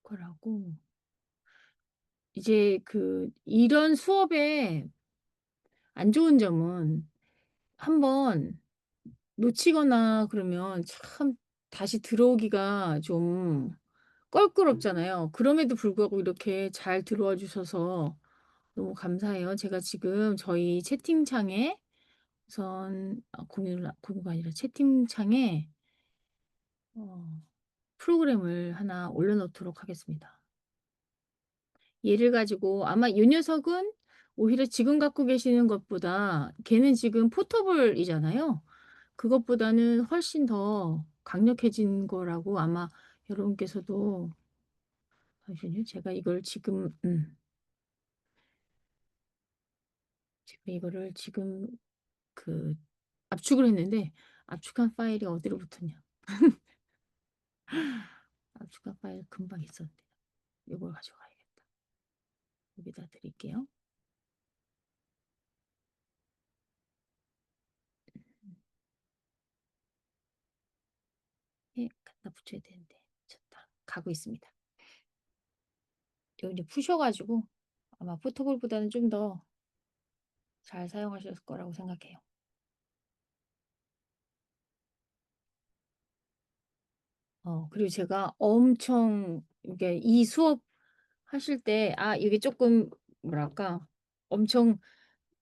거라고 이제 이런 수업의 안 좋은 점은 한번 놓치거나 그러면 참 다시 들어오기가 좀 껄끄럽잖아요. 그럼에도 불구하고 이렇게 잘 들어와 주셔서 너무 감사해요. 제가 지금 저희 채팅창에 우선 공유가 아니라 채팅창에 어 프로그램을 하나 올려 놓도록 하겠습니다. 얘를 가지고 아마 이 녀석은 오히려 지금 갖고 계시는 것보다 걔는 지금 포터블이잖아요. 그것보다는 훨씬 더 강력해진 거라고 아마 여러분께서도 잠시만요. 제가 이걸 지금 제가 이거를 지금 그 압축을 했는데 압축한 파일이 어디로 붙었냐. 압축한 파일 금방 있었는데 요걸 가져가야겠다. 여기다 드릴게요. 예, 갖다 붙여야 되는데 쳤다. 가고 있습니다. 요 이제 푸셔 가지고 아마 포토볼보다는 좀 더 잘 사용하실 거라고 생각해요. 그리고 제가 엄청 이게 이 수업 하실 때 이게 쪼끔 뭐랄까 엄청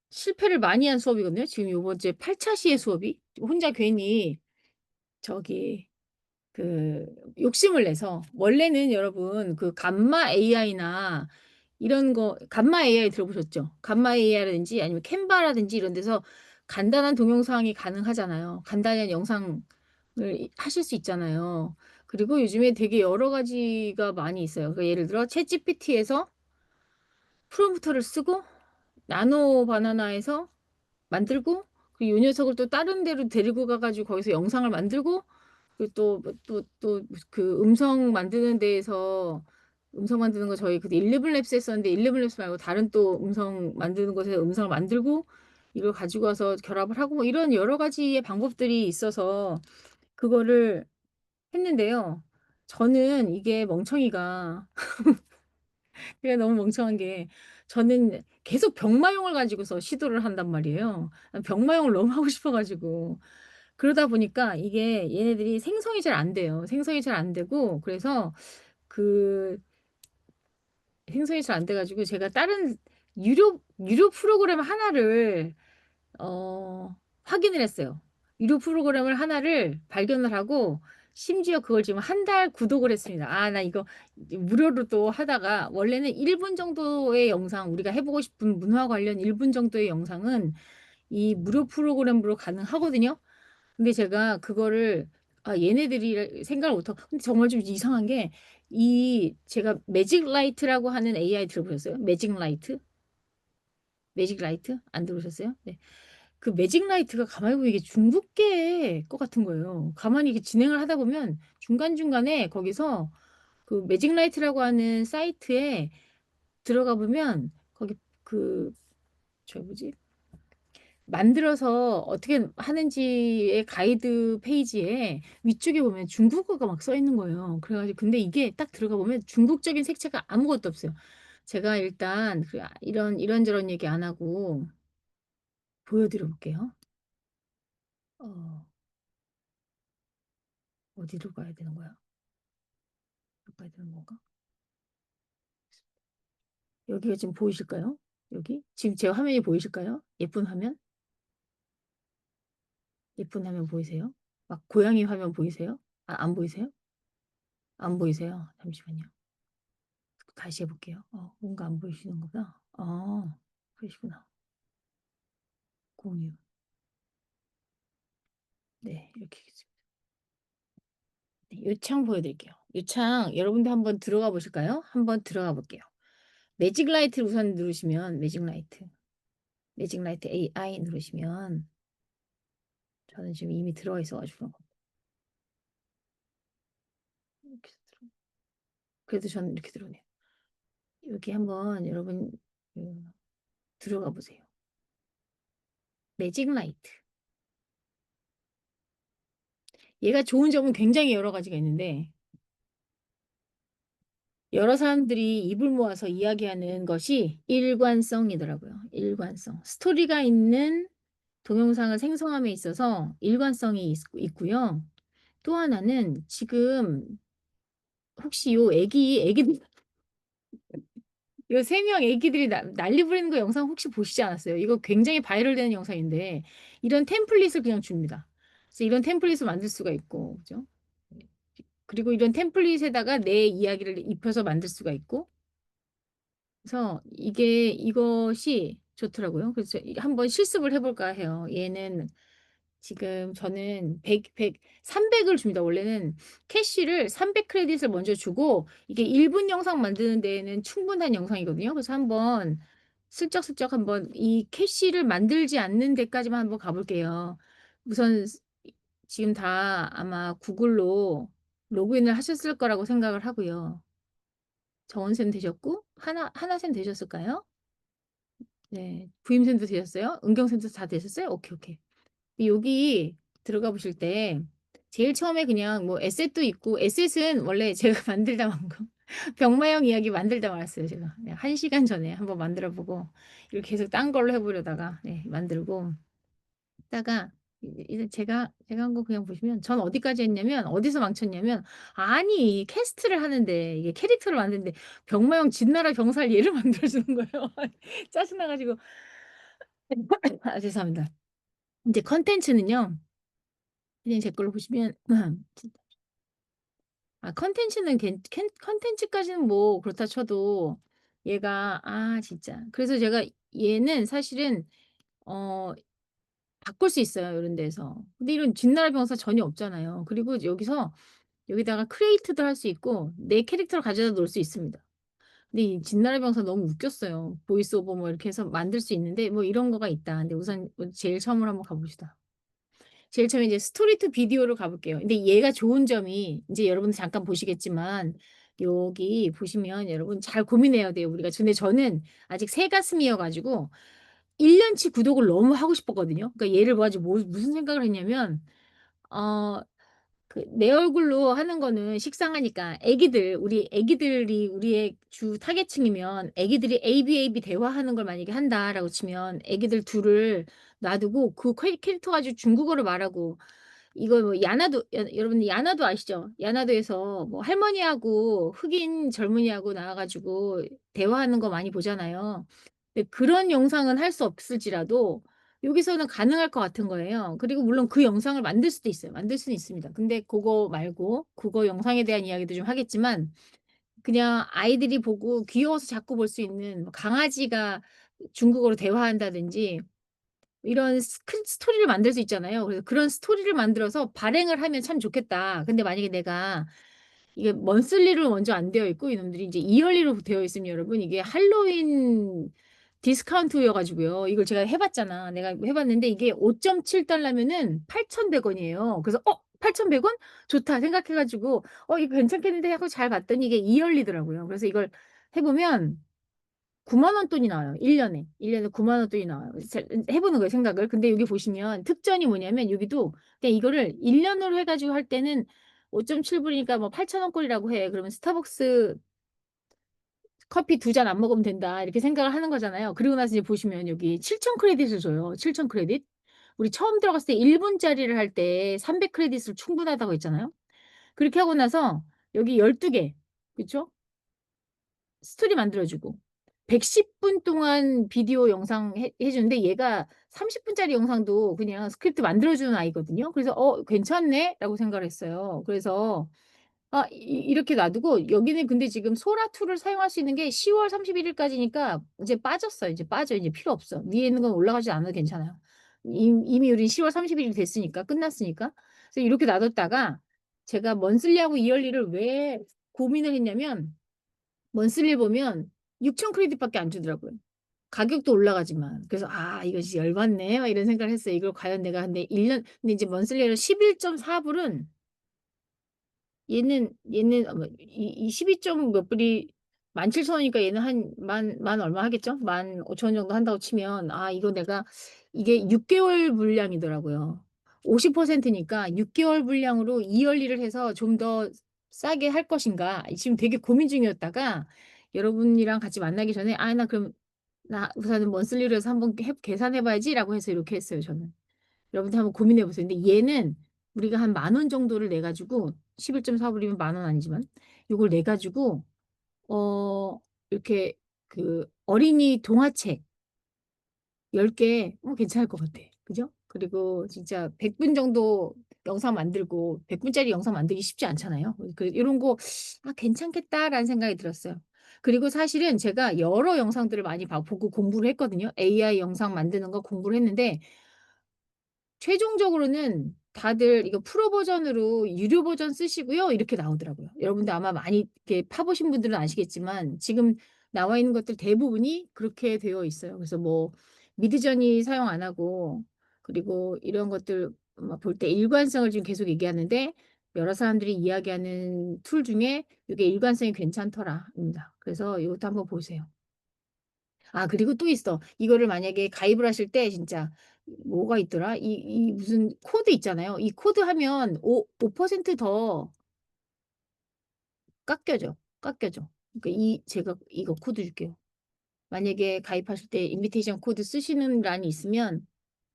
실패를 많이 한 수업이거든요. 지금 요번째 8 차 시의 수업이. 혼자 괜히 저기 욕심을 내서 원래는 여러분 감마 AI나 이런 거 감마 AI 들어보셨죠? 감마 AI라든지 아니면 캔바라든지 이런 데서 간단한 동영상이 가능하잖아요. 간단한 영상을 하실 수 있잖아요. 그리고 요즘에 되게 여러 가지가 많이 있어요. 예를 들어 챗GPT에서 프롬프트를 쓰고 나노 바나나에서 만들고 요 녀석을 또 다른 데로 데리고 가 가지고 거기서 영상을 만들고 그리고 음성 만드는 데에서 음성 만드는 거 저희 그때 일레븐랩스 했었는데 일레븐랩스 말고 다른 또 음성 만드는 곳에서 음성을 만들고 이걸 가지고 와서 결합을 하고 뭐 이런 여러 가지의 방법들이 있어서 그거를 했는데요. 저는 이게 멍청이가 제가 너무 멍청한 게 저는 계속 병마용을 가지고서 시도를 한단 말이에요. 병마용을 너무 하고 싶어 가지고. 그러다 보니까 이게 얘네들이 생성이 잘 안 돼요. 생성이 잘 안 되고 그래서 그 생성이 잘 안 돼 가지고 제가 다른 유료 프로그램 하나를 확인을 했어요. 유료 프로그램을 하나를 발견을 하고 심지어 그걸 지금 한 달 구독을 했습니다. 나 이거 무료로 또 하다가 원래는 1분 정도의 영상 우리가 해 보고 싶은 문화 관련 1분 정도의 영상은 이 무료 프로그램으로 가능하거든요. 근데 제가 그거를 얘네들이 생각을 못 하고 근데 정말 좀 이상한 게 제가 매직 라이트라고 하는 AI 들어보셨어요? 매직 라이트? 매직 라이트? 안 들어보셨어요? 네. 그 매직 라이트가 가만히 보면 이게 중국계 것 같은 거예요. 가만히 이렇게 진행을 하다 보면 중간중간에 거기서 그 매직 라이트라고 하는 사이트에 들어가 보면 거기 그 뭐지? 만들어서 어떻게 하는지의 가이드 페이지에 위쪽에 보면 중국어가 막 써 있는 거예요. 그래 가지고 근데 이게 딱 들어가 보면 중국적인 색채가 아무것도 없어요. 제가 일단 이런저런 얘기 안 하고 보여 드려 볼게요. 어 어디로 가야 되는 거야? 어디로 가야 되는 건가? 여기가 지금 보이실까요? 여기? 지금 제 화면이 보이실까요? 예쁜 화면? 예쁜 화면 보이세요? 막 고양이 화면 보이세요? 안 보이세요? 안 보이세요? 잠시만요. 다시 해 볼게요. 뭔가 안 보이시는구나. 그러시구나. 공유. 네. 이렇게 하겠습니다. 네. 요 창 보여 드릴게요. 요 창 여러분도 한번 들어가 보실까요? 한번 들어가 볼게요. 매직 라이트를 우선 누르시면 매직 라이트 AI 누르시면 저는 지금 이미 들어가 있어 가지고 이렇게 그래도 저는 이렇게 들어오네요. 여기 한번 여러분 들어가 보세요. 매직 라이트. 얘가 좋은 점은 굉장히 여러 가지가 있는데 여러 사람들이 입을 모아서 이야기하는 것이 일관성이더라고요. 일관성. 스토리가 있는 동영상을 생성함에 있어서 일관성이 있고요. 또 하나는 지금 혹시 요 애기들 요 3명 애기들이 난리 부리는 거 영상 혹시 보시지 않았어요? 이거 굉장히 바이럴되는 영상인데 이런 템플릿을 그냥 줍니다. 그래서 이런 템플릿을 만들 수가 있고 그죠? 네. 그리고 이런 템플릿에다가 내 이야기를 입혀서 만들 수가 있고 그래서 이것이 좋더라고요. 그래서 한번 실습을 해 볼까 해요. 얘는 지금 저는 300을 줍니다. 원래는 캐시를 300 크레딧을 먼저 주고 이게 1분 영상 만드는 데에는 충분한 영상이거든요. 그래서 한번 슬쩍슬쩍 한번 이 캐시를 만들지 않는 데까지만 한번 가 볼게요. 우선 지금 다 아마 구글로 로그인을 하셨을 거라고 생각을 하고요. 정원쌤 되셨고 하나쌤 되셨을까요? 네. 부임쌤도 되셨어요? 은경쌤도 다 되셨어요? 오케이, 오케이. 여기 들어가 보실 때 제일 처음에 그냥 뭐 에셋도 있고 에셋은 원래 제가 만들다 만 거. 병마용 이야기 만들다 말았어요, 제가. 네, 1 시간 전에 한번 만들어 보고 이렇게 계속 딴 걸로 해 보려다가 네 만들고 있다가 이제 제가 한 거 그냥 보시면 전 어디까지 했냐면 어디서 망쳤냐면 아니 캐스트를 하는데 이게 캐릭터를 만드는데 병마용 진나라 병살 얘를 만들어 주는 거예요. 짜증 나 가지고 아 죄송합니다. 인제 컨텐츠는요. 그냥 제 걸로 보시면 아 컨텐츠는 컨텐츠까지는 뭐 그렇다 쳐도 얘가 진짜 그래서 제가 얘는 사실은 어 바꿀 수 있어요, 요런 데서. 근데 이런 진나라 병사 전혀 없잖아요. 그리고 여기다가 크리에이트도 할 수 있고 내 캐릭터를 가져다 놓을 수 있습니다. 근데 이 진나라 병사 너무 웃겼어요. 보이스 오버 뭐 이렇게 해서 만들 수 있는데 뭐 이런 거가 있다. 근데 우선 제일 처음으로 한번 가 봅시다. 제일 처음에 이제 스토리 투 비디오로 가 볼게요. 근데 얘가 좋은 점이 인제 여러분들 잠깐 보시겠지만 여기 보시면 여러분 잘 고민해야 돼요 우리가. 근데 저는 아직 새 가슴이어 가지고 1 년치 구독을 너무 하고 싶었거든요. 그러니까 얘를 뭐 가지고 무슨 생각을 했냐면 어 내 얼굴로 하는 거는 식상하니까 우리 애기들이 우리의 주 타겟층이면 애기들이 ABAB 대화하는 걸 만약에 한다라고 치면 애기들 둘을 놔두고 그 캐릭터 가지고 중국어로 말하고 이거 뭐 야나도 여러분들 야나도 아시죠? 야나도에서 뭐 할머니하고 흑인 젊은이하고 나와 가지고 대화하는 거 많이 보잖아요. 근데 그런 영상은 할 수 없을지라도 여기서는 가능할 것 같은 거예요. 그리고 물론 그 영상을 만들 수도 있어요. 만들 수는 있습니다. 근데 고거 말고 국어 영상에 대한 이야기도 좀 하겠지만 그냥 아이들이 보고 귀여워서 자꾸 볼 수 있는 뭐 강아지가 중국어로 대화한다든지 이런 스토리를 만들 수 있잖아요. 그래서 그런 스토리를 만들어서 발행을 하면 참 좋겠다. 근데 만약에 내가 이게 먼슬리로 먼저 안 되어 있고 이놈들이 이제 이얼리로 되어 있으면 여러분 이게 할로윈 디스카운트여 가지고요. 이걸 제가 해 봤잖아. 내가 해 봤는데 이게 5.7 달러면은 8,100 원이에요. 그래서 8,100 원? 좋다.' 생각해 가지고 '이거 괜찮겠는데.' 하고 잘 봤더니 이게 이얼리더라고요. 그래서 이걸 해 보면 9만 원 돈이 나와요 1 년에. 1 년에 9만 원 돈이 나와요. 그래서 해 보는 거예요 생각을. 근데 여기 보시면 특전이 뭐냐면 여기도 그냥 이거를 1 년으로 해 가지고 할 때는 5.7 불이니까 뭐 8,000 원꼴이라고 해. 그러면 스타벅스 커피 2잔 안 먹으면 된다. 이렇게 생각을 하는 거잖아요. 그리고 나서 이제 보시면 여기 7,000 크레딧을 줘요. 7,000 크레딧. 우리 처음 들어갔을 때 1 분짜리를 할 때 300 크레딧으로 충분하다고 했잖아요. 그렇게 하고 나서 여기 12 개 그쵸? 스토리 만들어 주고 110분 동안 비디오 영상 해 주는데 얘가 30 분짜리 영상도 그냥 스크립트 만들어 주는 아이거든요. 그래서 '괜찮네.'라고 생각을 했어요. 그래서 이렇게 놔두고 여기는 근데 지금 소라 툴을 사용할 수 있는 게 10월 31 일까지니까 이제 빠졌어요. 이제 빠져. 이제 필요 없어. 위에 있는 건 올라가지 않아도 괜찮아요. 이미 우린 10월 31 일이 됐으니까 끝났으니까. 그래서 이렇게 놔뒀다가 제가 먼슬리하고 이얼리를 왜 고민을 했냐면 먼슬리 보면 6,000 크레딧밖에 안 주더라고요. 가격도 올라가지만. 그래서 '아 이거 진짜 열받네.' 막 이런 생각을 했어요. 이걸 과연 내가 근데 1년 근데 이제 먼슬리로 11.4 불은 얘는 뭐 이 12 점 몇 불이 17,000 원이니까 얘는 한 만 얼마 하겠죠? 15,000원 정도 한다고 치면 이거 내가 이게 6 개월 분량이더라고요. 50% 니까 6 개월 분량으로 이얼리를 해서 좀 더 싸게 할 것인가 지금 되게 고민 중이었다가 여러분이랑 같이 만나기 전에 '아 나 그럼 나 우선은 먼슬리로 해서 한번 해 계산해 봐야지.'라고 해서 이렇게 했어요 저는. 여러분도 한번 고민해 보세요. 근데 얘는 우리가 한 10,000원 정도를 내 가지고 11.4 불이면 10,000원 아니지만 요걸 내 가지고 어 이렇게 그 어린이 동화책 10개 괜찮을 것 같아. 그죠? 그리고 진짜 100분 정도 영상 만들고 100 분짜리 영상 만들기 쉽지 않잖아요. 요런 거 '아 괜찮겠다.'라는 생각이 들었어요. 그리고 사실은 제가 여러 영상들을 많이 보고 공부를 했거든요. AI 영상 만드는 거 공부를 했는데 최종적으로는 다들 "이거 프로 버전으로 유료 버전 쓰시고요." 이렇게 나오더라고요. 여러분들 아마 많이 이렇게 파 보신 분들은 아시겠지만 지금 나와 있는 것들 대부분이 그렇게 되어 있어요. 그래서 뭐 미드저니 사용 안 하고 그리고 이런 것들 막 볼 때 일관성을 지금 계속 얘기하는데 여러 사람들이 이야기하는 툴 중에 "이게 일관성이 괜찮더라."입니다. 그래서 이것도 한번 보세요. 아 그리고 또 있어. 이거를 만약에 가입을 하실 때 진짜 뭐가 있더라? 이 무슨 코드 있잖아요. 이 코드 하면 5% 더 깎여져. 깎여져. 그러니까 제가 이거 코드 줄게요. 만약에 가입하실 때 인비테이션 코드 쓰시는 란이 있으면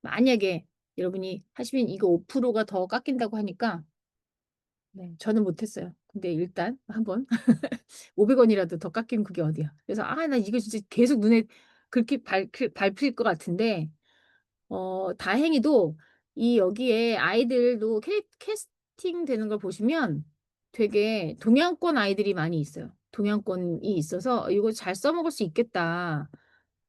만약에 여러분이 하시면 이거 5%가 더 깎인다고 하니까 네 저는 못 했어요. 근데 일단 한번 500 원이라도 더 깎이면 그게 어디야. 그래서 '아 나 이거 진짜 계속 눈에 그렇게 밟힐 것 같은데' 다행히도 이 여기에 아이들도 캐스팅되는 걸 보시면 되게 동양권 아이들이 많이 있어요. 동양권이 있어서 '이거 잘 써먹을 수 있겠다.'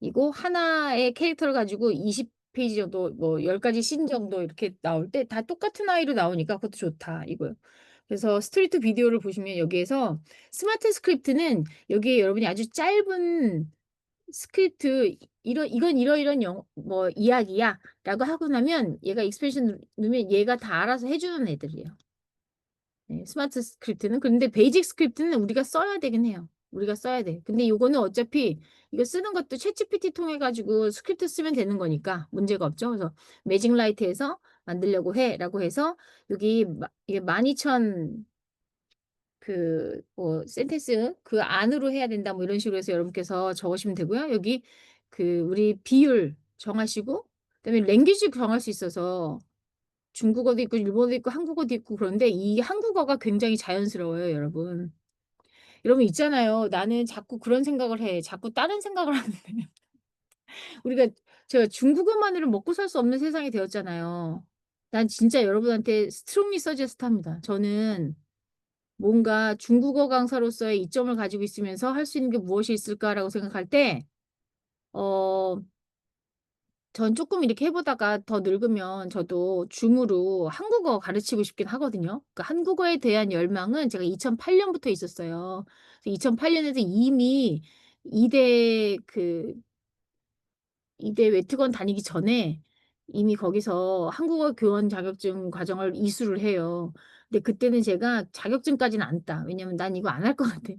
이거 하나의 캐릭터를 가지고 20 페이지 정도 뭐 10 가지 씬 정도 이렇게 나올 때 다 똑같은 아이로 나오니까 그것도 좋다 이거요. 그래서 스트리트 비디오를 보시면 여기에서 스마트 스크립트는 여기에 여러분이 아주 짧은 스크립트 "이건 이러이러한 뭐 이야기야."라고 하고 나면 얘가 익스프레션 누르면 얘가 다 알아서 해 주는 애들이에요. 네 스마트 스크립트는. 그런데 베이직 스크립트는 우리가 써야 되긴 해요. 우리가 써야 돼. 근데 요거는 어차피 이거 쓰는 것도 챗GPT 통해 가지고 스크립트 쓰면 되는 거니까 문제가 없죠. 그래서 "매직 라이트에서 만들려고 해."라고 해서 여기 이게 12,000 뭐 센텐스 그 안으로 해야 된다 뭐 이런 식으로 해서 여러분께서 적으시면 되고요. 여기 우리 비율 정하시고 그다음에 랭귀지 정할 수 있어서 중국어도 있고 일본어도 있고 한국어도 있고 그런데 이 한국어가 굉장히 자연스러워요 여러분. 여러분 있잖아요. 나는 자꾸 그런 생각을 해. 자꾸 다른 생각을 하는데 우리가 제가 중국어만으로 먹고 살 수 없는 세상이 되었잖아요. 난 진짜 여러분한테 strongly suggest 합니다. 저는 뭔가 '중국어 강사로서의 이점을 가지고 있으면서 할 수 있는 게 무엇이 있을까?'라고 생각할 때 어 전 쪼끔 이렇게 해 보다가 더 늙으면 저도 줌으로 한국어 가르치고 싶긴 하거든요. 그러니까 한국어에 대한 열망은 제가 2008 년부터 있었어요. 그래서 2008 년에도 이미 2대 그 이대 외투건 다니기 전에 이미 거기서 한국어 교원 자격증 과정을 이수를 해요. 근데 그때는 제가 자격증까지는 안 따. 왜냐면 '난 이거 안 할 것 같아.'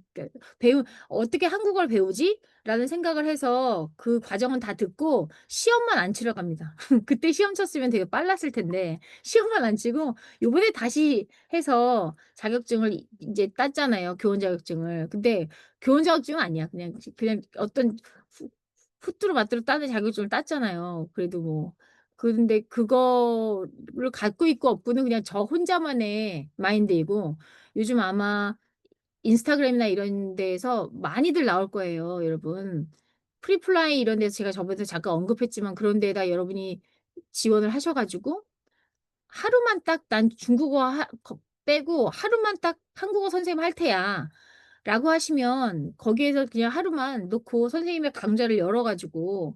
그러니까 '어떻게 한국어를 배우지?'라는 생각을 해서 그 과정은 다 듣고 시험만 안 치러 갑니다. 그때 시험 쳤으면 되게 빨랐을 텐데 시험만 안 치고 요번에 다시 해서 자격증을 인제 땄잖아요, 교원 자격증을. 근데 교원 자격증은 아니야. 그냥 어떤 후뚜루마뚜루 따는 자격증을 땄잖아요. 그래도 뭐 근데 그거를 갖고 있고 없고는 그냥 저 혼자만의 마인드이고 요즘 아마 인스타그램이나 이런 데에서 많이들 나올 거예요 여러분. 프리플라이 이런 데서 제가 저번에 잠깐 언급했지만 그런 데에다 여러분이 지원을 하셔 가지고 하루만 딱 "난 중국어 빼고 하루만 딱 한국어 선생님 할 테야."라고 하시면 거기에서 그냥 하루만 놓고 선생님의 강좌를 열어 가지고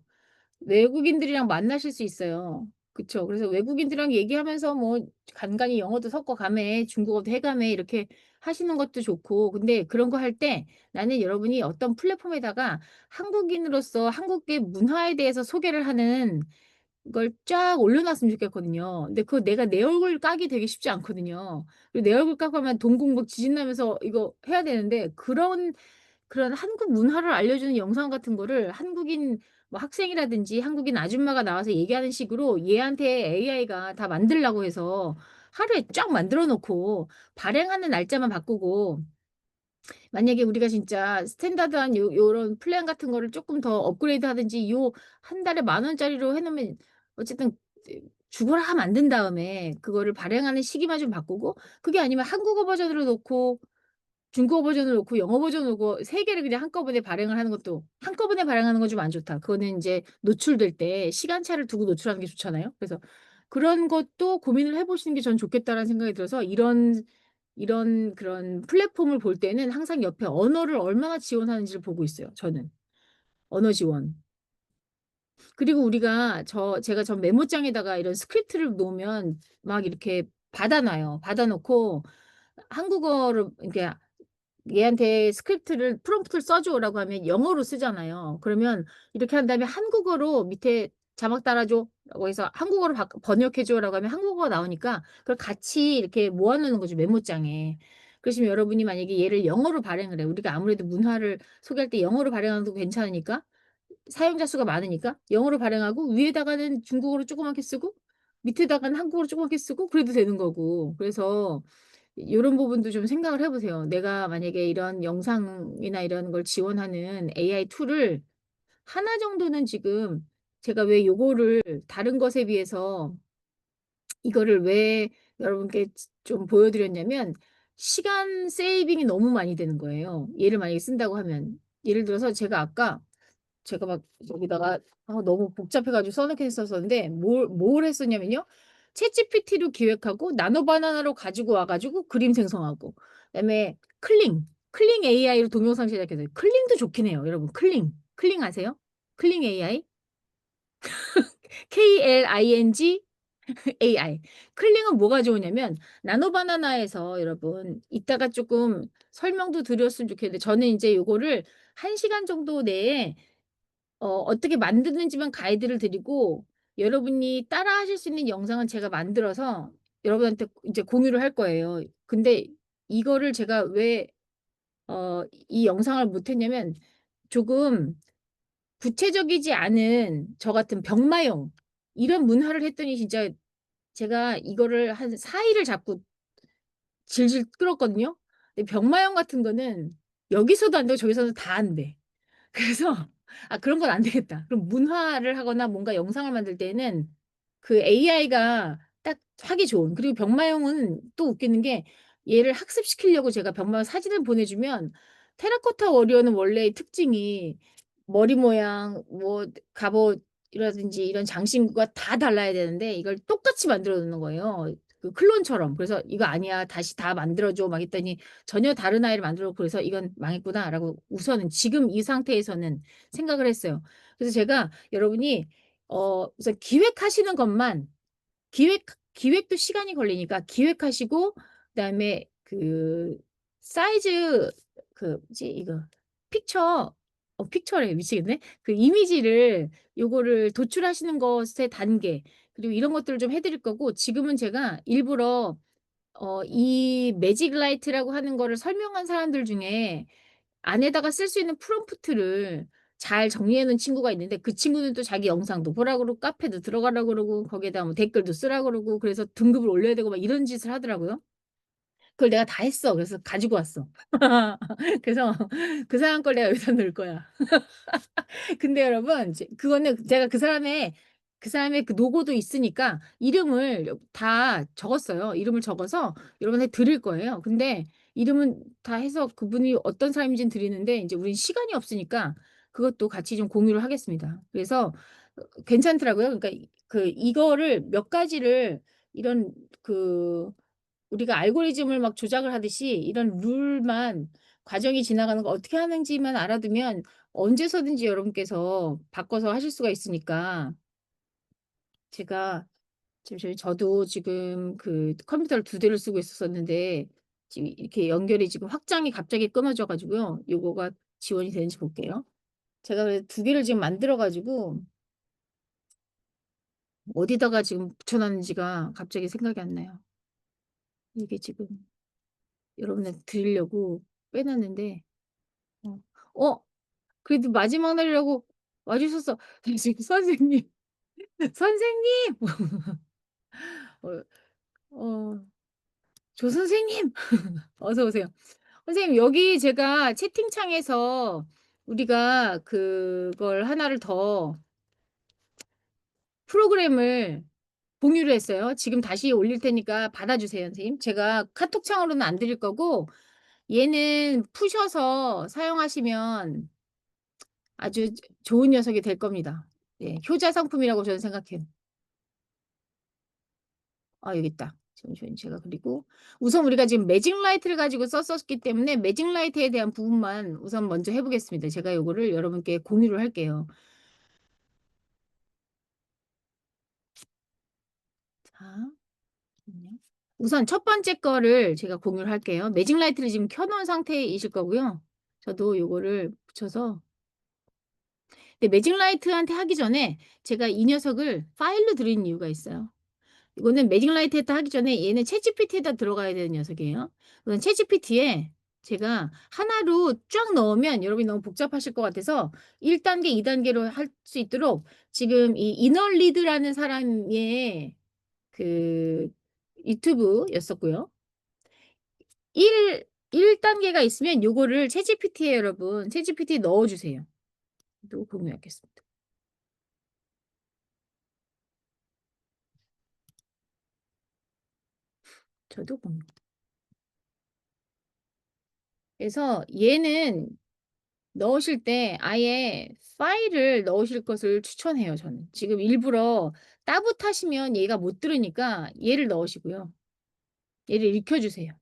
외국인들이랑 만나실 수 있어요. 그쵸. 그래서 외국인들이랑 얘기하면서 뭐 간간이 영어도 섞어 가매 중국어도 해 가매 이렇게 하시는 것도 좋고 근데 그런 거 할 때 나는 여러분이 어떤 플랫폼에다가 한국인으로서 한국의 문화에 대해서 소개를 하는 걸 쫙 올려 놨으면 좋겠거든요. 근데 그거 내가 내 얼굴 까기 되게 쉽지 않거든요. 그리고 내 얼굴 까고 하면 동공복 지진 나면서 이거 해야 되는데 그런 한국 문화를 알려주는 영상 같은 거를 한국인 뭐 학생이라든지 한국인 아줌마가 나와서 얘기하는 식으로 얘한테 AI가 다 만들라고 해서 하루에 쫙 만들어 놓고 발행하는 날짜만 바꾸고 만약에 우리가 진짜 스탠다드한 요런 플랜 같은 거를 쪼끔 더 업그레이드하든지 요 한 달에 10,000원짜리로 해 놓으면 어쨌든 죽어라 만든 다음에 그거를 발행하는 시기만 좀 바꾸고 그게 아니면 한국어 버전으로 놓고 중국어 버전을 놓고 영어 버전을 놓고 3 개를 그냥 한꺼번에 발행을 하는 것도 한꺼번에 발행하는 건 좀 안 좋다. 그거는 인제 노출될 때 시간차를 두고 노출하는 게 좋잖아요. 그래서 그런 것도 고민을 해 보시는 게 전 좋겠다라는 생각이 들어서 이런 그런 플랫폼을 볼 때는 항상 옆에 언어를 얼마나 지원하는지를 보고 있어요 저는. 언어 지원. 그리고 우리가 제가 메모장에다가 이런 스크립트를 놓으면 막 이렇게 받아 놔요. 받아 놓고 한국어로 이렇게 얘한테 스크립트를 프롬프트를 써 줘라고 하면 영어로 쓰잖아요. 그러면 이렇게 한 다음에 한국어로 밑에 "자막 달아 줘."라고 해서 한국어로 번역해 줘라고 하면 한국어가 나오니까 그걸 같이 이렇게 모아 놓는 거죠, 메모장에. 그러시면 여러분이 만약에 얘를 영어로 발행을 해요. 우리가 아무래도 문화를 소개할 때 영어로 발행하는 것도 괜찮으니까 사용자 수가 많으니까 영어로 발행하고 위에다가는 중국어로 조그맣게 쓰고 밑에다가는 한국어로 조그맣게 쓰고 그래도 되는 거고. 그래서 요런 부분도 좀 생각을 해 보세요. 내가 만약에 이런 영상이나 이런 걸 지원하는 AI 툴을 하나 정도는 지금 제가 왜 요거를 다른 것에 비해서 이거를 왜 여러분께 좀 보여 드렸냐면 시간 세이빙이 너무 많이 되는 거예요, 얘를 만약에 쓴다고 하면. 예를 들어서 제가 막 여기다가 너무 복잡해 가지고 써 놓긴 했었었는데 뭘 했었냐면요. 챗GPT로 기획하고 나노 바나나로 가지고 와 가지고 그림 생성하고 그다음에 클링 AI로 동영상 제작해서 클링도 좋긴 해요 여러분 클링. 클링 아세요? 클링 AI? KLING AI. 클링은 뭐가 좋으냐면 나노 바나나에서 여러분 이따가 쪼끔 설명도 드렸으면 좋겠는데 저는 인제 요거를 1 시간 정도 내에 어떻게 만드는지만 가이드를 드리고 여러분이 따라하실 수 있는 영상은 제가 만들어서 여러분한테 이제 공유를 할 거예요. 근데 이거를 제가 왜 이 영상을 못 했냐면 조금 구체적이지 않은 저 같은 병마용 이런 문화를 했더니 진짜 제가 이거를 한 4 일을 잡고 질질 끌었거든요. 근데 병마용 같은 거는 여기서도 안 되고 저기서도 다 안 돼. 그래서 '아 그런 건 안 되겠다.' 그럼 문화를 하거나 뭔가 영상을 만들 때에는 그 AI가 딱 하기 좋은 그리고 병마용은 또 웃기는 게 얘를 학습시키려고 제가 병마용 사진을 보내주면 테라코타 워리어는 원래 특징이 머리 모양 뭐 갑옷이라든지 이런 장신구가 다 달라야 되는데 이걸 똑같이 만들어 놓는 거예요, 그 클론처럼. 그래서 "이거 아니야. 다시 다 만들어 줘." 막 했더니 전혀 다른 아이를 만들어 놓고 그래서 '이건 망했구나.'라고 우선은 지금 이 상태에서는 생각을 했어요. 그래서 제가 여러분이 우선 기획하시는 것만 기획도 시간이 걸리니까 기획하시고 그다음에 그 사이즈 그 뭐지 이거 픽처래 미치겠네. 그 이미지를 요거를 도출하시는 것의 단계 그리고 이런 것들을 좀 해 드릴 거고 지금은 제가 일부러 이 매직 라이트라고 하는 거를 설명한 사람들 중에 안에다가 쓸 수 있는 프롬프트를 잘 정리해 놓은 친구가 있는데 그 친구는 또 자기 영상도 보라 그러고 카페도 들어가라 그러고 거기에다 뭐 댓글도 쓰라 그러고 그래서 등급을 올려야 되고 막 이런 짓을 하더라고요. 그걸 내가 다 했어. 그래서 가지고 왔어. 그래서 그 사람 걸 내가 여기다 넣을 거야. 근데 여러분 이제 그거는 제가 그 사람의 그 로고도 있으니까 이름을 다 적었어요. 이름을 적어서 여러분한테 드릴 거예요. 근데 이름은 다 해서 그분이 어떤 사람인지는 드리는데 인제 우린 시간이 없으니까 그것도 같이 좀 공유를 하겠습니다. 그래서 괜찮더라고요. 그러니까 이거를 몇 가지를 이런 그 우리가 알고리즘을 막 조작을 하듯이 이런 룰만 과정이 지나가는 거 어떻게 하는지만 알아두면 언제서든지 여러분께서 바꿔서 하실 수가 있으니까 제가 지금 저도 지금 그 컴퓨터를 2대를 쓰고 있었었는데 지금 이렇게 연결이 지금 확장이 갑자기 끊어져 가지고요. 요거가 지원이 되는지 볼게요. 제가 그래서 2개를 지금 만들어 가지고 어디다가 지금 붙여 놨는지가 갑자기 생각이 안 나요. 이게 지금 여러분한테 드리려고 빼 놨는데 어 어 그래도 마지막 날이라고 와 주셔서 지금 "선생님, 선생님." 어 어 조 선생님 어서 오세요. 선생님 여기 제가 채팅창에서 우리가 그걸 하나를 더 프로그램을 공유를 했어요. 지금 다시 올릴 테니까 받아 주세요 선생님. 제가 카톡창으로는 안 드릴 거고 얘는 푸셔서 사용하시면 아주 좋은 녀석이 될 겁니다. 예. 효자 상품이라고 저는 생각해요. 아 여기 있다. 잠시만요. 제가 그리고 우선 우리가 지금 매직 라이트를 가지고 썼었기 때문에 매직 라이트에 대한 부분만 우선 먼저 해 보겠습니다. 제가 요거를 여러분께 공유를 할게요. 자 잠깐만요. 우선 첫 번째 거를 제가 공유를 할게요. 매직 라이트를 지금 켜 놓은 상태이실 거고요. 저도 요거를 붙여서 근데 매직 라이트한테 하기 전에 제가 이 녀석을 파일로 드린 이유가 있어요. 이거는 매직 라이트에다 하기 전에 얘는 챗GPT에다 들어가야 되는 녀석이에요. 우선 챗GPT에 제가 하나로 쫙 넣으면 여러분이 너무 복잡하실 것 같아서 1 단계, 2 단계로 할 수 있도록 지금 이 이널리드라는 사람의 그 유튜브였었고요. 1 단계가 있으면 요거를 챗GPT에 여러분 챗GPT에 넣어 주세요. 또 공유하겠습니다. 저도 공유. 그래서 얘는 넣으실 때 아예 파일을 넣으실 것을 추천해요 저는. 지금 일부러 따붙하시면 얘가 못 들으니까 얘를 넣으시고요. 얘를 익혀 주세요.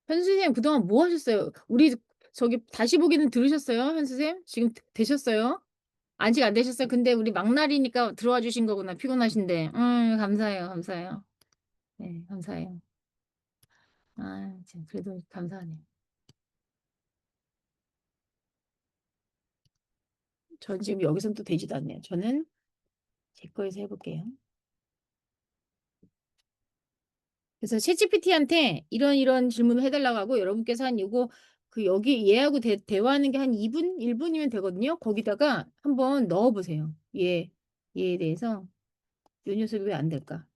현수 선생님 그동안 뭐 하셨어요? 우리 저기 다시 보기는 들으셨어요? 현수 선생님? 지금 되셨어요? 아직 안 되셨어요? 근데 우리 막날이니까 들어와 주신 거구나 피곤하신데. 감사해요, 감사해요. 네 감사해요. 아 참 그래도 감사하네요. 전 지금 여기선 또 되지도 않네요. 저는 제 거에서 해 볼게요. 그래서 챗GPT한테 이런 질문을 해 달라고 하고 여러분께서 한 요거 그 여기 얘하고 대화하는 게 한 2 분, 1 분이면 되거든요. 거기다가 한번 넣어 보세요. 얘에 대해서 '요 녀석이 왜 안 될까?'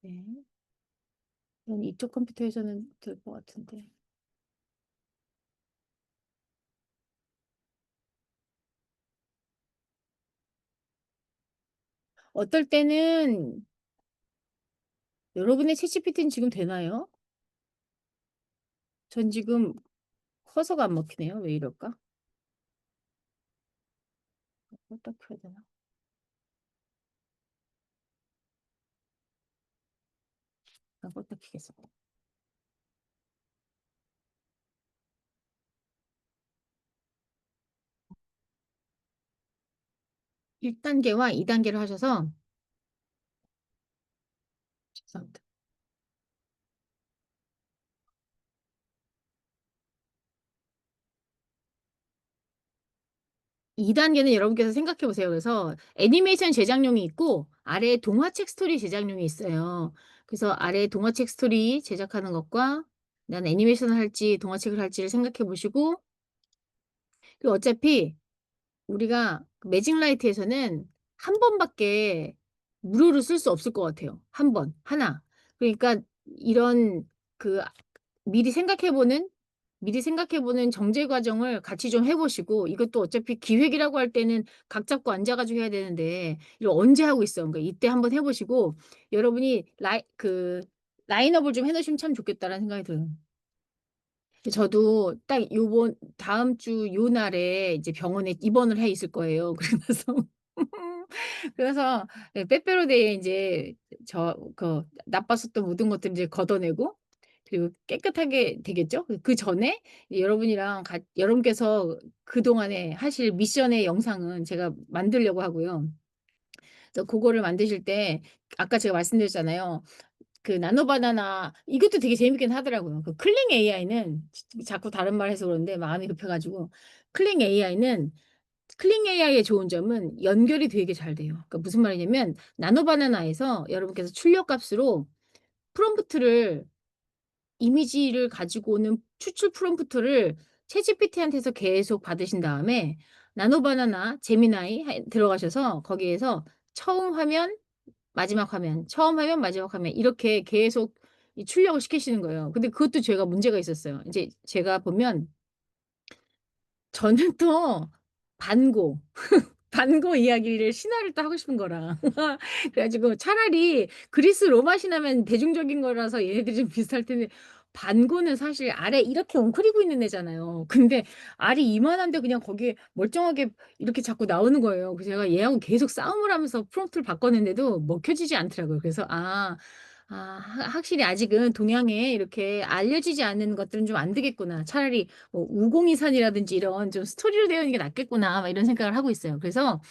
네. 이건 이쪽 컴퓨터에서는 될 것 같은데. 어떨 때는 여러분의 챗GPT는 지금 되나요? 전 지금 커서가 안 먹히네요. 왜 이럴까? 껐다 켜야 되나? 껐다 켜겠습니다. 1 단계와 2 단계를 하셔서 죄송합니다. 2 단계는 여러분께서 생각해 보세요. 그래서 애니메이션 제작용이 있고 아래에 동화책 스토리 제작용이 있어요. 그래서 아래에 동화책 스토리 제작하는 것과 난 애니메이션을 할지 동화책을 할지를 생각해 보시고 그리고 어차피 우리가 그 매직 라이트에서는 한 번밖에 무료로 쓸 수 없을 것 같아요. 한 번, 하나. 그러니까 이런 그 미리 생각해 보는 미리 생각해 보는 정제 과정을 같이 좀 해 보시고 이것도 어차피 기획이라고 할 때는 각 잡고 앉아 가지고 해야 되는데 이걸 언제 하고 있어. 그러니까 이때 한번 해 보시고 여러분이 라인업을 좀 해 놓으시면 참 좋겠다라는 생각이 들어요. 저도 딱 요번 다음 주 요 날에 이제 병원에 입원을 해 있을 거예요. 그래서 예 빼빼로데이에 인제 나빴었던 모든 것들 인제 걷어내고 그리고 깨끗하게 되겠죠? 그전에 여러분이랑 여러분께서 그동안에 하실 미션의 영상은 제가 만들려고 하고요. 그래서 고거를 만드실 때 아까 제가 말씀드렸잖아요. 그 나노 바나나 이것도 되게 재밌긴 하더라고요. 그 클링 AI는 자꾸 다른 말 해서 그러는데 마음이 급해 가지고 클링 AI의 좋은 점은 연결이 되게 잘 돼요. 그러니까 무슨 말이냐면 나노 바나나에서 여러분께서 출력 값으로 프롬프트를 이미지를 가지고 오는 추출 프롬프트를 챗GPT한테서 계속 받으신 다음에 나노바나나, 제미나이 들어가셔서 거기에서 처음 화면, 마지막 화면, 처음 화면, 마지막 화면 이렇게 계속 이 출력을 시키시는 거예요. 근데 그것도 제가 문제가 있었어요. 이제 제가 보면 저는 또 반고 반고 이야기를 신화를 또 하고 싶은 거라. 그래 가지고 차라리 그리스 로마 신화면 대중적인 거라서 얘네들이 좀 비슷할 텐데 반고는 사실 알에 이렇게 웅크리고 있는 애잖아요. 근데 알이 이만한데 그냥 거기에 멀쩡하게 이렇게 자꾸 나오는 거예요. 그래서 제가 얘하고 계속 싸움을 하면서 프롬프트를 바꿨는데도 먹혀지지 않더라고요. 그래서 확실히 아직은 동양에 이렇게 알려지지 않은 것들은 좀 안 되겠구나. 차라리 뭐 우공이산이라든지 이런 좀 스토리로 되어 있는 게 낫겠구나. 막 이런 생각을 하고 있어요. 그래서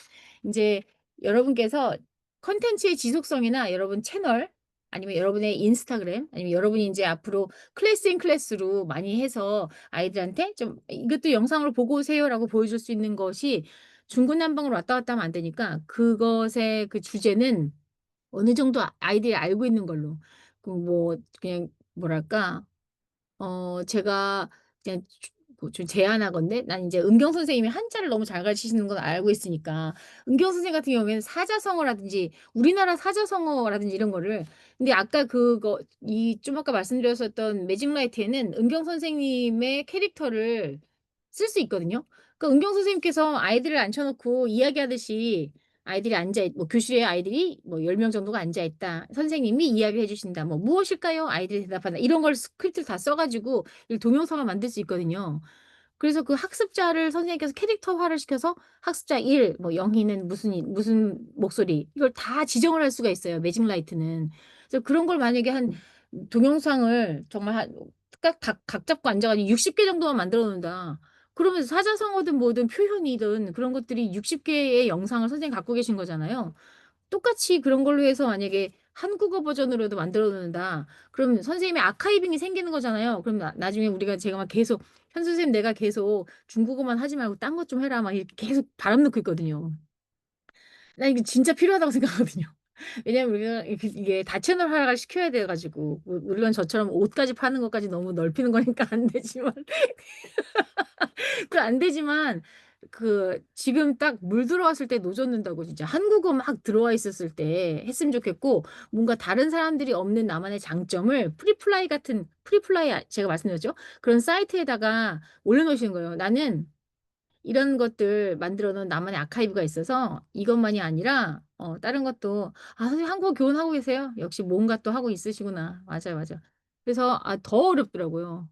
인제 여러분께서 콘텐츠의 지속성이나 여러분 채널 아니면 여러분의 인스타그램 아니면 여러분이 인제 앞으로 클래스 인 클래스로 많이 해서 아이들한테 좀 "이것도 영상으로 보고 오세요."라고 보여줄 수 있는 것이 중구난방으로 왔다 갔다 하면 안 되니까 그것의 그 주제는 어느 정도 아이들이 알고 있는 걸로. 뭐 그냥 뭐랄까 제가 그냥 좀 제안하건대 난 인제 은경 선생님이 한자를 너무 잘 가르치시는 건 알고 있으니까 은경 선생님 같은 경우에는 사자성어라든지 우리나라 사자성어라든지 이런 거를 근데 아까 그거 좀 아까 말씀드렸었던 매직 라이트에는 은경 선생님의 캐릭터를 쓸 수 있거든요. 그러니까 은경 선생님께서 아이들을 앉혀 놓고 이야기하듯이 아이들이 앉아 있 뭐 교실에 아이들이 뭐 10명 정도가 앉아 있다. 선생님이 이야기를 해 주신다. 뭐 "무엇일까요?" 아이들이 대답한다. 이런 걸 스크립트를 다 써 가지고 이 동영상을 만들 수 있거든요. 그래서 그 학습자를 선생님께서 캐릭터화를 시켜서 학습자 1 뭐 영희는 무슨 목소리 이걸 다 지정을 할 수가 있어요, 매직 라이트는. 그래서 그런 걸 만약에 한 동영상을 정말 한 각 잡고 앉아 가지고 60개 정도만 만들어 놓는다. 그러면 사자성어든 뭐든 표현이든 그런 것들이 60 개의 영상을 선생님이 갖고 계신 거잖아요. 똑같이 그런 걸로 해서 만약에 한국어 버전으로도 만들어 놓는다. 그럼 선생님의 아카이빙이 생기는 거잖아요. 그럼 나중에 우리가 제가 막 계속 "현 선생님 내가 계속 중국어만 하지 말고 딴 것 좀 해라." 막 이렇게 계속 바람 넣고 있거든요. 나 이게 진짜 필요하다고 생각하거든요. 왜냐면 우리가 이게 다채널화를 시켜야 돼 가지고 물론 저처럼 옷까지 파는 것까지 너무 넓히는 거니까 안 되지만 안 되지만 지금 딱 물 들어왔을 때 노젓는다고 진짜 한국어 막 들어와 있었을 때 했으면 좋겠고 뭔가 다른 사람들이 없는 나만의 장점을 프리플라이 제가 말씀드렸죠? 그런 사이트에다가 올려 놓으시는 거예요. "나는 이런 것들 만들어 놓은 나만의 아카이브가 있어서 이것만이 아니라 다른 것도" 선생님 한국어 교원하고 계세요? 역시 뭔가 또 하고 있으시구나. 맞아요, 맞아. 그래서 더 어렵더라고요.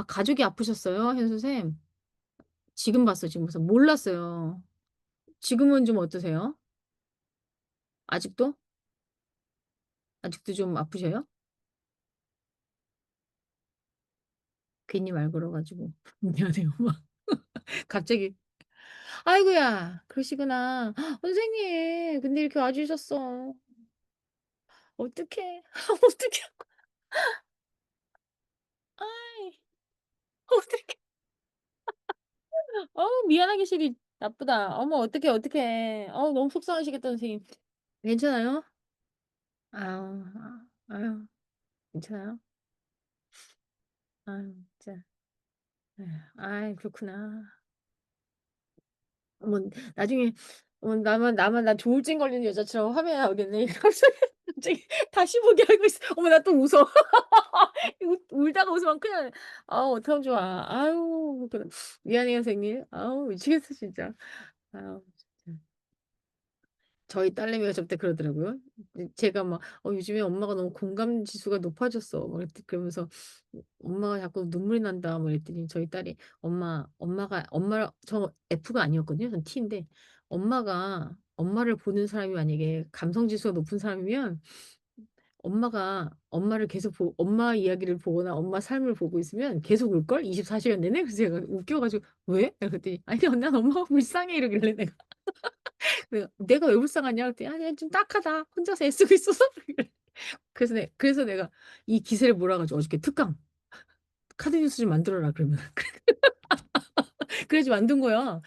가족이 아프셨어요, 현 선생? 지금 봤어요, 지금 봐서. 몰랐어요. 지금은 좀 어떠세요? 아직도? 아직도 좀 아프셔요? 괜히 말 걸어 가지고. 미안해요. 막 갑자기 "아이고야 그러시구나. 선생님 근데 이렇게 와 주셨어. 어떡해. 어떡해. 아이 어떡해. 미안하게 시리 나쁘다. 어머 어떡해, 어떡해. 너무 속상하시겠다 선생님. 괜찮아요? 아유. 아유 괜찮아요? 아유 진짜. 에휴 아이 그렇구나. 어머 나중에 나만 나 조울증 걸리는 여자처럼 화면에 나오겠네. 갑자기 다시 보게 하고 있어. 어머 나 또 웃어. 울다가 웃으면 큰일 나네. 어떡하면 좋아. 아유 미안해요 선생님. 미치겠어 진짜. 아유 진짜. 저희 딸내미가 저때 그러더라고요. 제가 막 요즘에 엄마가 너무 공감 지수가 높아졌어." 막 그러면서 "엄마가 자꾸 눈물이 난다." 뭐 이랬더니 저희 딸이 저 F가 아니었거든요. 전 T인데 엄마를 보는 사람이 만약에 감성 지수가 높은 사람이면 엄마가 엄마를 계속 엄마 이야기를 보거나 엄마 삶을 보고 있으면 계속 울걸 24 시간 내내. 그래서 제가 웃겨 가지고 "왜?" 그랬더니 "아니 난 엄마가 불쌍해." 이러길래 내가 "내가 왜 불쌍하냐?" 그랬더니 그냥 좀 딱하다. 혼자서 애쓰고 있어서." 그래서 내가 이 기세를 몰아 가지고 어저께 특강 "카드 뉴스 좀 만들어라." 그러면 그래 가지고 만든 거야.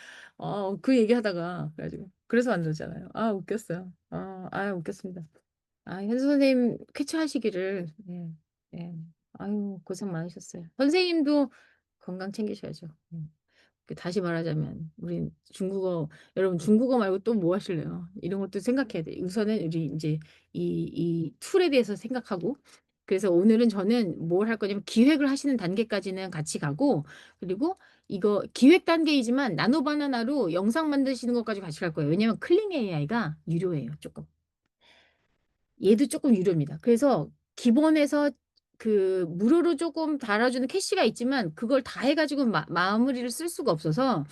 그 얘기하다가 그래 가지고 그래서 만들었잖아요. 웃겼어요. 웃겼습니다. 현수 선생님 쾌차하시기를 네. 네. 아유 고생 많으셨어요. 선생님도 건강 챙기셔야죠. 다시 말하자면 우린 중국어 여러분 중국어 말고 또 뭐 하실래요? 이런 것도 생각해야 돼요. 우선은 우리 인제 이 툴에 대해서 생각하고 그래서 오늘은 저는 뭘 할 거냐면 기획을 하시는 단계까지는 같이 가고 그리고 이거 기획 단계이지만 나노 바나나로 영상 만드시는 것까지 같이 갈 거예요. 왜냐면 클링 AI가 유료예요 쪼끔. 얘도 쪼끔 유료입니다. 그래서 기본에서 그 무료로 쪼끔 달아주는 캐시가 있지만 그걸 다 해 가지고 마무리를 쓸 수가 없어서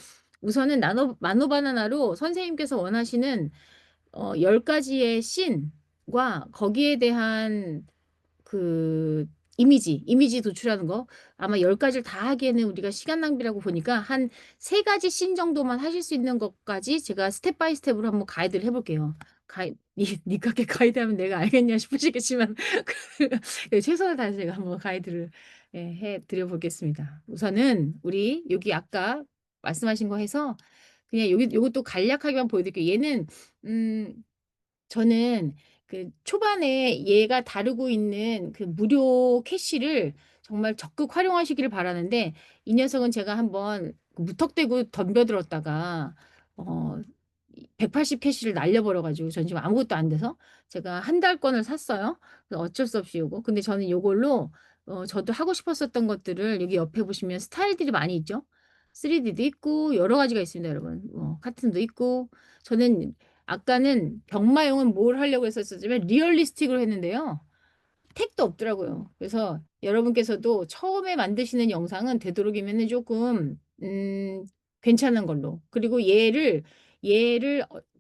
우선은 나노 바나나로 선생님께서 원하시는 10 가지의 씬과 거기에 대한 그 이미지 도출하는 거 아마 10 가지를 다 하기에는 우리가 시간 낭비라고 보니까 한 3 가지 씬 정도만 하실 수 있는 것까지 제가 스텝 바이 스텝으로 한번 가이드를 해 볼게요. 니깎게 가이드하면 내가 알겠냐 싶으시겠지만 최선을 다해서 제가 한번 가이드를 해 드려 보겠습니다. 우선은 우리 여기 아까 말씀하신 거 해서 그냥 여기 요것도 간략하게만 보여 드릴게요. 얘는 음 저는 그 초반에 얘가 다루고 있는 그 무료 캐시를 정말 적극 활용하시기를 바라는데 이 녀석은 제가 한번 그 무턱대고 덤벼들었다가 어 이 180 캐시를 날려 버려 가지고 전 지금 아무것도 안 돼서 제가 한 달권을 샀어요. 그래서 어쩔 수 없이 요거. 근데 저는 요걸로 저도 하고 싶었었던 것들을 여기 옆에 보시면 스타일들이 많이 있죠. 3D도 있고 여러 가지가 있습니다 여러분. 카툰도 있고 저는 아까는 병마용은 뭘 하려고 했었었냐면 리얼리스틱으로 했는데요. 택도 없더라고요. 그래서 여러분께서도 처음에 만드시는 영상은 되도록이면은 쪼끔 괜찮은 걸로 그리고 얘를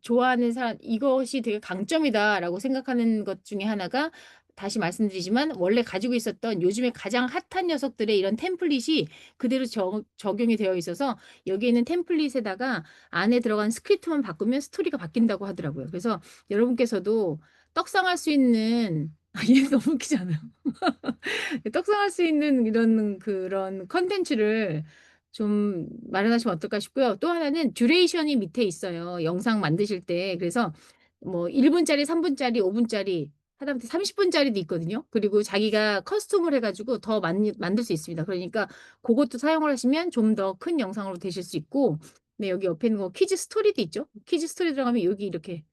좋아하는 사람 '이것이 되게 강점이다.'라고 생각하는 것 중에 하나가 다시 말씀드리지만 원래 가지고 있었던 요즘에 가장 핫한 녀석들의 이런 템플릿이 그대로 적용이 되어 있어서 여기에 있는 템플릿에다가 안에 들어간 스크립트만 바꾸면 스토리가 바뀐다고 하더라고요. 그래서 여러분께서도 떡상할 수 있는 얘 너무 웃기지 않아요? 떡상할 수 있는 이런 그런 콘텐츠를 좀 마련하시면 어떨까 싶고요. 또 하나는 듀레이션이 밑에 있어요, 영상 만드실 때. 그래서 뭐 1 분짜리, 3 분짜리, 5 분짜리 하다못해 30 분짜리도 있거든요. 그리고 자기가 커스텀을 해 가지고 더 만들 수 있습니다. 그러니까 고것도 사용을 하시면 좀 더 큰 영상으로 되실 수 있고 네 여기 옆에 있는 거 키즈 스토리도 있죠. 키즈 스토리 들어가면 여기 이렇게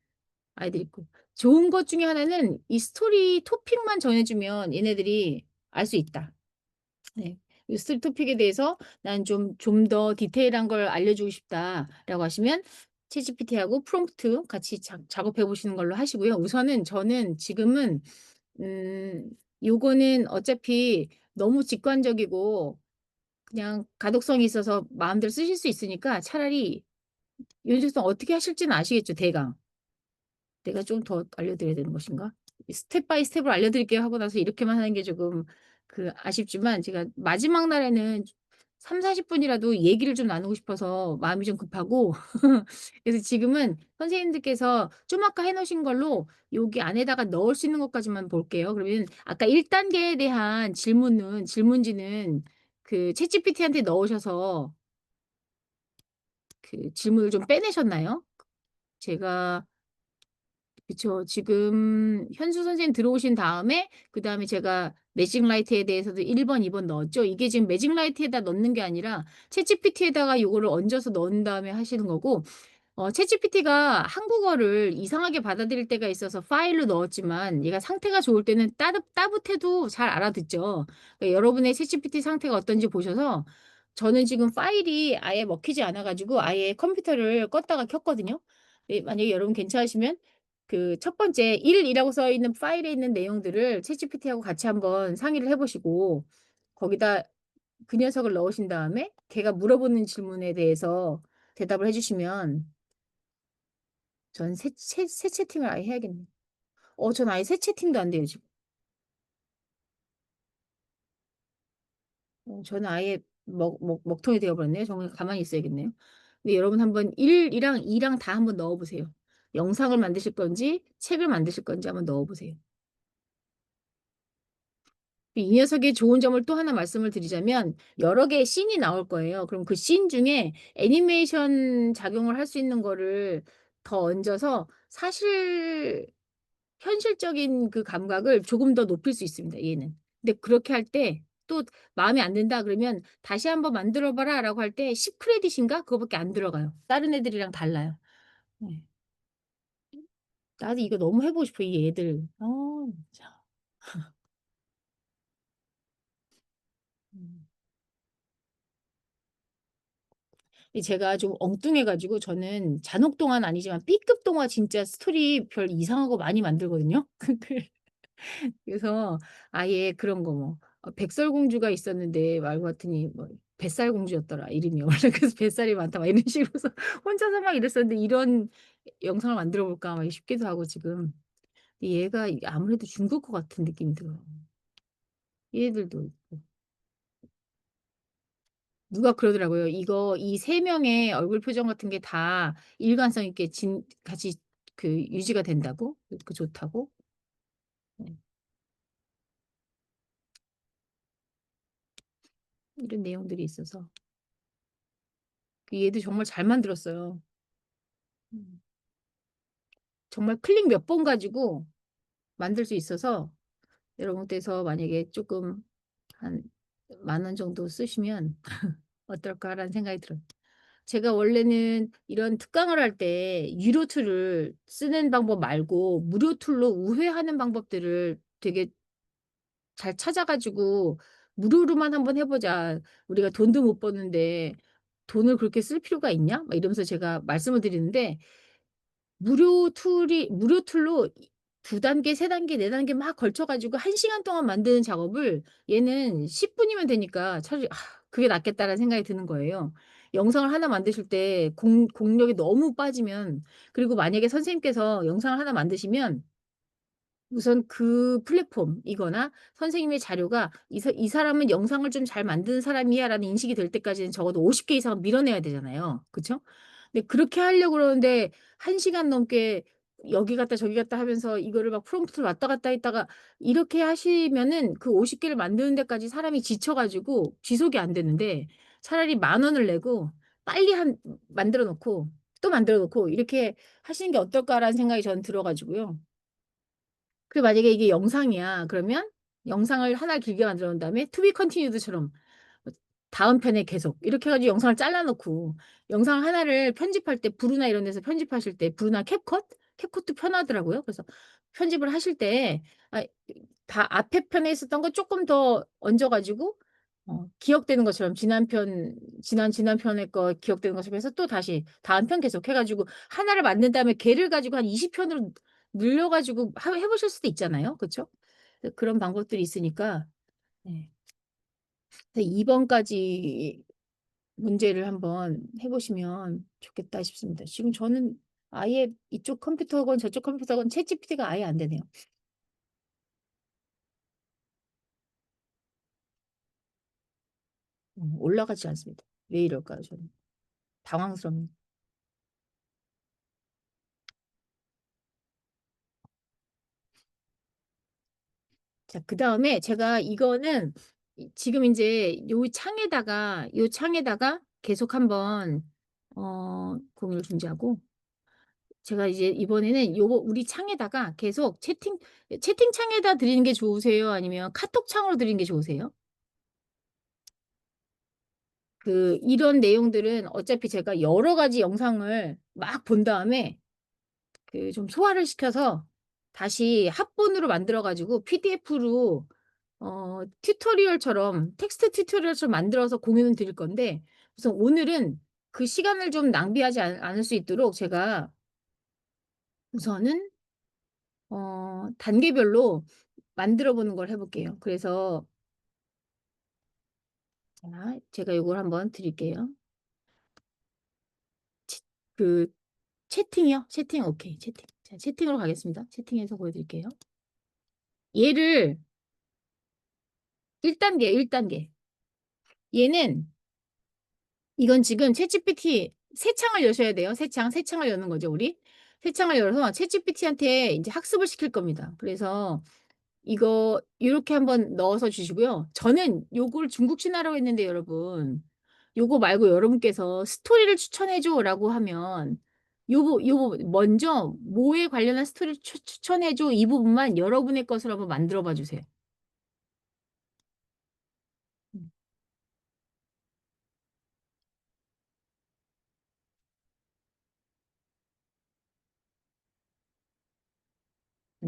아이들 있고. 좋은 것 중에 하나는 이 스토리 토픽만 정해 주면 얘네들이 알 수 있다. 네. 이 스토리 토픽에 대해서 "난 좀 더 디테일한 걸 알려주고 싶다."라고 하시면 챗GPT하고 프롬프트 같이 작업해 보시는 걸로 하시고요. 우선은 저는 지금은 음 요거는 어차피 너무 직관적이고 그냥 가독성이 있어서 마음대로 쓰실 수 있으니까 차라리 윤택성 어떻게 하실지는 아시겠죠 대강. 내가 좀 더 알려드려야 되는 것인가? 이 스텝 바이 스텝을 알려드릴게요 하고 나서 이렇게만 하는 게 조금 아쉽지만 제가 마지막 날에는 30-40 분이라도 얘기를 좀 나누고 싶어서 마음이 좀 급하고 그래서 지금은 선생님들께서 좀 아까 해 놓으신 걸로 여기 안에다가 넣을 수 있는 것까지만 볼게요. 그러면 아까 1 단계에 대한 질문지는 그 챗GPT한테 넣으셔서 그 질문을 좀 빼내셨나요? 제가 그쵸. 지금 현수 선생님 들어오신 다음에 그다음에 제가 매직 라이트에 대해서도 1 번, 2번 넣었죠. 이게 지금 매직 라이트에다 넣는 게 아니라 챗GPT에다가 요거를 얹어서 넣은 다음에 하시는 거고 챗GPT가 한국어를 이상하게 받아들일 때가 있어서 파일로 넣었지만 얘가 상태가 좋을 때는 따뜻해도 잘 알아듣죠. 그러니까 여러분의 챗GPT 상태가 어떤지 보셔서 저는 지금 파일이 아예 먹히지 않아 가지고 아예 컴퓨터를 껐다가 켰거든요. 네 만약에 여러분 괜찮으시면 그 첫 번째 1 이라고 써 있는 파일에 있는 내용들을 챗GPT하고 같이 한번 상의를 해 보시고 거기다 그 녀석을 넣으신 다음에 걔가 물어보는 질문에 대해서 대답을 해 주시면 전 새 채팅을 아예 해야겠네요. 전 아예 새 채팅도 안 돼요 지금. 저는 아예 먹통이 되어 버렸네요. 정말 가만히 있어야겠네요. 근데 여러분 한번 1 이랑 2랑 다 한번 넣어 보세요. 영상을 만드실 건지 책을 만드실 건지 한번 넣어 보세요. 이 녀석의 좋은 점을 또 하나 말씀을 드리자면 여러 개의 씬이 나올 거예요. 그럼 그 씬 중에 애니메이션 작용을 할 수 있는 거를 더 얹어서 사실 현실적인 그 감각을 조금 더 높일 수 있습니다 얘는. 근데 그렇게 할 때 또 마음에 안 든다 그러면 "다시 한번 만들어 봐라."라고 할 때 10 크레딧인가 그거밖에 안 들어가요. 다른 애들이랑 달라요. 네. 나도 이거 너무 해 보고 싶어 이 애들. 참. 음. 이 제가 좀 엉뚱해 가지고 저는 잔혹 동화는 아니지만 B급 동화 진짜 스토리 별 이상한 거 많이 만들거든요. 근데 그래서 아예 그런 거 뭐 백설공주가 있었는데 알고 봤더니 뭐 뱃살공주였더라 이름이. 원래 그래서 "뱃살이 많다." 막 이런 식으로 서 혼자서 막 이랬었는데 이런 영상을 만들어 볼까 막 싶기도 하고 지금. 얘가 이게 아무래도 중국 것 같은 느낌이 들어요. 얘들도 있고. 누가 그러더라고요. "이거 이 세 명의 얼굴 표정 같은 게 다 일관성 있게 같이 그 유지가 된다."고 그 좋다고. 네. 이런 내용들이 있어서 그 얘도 정말 잘 만들었어요. 음. 정말 클릭 몇 번 가지고 만들 수 있어서 여러분께서 만약에 쪼끔 한 10,000원 정도 쓰시면 '어떨까.'라는 생각이 들어요. 제가 원래는 이런 특강을 할 때 유료 툴을 쓰는 방법 말고 무료 툴로 우회하는 방법들을 되게 잘 찾아 가지고 "무료로만 한번 해 보자. 우리가 돈도 못 버는데 돈을 그렇게 쓸 필요가 있냐?" 막 이러면서 제가 말씀을 드리는데 무료 툴로 2 단계 3 단계 4 단계 막 걸쳐 가지고 1 시간 동안 만드는 작업을 얘는 10 분이면 되니까 차라리 '아 그게 낫겠다.'라는 생각이 드는 거예요. 영상을 하나 만드실 때 공력이 너무 빠지면 그리고 만약에 선생님께서 영상을 하나 만드시면 우선 그 플랫폼이거나 선생님의 자료가 '이 사람은 영상을 좀 잘 만드는 사람이야.'라는 인식이 될 때까지는 적어도 50개 이상은 밀어내야 되잖아요. 그쵸? 근데 그렇게 하려고 그러는데 1 시간 넘게 여기 갔다 저기 갔다 하면서 이거를 막 프롬프트를 왔다 갔다 했다가 이렇게 하시면은 그 50 개를 만드는 데까지 사람이 지쳐 가지고 지속이 안 되는데 차라리 10,000원을 내고 빨리 만들어 놓고 또 만들어 놓고 이렇게 하시는 게 어떨까라는 생각이 저는 들어 가지고요. 그리고 만약에 이게 영상이야. 그러면 영상을 하나 길게 만들어 놓은 다음에 to be continued처럼 다음 편에 계속 이렇게 해 가지고 영상을 잘라 놓고 영상 하나를 편집할 때 브루나 이런 데서 편집하실 때 브루나 캡컷? 캡컷도 편하더라고요. 그래서 편집을 하실 때 아 다 앞에 편에 있었던 거 쪼끔 더 얹어 가지고 기억되는 것처럼 지난 편의 거 기억되는 것처럼 해서 또다시 다음 편 계속 해 가지고 하나를 만든 다음에 걔를 가지고 한 20 편으로 늘려 가지고 해 보실 수도 있잖아요. 그쵸? 그런 방법들이 있으니까 네. 그래서 2번까지 문제를 한번 해 보시면 좋겠다 싶습니다. 지금 저는 아예 이쪽 컴퓨터건 저쪽 컴퓨터건 챗GPT가 아예 안 되네요. 올라가지 않습니다. 왜 이럴까요 저는? 당황스럽네요. 자 그다음에 제가 이거는 지금 인제 요 창에다가 계속 한번 공유를 중지하고 제가 이제 이번에는 요거 우리 창에다가 계속 채팅창에다 드리는 게 좋으세요? 아니면 카톡창으로 드리는 게 좋으세요? 이런 내용들은 어차피 제가 여러 가지 영상을 막 본 다음에 좀 소화를 시켜서 다시 합본으로 만들어 가지고 PDF로 튜토리얼처럼 텍스트 튜토리얼처럼 만들어서 공유는 드릴 건데 우선 오늘은 그 시간을 좀 낭비하지 않을 수 있도록 제가 우선은 단계별로 만들어 보는 걸 해 볼게요. 그래서 자 제가 요걸 한번 드릴게요. 채 그 채팅이요? 채팅 오케이. 채팅. 자 채팅으로 가겠습니다. 채팅해서 보여 드릴게요. 얘를 1 단계, 1 단계. 얘는 이건 지금 챗GPT 새 창을 여셔야 돼요. 새 창을 여는 거죠 우리. 새 창을 열어서 챗GPT한테 인제 학습을 시킬 겁니다. 그래서 이거 요렇게 한번 넣어서 주시고요. 저는 요걸 중국신 하라고 했는데 여러분 요거 말고 여러분께서 "스토리를 추천해 줘."라고 하면 요 부분 먼저 "뭐에 관련한 스토리를 추천해 줘." 이 부분만 여러분의 것으로 한번 만들어 봐 주세요.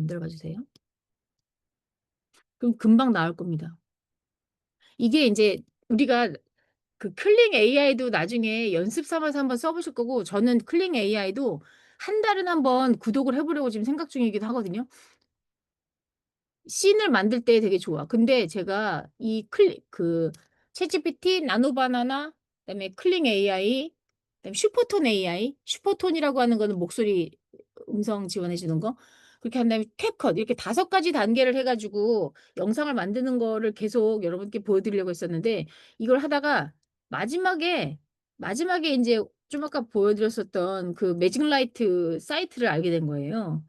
만들어 봐 주세요. 그럼 금방 나올 겁니다. 이게 인제 우리가 그 클링 AI도 나중에 연습 삼아서 한번 써 보실 거고, 저는 클링 AI도 한 달은 한번 구독을 해 보려고 지금 생각 중이기도 하거든요. 씬을 만들 때 되게 좋아. 근데 제가 이 챗GPT, 나노바나나, 그다음에 클링 AI, 그다음에 슈퍼톤 AI, 슈퍼톤이라고 하는 거는 목소리 음성 지원해 주는 거. 그렇게 한 다음에 캡컷, 이렇게 5가지 단계를 해 가지고 영상을 만드는 거를 계속 여러분께 보여 드리려고 했었는데, 이걸 하다가 마지막에, 인제 좀 아까 보여 드렸었던 그 매직 라이트 사이트를 알게 된 거예요.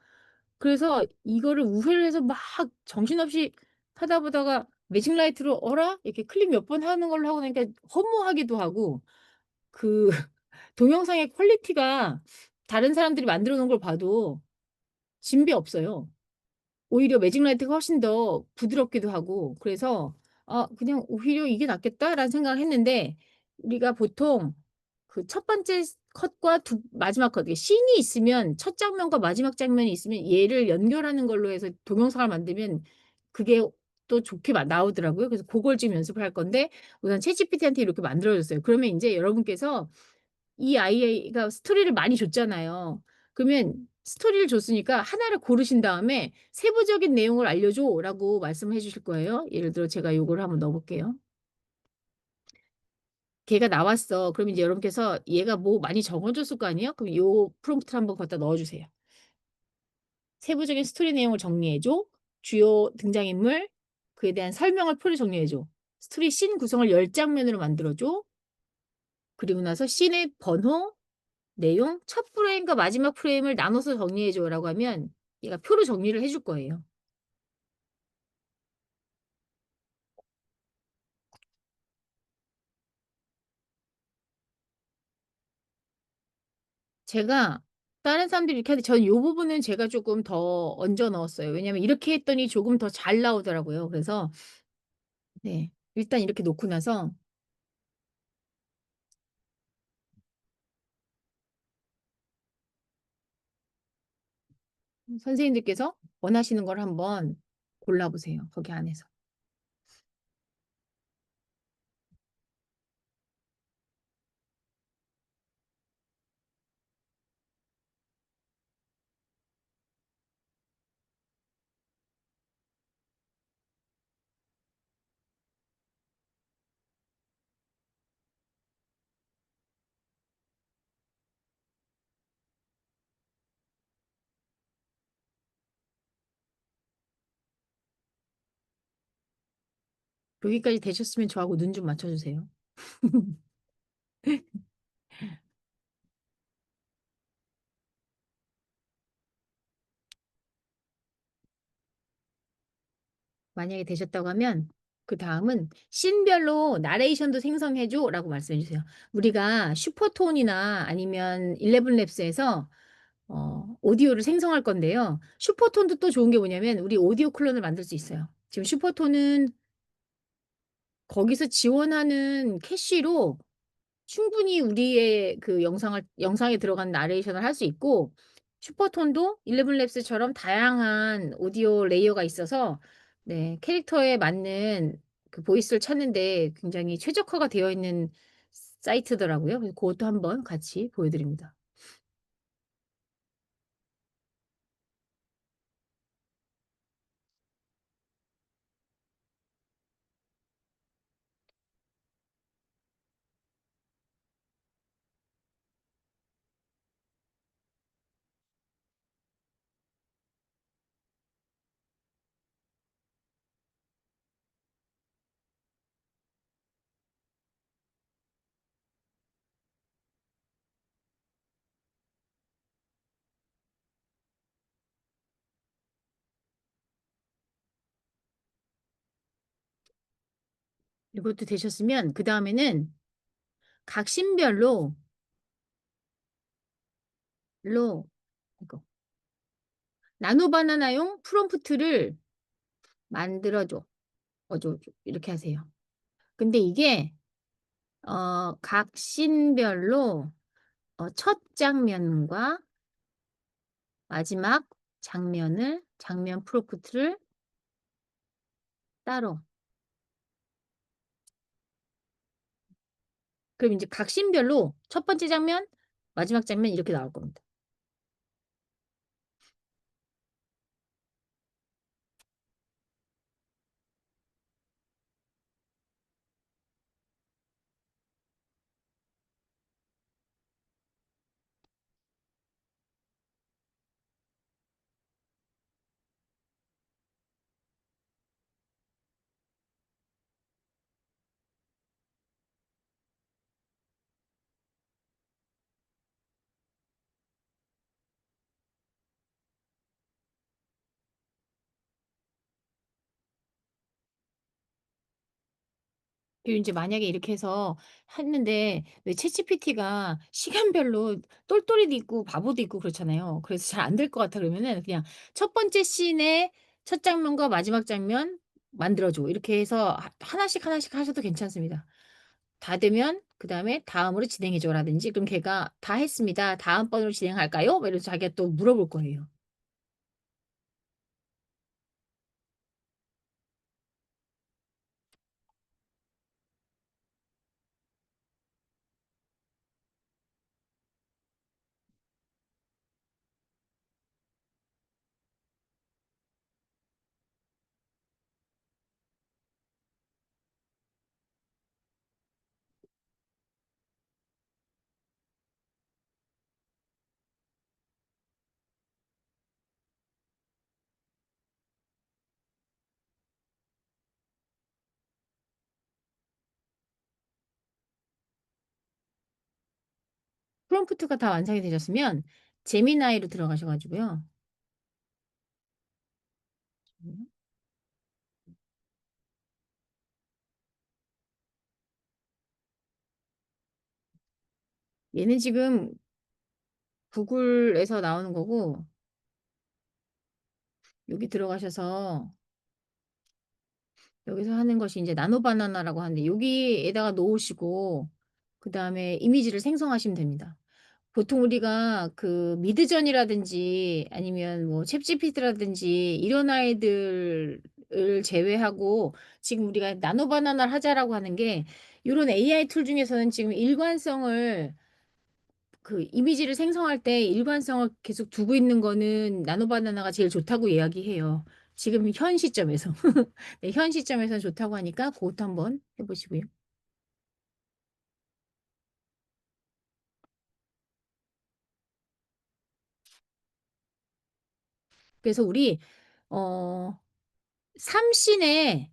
그래서 이거를 우회를 해서 막 정신없이 하다 보다가 매직 라이트로 '어라?' 이렇게 클릭 몇 번 하는 걸로 하고 나니까 허무하기도 하고, 그 동영상의 퀄리티가 다른 사람들이 만들어 놓은 걸 봐도 진배 없어요. 오히려 매직 라이트가 훨씬 더 부드럽기도 하고, 그래서 '아 그냥 오히려 이게 낫겠다.'라는 생각을 했는데, 우리가 보통 그 첫 번째 컷과 마지막 컷, 이게 씬이 있으면 첫 장면과 마지막 장면이 있으면 얘를 연결하는 걸로 해서 동영상을 만들면 그게 또 좋게 나오더라고요. 그래서 고걸 지금 연습을 할 건데, 우선 챗GPT한테 이렇게 만들어 줬어요. 그러면 인제 여러분께서 이 아이가 스토리를 많이 줬잖아요. 그러면 스토리를 줬으니까 하나를 고르신 다음에 "세부적인 내용을 알려줘."라고 말씀해 주실 거예요. 예를 들어 제가 요거를 한번 넣어 볼게요. 걔가 나왔어. 그럼 이제 여러분께서 얘가 뭐 많이 적어 줬을 거 아니에요? 그럼 요 프롬프트를 한번 거기다 넣어 주세요. "세부적인 스토리 내용을 정리해 줘. 주요 등장인물, 그에 대한 설명을 표로 정리해 줘. 스토리 씬 구성을 10 장면으로 만들어 줘. 그리고 나서 씬의 번호, 내용, 첫 프레임과 마지막 프레임을 나눠서 정리해 줘라고 하면 얘가 표로 정리를 해줄 거예요. 제가 다른 사람들이 이렇게 하는데 저는 요 부분은 제가 쪼끔 더 얹어 넣었어요. 왜냐하면 이렇게 했더니 조금 더 잘 나오더라고요. 그래서 네, 일단 이렇게 놓고 나서 선생님들께서 원하시는 걸 한번 골라 보세요, 거기 안에서. 여기까지 되셨으면 저하고 눈 좀 맞춰 주세요. 만약에 되셨다고 하면 그다음은 "씬별로 나레이션도 생성해 줘."라고 말씀해 주세요. 우리가 슈퍼톤이나 아니면 11 랩스에서 오디오를 생성할 건데요. 슈퍼톤도 또 좋은 게 뭐냐면 우리 오디오 클론을 만들 수 있어요. 지금 슈퍼톤은 거기서 지원하는 캐시로 충분히 우리의 그 영상에 들어간 나레이션을 할 수 있고, 슈퍼톤도 11 랩스처럼 다양한 오디오 레이어가 있어서 네, 캐릭터에 맞는 그 보이스를 찾는 데 굉장히 최적화가 되어 있는 사이트더라고요. 그래서 고것도 한번 같이 보여 드립니다. 이것도 되셨으면 그다음에는 각 씬별로 이거 나노 바나나용 프롬프트를 만들어 줘. 어쩌고저쩌고 이렇게 하세요. 근데 이게 각 씬별로 첫 장면과 마지막 장면 프롬프트를 따로. 그럼 인제 각 씬별로 첫 번째 장면, 마지막 장면 이렇게 나올 겁니다. 그리고 인제 만약에 이렇게 해서 했는데 왜 챗GPT가 시간별로 똘똘이도 있고 바보도 있고 그렇잖아요. 그래서 잘 안 될 것 같아 그러면은 그냥 "첫 번째 씬의 첫 장면과 마지막 장면 만들어 줘." 이렇게 해서 하나씩 하나씩 하셔도 괜찮습니다. 다 되면 그다음에 "다음으로 진행해 줘."라든지 그럼 걔가 "다 했습니다. 다음 번으로 진행할까요?" 막 이러면서 자기가 또 물어볼 거예요. 프롬프트가 다 완성이 되셨으면 제미나이로 들어가셔 가지고요. 음. 얘는 지금 구글에서 나오는 거고 여기 들어가셔서 여기서 하는 것이 인제 나노 바나나라고 하는데 여기에다가 놓으시고 그다음에 이미지를 생성하시면 됩니다. 보통 우리가 그 미드전이라든지 아니면 뭐 챗GPT라든지 이런 아이들을 제외하고 지금 우리가 나노 바나나를 하자라고 하는 게 요런 AI 툴 중에서는 지금 일관성을 그 이미지를 생성할 때 일관성을 계속 두고 있는 거는 나노 바나나가 제일 좋다고 이야기해요. 지금 현 시점에서. 네 현 시점에서는 좋다고 하니까 고것도 한번 해 보시고요. 그래서 우리 어 3 씬의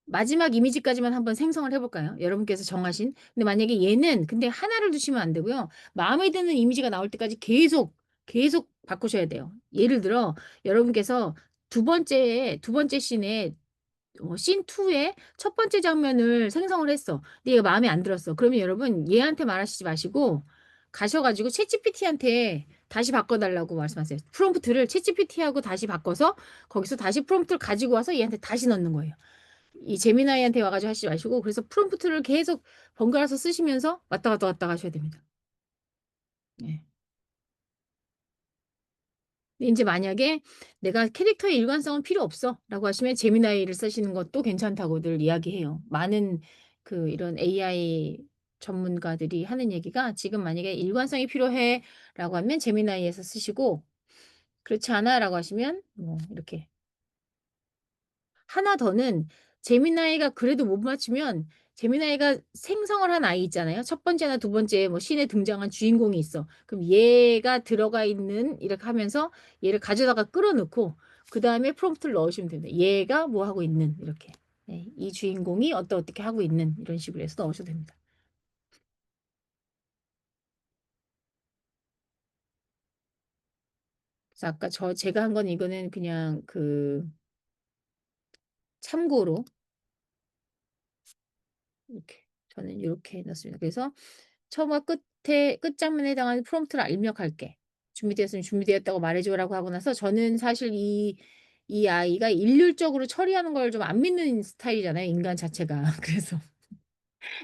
마지막 이미지까지만 한번 생성을 해 볼까요? 여러분께서 정하신. 근데 만약에 얘는 근데 하나를 두시면 안 되고요. 마음에 드는 이미지가 나올 때까지 계속 바꾸셔야 돼요. 예를 들어 여러분께서 두 번째 씬에 씬 2의 첫 번째 장면을 생성을 했어. 근데 얘가 마음에 안 들었어. 그러면 여러분 얘한테 말하시지 마시고 가셔 가지고 챗GPT한테 다시 바꿔 달라고 말씀하세요. 프롬프트를 챗GPT하고 다시 바꿔서 거기서 다시 프롬프트를 가지고 와서 얘한테 다시 넣는 거예요. 이 제미나이한테 와 가지고 하시지 마시고 그래서 프롬프트를 계속 번갈아서 쓰시면서 왔다 갔다 왔다 하셔야 됩니다. 네. 근데 인제 만약에 "내가 캐릭터의 일관성은 필요 없어."라고 하시면 제미나이를 쓰시는 것도 괜찮다고들 이야기해요. 많은 그 이런 AI 전문가들이 하는 얘기가 "지금 만약에 일관성이 필요해."라고 하면 제미나이에서 쓰시고 "그렇지 않아."라고 하시면 뭐 이렇게 하나 더는 제미나이가 그래도 못 맞추면 제미나이가 생성을 한 아이 있잖아요. 첫 번째나 두 번째 뭐 씬에 등장한 주인공이 있어. 그럼 얘가 들어가 있는 이렇게 하면서 얘를 가져다가 끌어 넣고 그다음에 프롬프트를 넣으시면 됩니다. 얘가 뭐 하고 있는 이렇게. 네. 이 주인공이 어떻게 하고 있는 이런 식으로 해서 넣으셔도 됩니다. 그래서 아까 제가 한 건 이거는 그냥 그 참고로 이렇게 저는 요렇게 넣습니다. 그래서 처음과 끝에 끝장면에 해당하는 프롬프트를 입력할게. 준비되었으면 "준비되었다고 말해 줘."라고 하고 나서 저는 사실 이 아이가 일률적으로 처리하는 걸 좀 안 믿는 스타일이잖아요, 인간 자체가.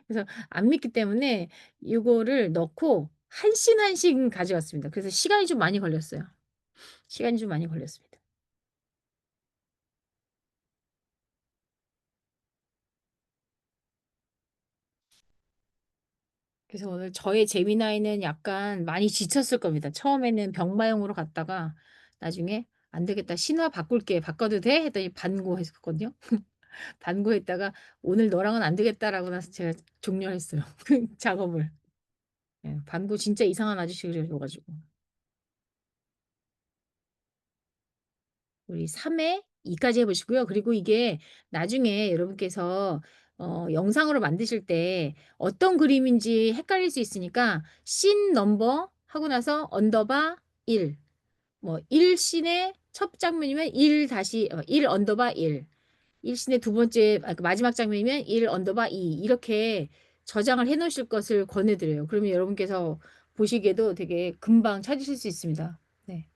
그래서 안 믿기 때문에 요거를 넣고 한 씬 한 씬 가져왔습니다. 그래서 시간이 좀 많이 걸렸어요. 시간이 좀 많이 걸렸습니다. 그래서 오늘 저의 재미나이는 약간 많이 지쳤을 겁니다. 처음에는 병마용으로 갔다가 나중에 "안 되겠다. 신화 바꿀게. 바꿔도 돼?" 했더니 반고했었거든요. 반고했다가 "오늘 너랑은 안 되겠다."라고 나서 제가 종료를 했어요, 그 작업을. 예. 반고 진짜 이상한 아저씨가 그래 가지고. 우리 3회 2 까지 해 보시고요. 그리고 이게 나중에 여러분께서 영상으로 만드실 때 어떤 그림인지 헷갈릴 수 있으니까 씬 넘버 하고 나서 언더바 1 뭐 1 씬의 첫 장면이면 1 다시 1 언더바 1 1 씬의 두 번째 그 마지막 장면이면 1 언더바 2 이렇게 저장을 해 놓으실 것을 권해 드려요. 그러면 여러분께서 보시기에도 되게 금방 찾으실 수 있습니다. 네.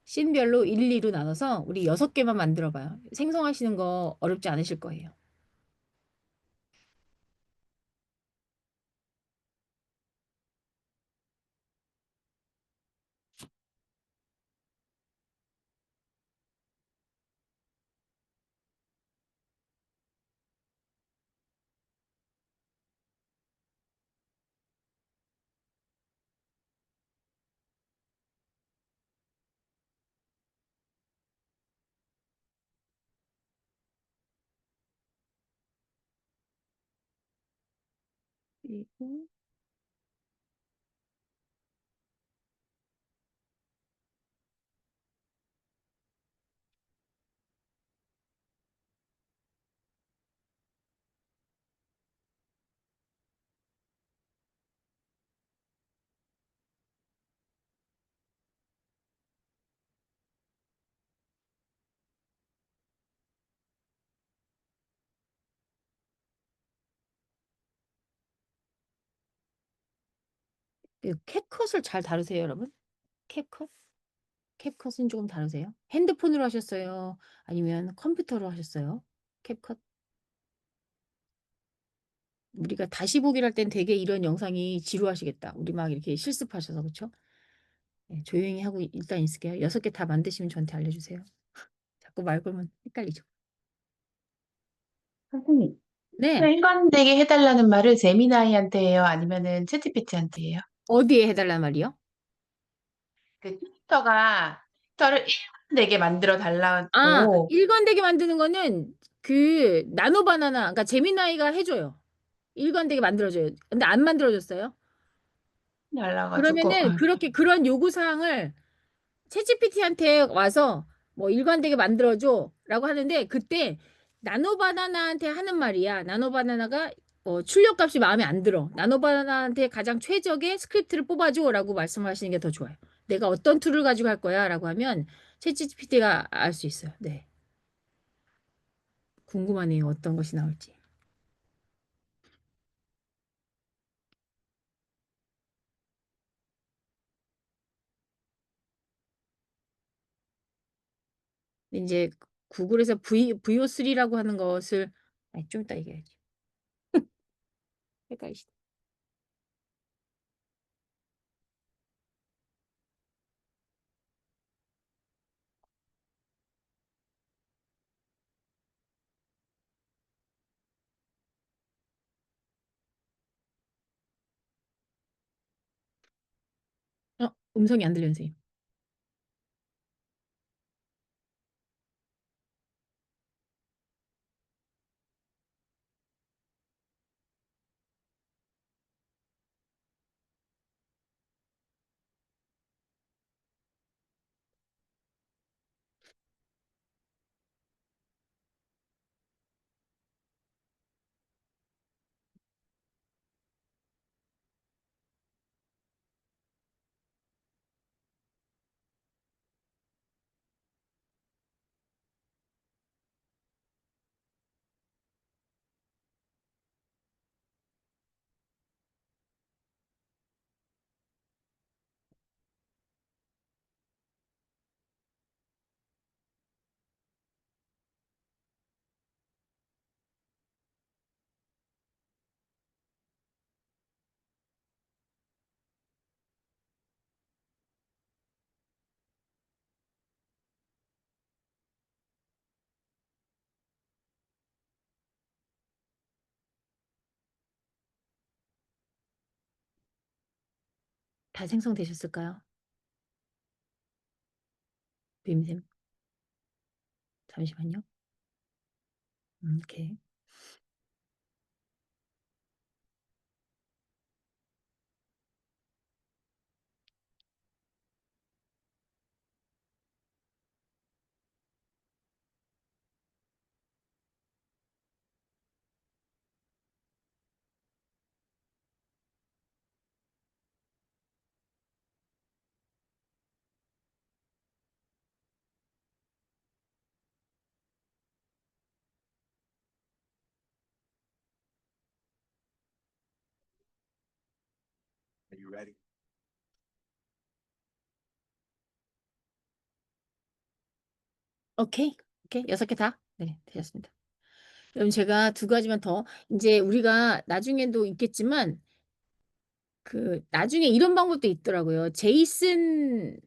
씬별로 1, 2로 나눠서 우리 6 개만 만들어 봐요. 생성하시는 거 어렵지 않으실 거예요. 그리고 그 캡컷을 잘 다루세요, 여러분? 캡컷? 캡컷은 조금 다루세요? 핸드폰으로 하셨어요? 아니면 컴퓨터로 하셨어요? 캡컷? 우리가 다시 보기를 할 땐 되게 이런 영상이 지루하시겠다. 우리 막 이렇게 실습하셔서 그쵸? 예 조용히 하고 일단 있을게요. 6개 다 만드시면 저한테 알려주세요. 자꾸 말 걸면 헷갈리죠. 선생님, 네. 일관되게 해달라는 말을 제미나이한테 해요? 아니면은 챗GPT한테 해요? 어디에 해 달란 말이요? 그 튜터를 일관되게 만들어 아 달라고 일관되게 만드는 거는 그 나노 바나나 그러니까 제미나이가 해 줘요. 일관되게 만들어 줘요. 근데 안 만들어 줬어요? 달라가지고 그러면은 그렇게 그런 요구 사항을 챗GPT한테 와서 뭐 "일관되게 만들어 줘."라고 하는데 그때 나노 바나나한테 하는 말이야. 나노 바나나가 "출력값이 마음에 안 들어. 나노 바나나한테 가장 최적의 스크립트를 뽑아 줘."라고 말씀을 하시는 게 더 좋아요. "내가 어떤 툴을 가지고 할 거야."라고 하면 챗GPT가 알 수 있어요. 네. 궁금하네요. 어떤 것이 나올지. 인제 구글에서 VO3라고 하는 것을 아이 좀 이따 얘기해야지. 헷갈리시네. 음성이 안 들려요 선생님. 다 생성되셨을까요? 빔쌤. 잠시만요. 오케이. 오케이. 오케이. 6개 다? 네, 되셨습니다. 그럼 제가 두 가지만 더, 이제 우리가 나중에도 있겠지만, 그, 나중에 이런 방법도 있더라고요. 제이슨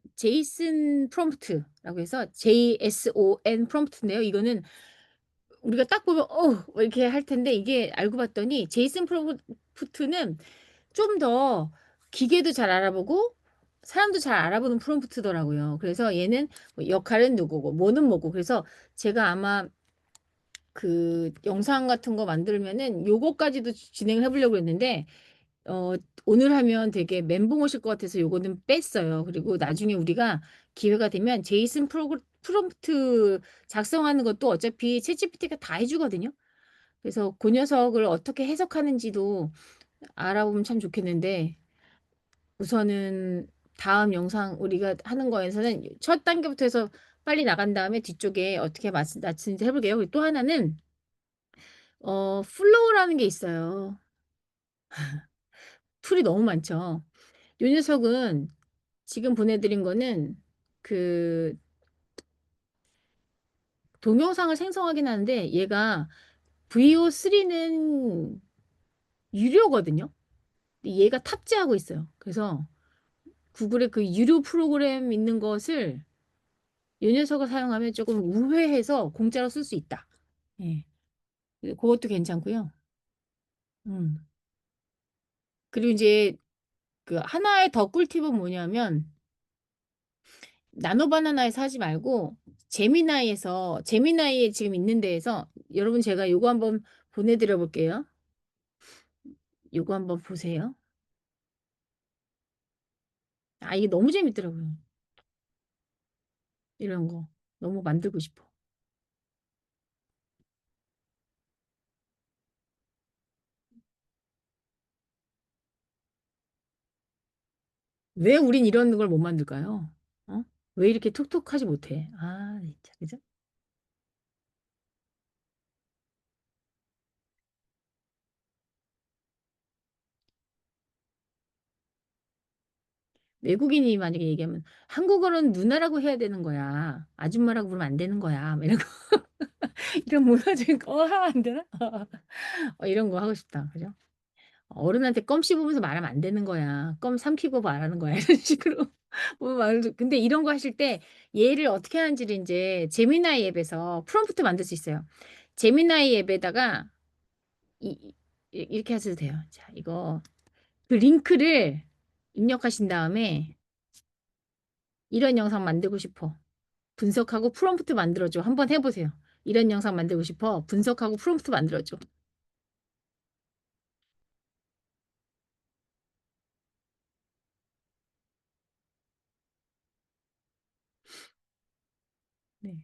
프롬프트라고 해서 JSON 프롬프트인데요. 이거는 우리가 딱 보면, 이렇게 할 텐데, 이게 알고 봤더니, 제이슨 프롬프트는 좀 더 기계도 잘 알아보고, 사람도 잘 알아보는 프롬프트더라고요. 그래서 얘는 뭐 역할은 누구고, 뭐는 뭐고. 그래서 제가 아마 그 영상 같은 거 만들면은 요거까지도 진행을 해보려고 했는데, 어, 오늘 하면 되게 멘붕 오실 것 같아서 요거는 뺐어요. 그리고 나중에 우리가 기회가 되면 제이슨 프롬프트 작성하는 것도 어차피 챗GPT가 다 해주거든요. 그래서 그 녀석을 어떻게 해석하는지도 알아보면 참 좋겠는데, 우선은 다음 영상 우리가 하는 거에서는 첫 단계부터 해서 빨리 나간 다음에 뒤쪽에 어떻게 맞추는지 해볼게요. 그리고 또 하나는 플로우라는 게 있어요. 툴이 너무 많죠. 요 녀석은 지금 보내드린 거는 그 동영상을 생성하긴 하는데 얘가 VO3는 유료거든요. 근데 얘가 탑재하고 있어요. 그래서 구글에 그 유료 프로그램 있는 것을 요 녀석을 사용하면 조금 우회해서 공짜로 쓸 수 있다. 예. 그것도 괜찮고요. 음. 그리고 이제 그 하나의 더 꿀팁은 뭐냐면 나노바나나에서 하지 말고 제미나이에 지금 있는 데에서 여러분 제가 요거 한번 보내드려 볼게요. 요거 한번 보세요. 아, 이게 너무 재밌더라고요. 이런 거 너무 만들고 싶어. 왜 우린 이런 걸 못 만들까요? 어? 왜 이렇게 톡톡하지 못해? 아, 진짜 그죠? 외국인이 만약에 얘기하면 한국어는 누나라고 해야 되는 거야. 아줌마라고 부르면 안 되는 거야. 뭐 이런 거, 이런 문화적인 거 하면 안 되나? 이런 거 하고 싶다. 그죠? 어른한테 껌 씹으면서 말하면 안 되는 거야. 껌 삼키고 말하는 거야. 이런 식으로. 뭐 근데 이런 거 하실 때 얘를 어떻게 하는지를 이제 제미나이 앱에서 프롬프트 만들 수 있어요. 제미나이 앱에다가 이렇게 하셔도 돼요. 자, 이거 그 링크를 입력하신 다음에 이런 영상 만들고 싶어. 분석하고 프롬프트 만들어줘. 한번 해보세요. 이런 영상 만들고 싶어. 분석하고 프롬프트 만들어줘. 네.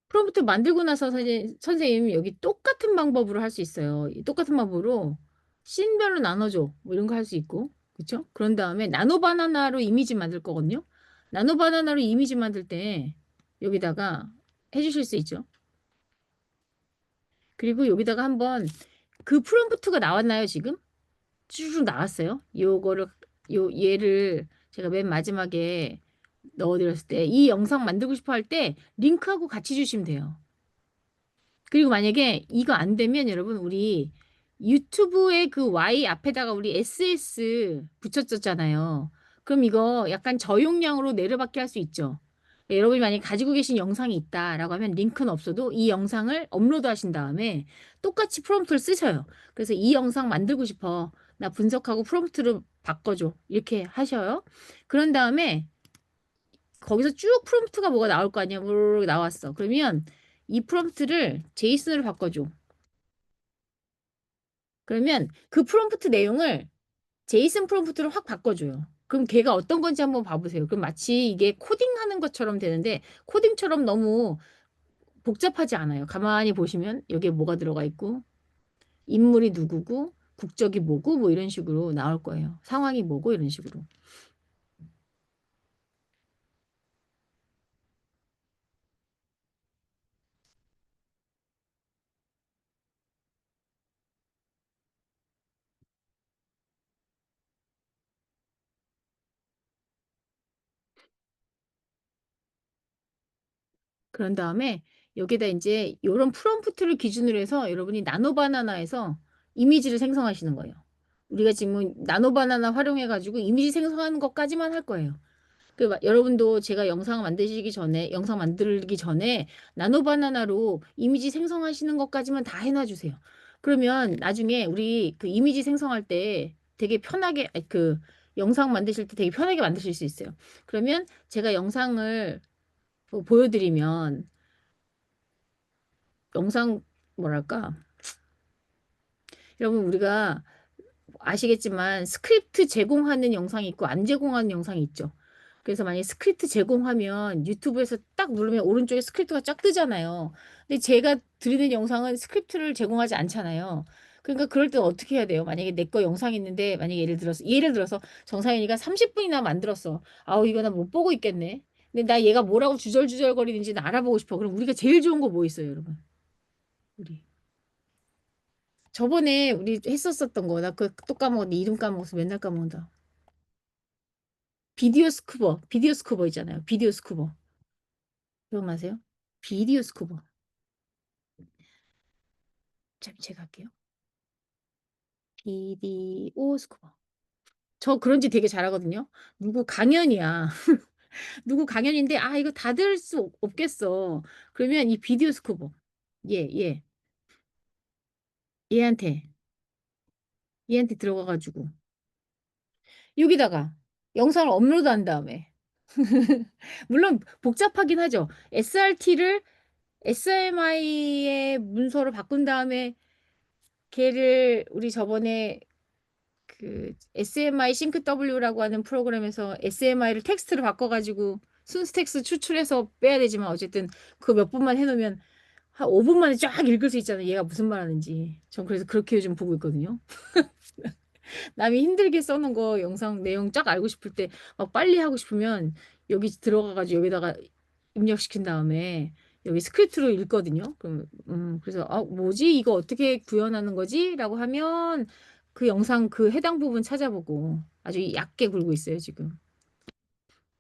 프롬프트 만들고 나서 선생님 여기 똑같은 방법으로 할 수 있어요. 이 똑같은 방법으로 씬별로 나눠줘. 뭐 이런 거 할 수 있고. 그쵸? 그런 다음에 나노바나나로 이미지 만들 거거든요. 나노바나나로 이미지 만들 때 여기다가 해주실 수 있죠. 그리고 여기다가 한번 그 프롬프트가 나왔나요, 지금? 쭉 나왔어요. 요거를 얘를 제가 맨 마지막에 넣어드렸을 때 이 영상 만들고 싶어 할 때 링크하고 같이 주시면 돼요. 그리고 만약에 이거 안 되면 여러분 우리 유튜브의 그 Y 앞에다가 우리 SS 붙였었잖아요. 그럼 이거 약간 저용량으로 내려받게 할 수 있죠. 여러분이 만약에 가지고 계신 영상이 있다라고 하면 링크는 없어도 이 영상을 업로드 하신 다음에 똑같이 프롬프트를 쓰셔요. 그래서 이 영상 만들고 싶어. 나 분석하고 프롬프트를 바꿔줘. 이렇게 하셔요. 그런 다음에 거기서 쭉 프롬프트가 뭐가 나올 거 아니야. 물 나왔어. 그러면 이 프롬프트를 제이슨으로 바꿔줘. 그러면 그 프롬프트 내용을 제이슨 프롬프트로 확 바꿔줘요. 그럼 걔가 어떤 건지 한번 봐보세요. 그럼 마치 이게 코딩하는 것처럼 되는데 코딩처럼 너무 복잡하지 않아요. 가만히 보시면 여기에 뭐가 들어가 있고 인물이 누구고 국적이 뭐고 뭐 이런 식으로 나올 거예요. 상황이 뭐고 이런 식으로. 그런 다음에 여기다 이제 이런 프롬프트를 기준으로 해서 여러분이 나노바나나에서 이미지를 생성하시는 거예요. 우리가 지금 나노바나나 활용해가지고 이미지 생성하는 것까지만 할 거예요. 여러분도 제가 영상 만들기 전에 나노바나나로 이미지 생성하시는 것까지만 다 해놔주세요. 그러면 나중에 우리 그 이미지 생성할 때 되게 편하게, 아니, 그 영상 만드실 때 되게 편하게 만드실 수 있어요. 그러면 제가 영상을 뭐 보여드리면 영상 뭐랄까 여러분 우리가 아시겠지만 스크립트 제공하는 영상이 있고 안 제공하는 영상이 있죠. 그래서 만약에 스크립트 제공하면 유튜브에서 딱 누르면 오른쪽에 스크립트가 쫙 뜨잖아요. 근데 제가 드리는 영상은 스크립트를 제공하지 않잖아요. 그러니까 그럴 때 어떻게 해야 돼요? 만약에 내 거 영상 있는데 만약에 예를 들어서 정사연이가 30분이나 만들었어. 아우 이거 나 못 보고 있겠네. 근데 나 얘가 뭐라고 주절주절거리는지 알아보고 싶어. 그럼 우리가 제일 좋은 거 뭐 있어요, 여러분? 우리. 저번에 우리 했었었던 거. 나 그 또 까먹었는데 이름 까먹어서 맨날 까먹는다. 비디오 스쿠버 있잖아요. 비디오 스쿠버. 기억나세요? 비디오 스쿠버. 잠 제가 할게요. 비디오 스쿠버. 저 그런지 되게 잘하거든요. 누구 강연이야. 누구 강연인데 아 이거 다 들 수 없겠어. 그러면 이 비디오 스쿠버. 얘 얘한테 얘한테 들어가가지고 여기다가 영상을 업로드한 다음에 물론 복잡하긴 하죠. SRT를 SMI의 문서로 바꾼 다음에 걔를 우리 저번에 그 SMI 싱크 W라고 하는 프로그램에서 SMI를 텍스트로 바꿔가지고 순수 텍스트 추출해서 빼야 되지만 어쨌든 그 몇 분만 해놓으면 한 5분 만에 쫙 읽을 수 있잖아요. 얘가 무슨 말 하는지. 전 그래서 그렇게 요즘 보고 있거든요. 남이 힘들게 써놓은 거 영상 내용 쫙 알고 싶을 때 막 빨리 하고 싶으면 여기 들어가가지고 여기다가 입력시킨 다음에 여기 스크립트로 읽거든요. 그래서 뭐지? 이거 어떻게 구현하는 거지? 라고 하면 그 영상 그 해당 부분 찾아보고 아주 얕게 굴고 있어요, 지금.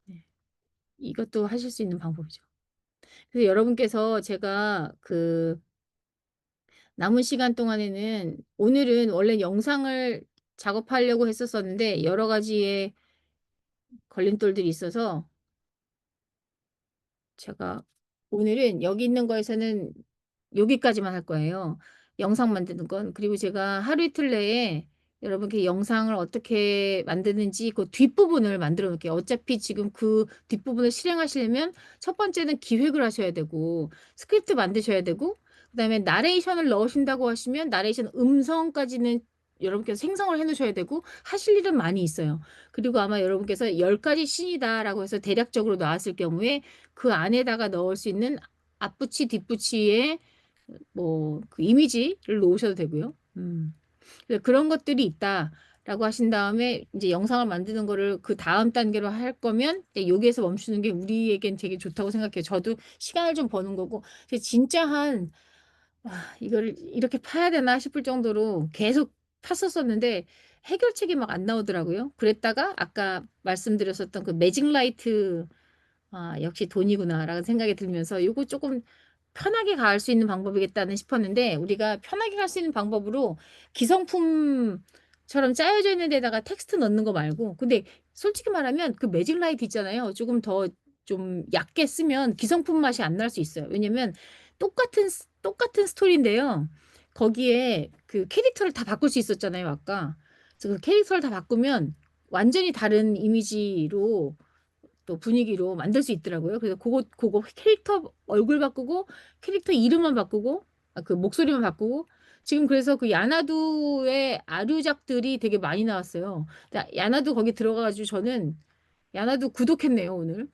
네. 이것도 하실 수 있는 방법이죠. 그래서 여러분께서 제가 그 남은 시간 동안에는 오늘은 원래 영상을 작업하려고 했었었는데 여러 가지의 걸림돌들이 있어서 제가 오늘은 여기 있는 거에서는 여기까지만 할 거예요. 영상 만드는 건. 그리고 제가 하루 이틀 내에 여러분께 영상을 어떻게 만드는지 그 뒷부분을 만들어 놓을게요. 어차피 지금 그 뒷부분을 실행하시려면 첫 번째는 기획을 하셔야 되고 스크립트 만드셔야 되고 그다음에 나레이션을 넣으신다고 하시면 나레이션 음성까지는 여러분께서 생성을 해 놓으셔야 되고 하실 일은 많이 있어요. 그리고 아마 여러분께서 10가지 씬이다라고 해서 대략적으로 나왔을 경우에 그 안에다가 넣을 수 있는 앞붙이 뒷붙이에 뭐 그 이미지를 놓으셔도 되고요. 그래서 그런 것들이 있다라고 하신 다음에 이제 영상을 만드는 거를 그 다음 단계로 할 거면 이제 여기에서 멈추는 게 우리에겐 되게 좋다고 생각해요. 저도 시간을 좀 버는 거고 진짜 이걸 이렇게 파야 되나 싶을 정도로 계속 팠었었는데 해결책이 막 안 나오더라고요. 그랬다가 아까 말씀드렸었던 그 매직 라이트 역시 돈이구나라는 생각이 들면서 이거 조금 편하게 갈 수 있는 방법이겠다는 싶었는데 우리가 편하게 갈 수 있는 방법으로 기성품처럼 짜여져 있는 데다가 텍스트 넣는 거 말고 근데 솔직히 말하면 그 매직 라이트 있잖아요. 조금 더 좀 얕게 쓰면 기성품 맛이 안 날 수 있어요. 왜냐면 똑같은 스토리인데요. 거기에 그 캐릭터를 다 바꿀 수 있었잖아요, 아까. 그래서 그 캐릭터를 다 바꾸면 완전히 다른 이미지로 또 분위기로 만들 수 있더라고요. 그래서 그거 캐릭터 얼굴 바꾸고 캐릭터 이름만 바꾸고 그 목소리만 바꾸고 지금 그래서 그 야나두의 아류작들이 되게 많이 나왔어요. 근데 야나두 거기 들어가가지고 저는 야나두 구독했네요, 오늘.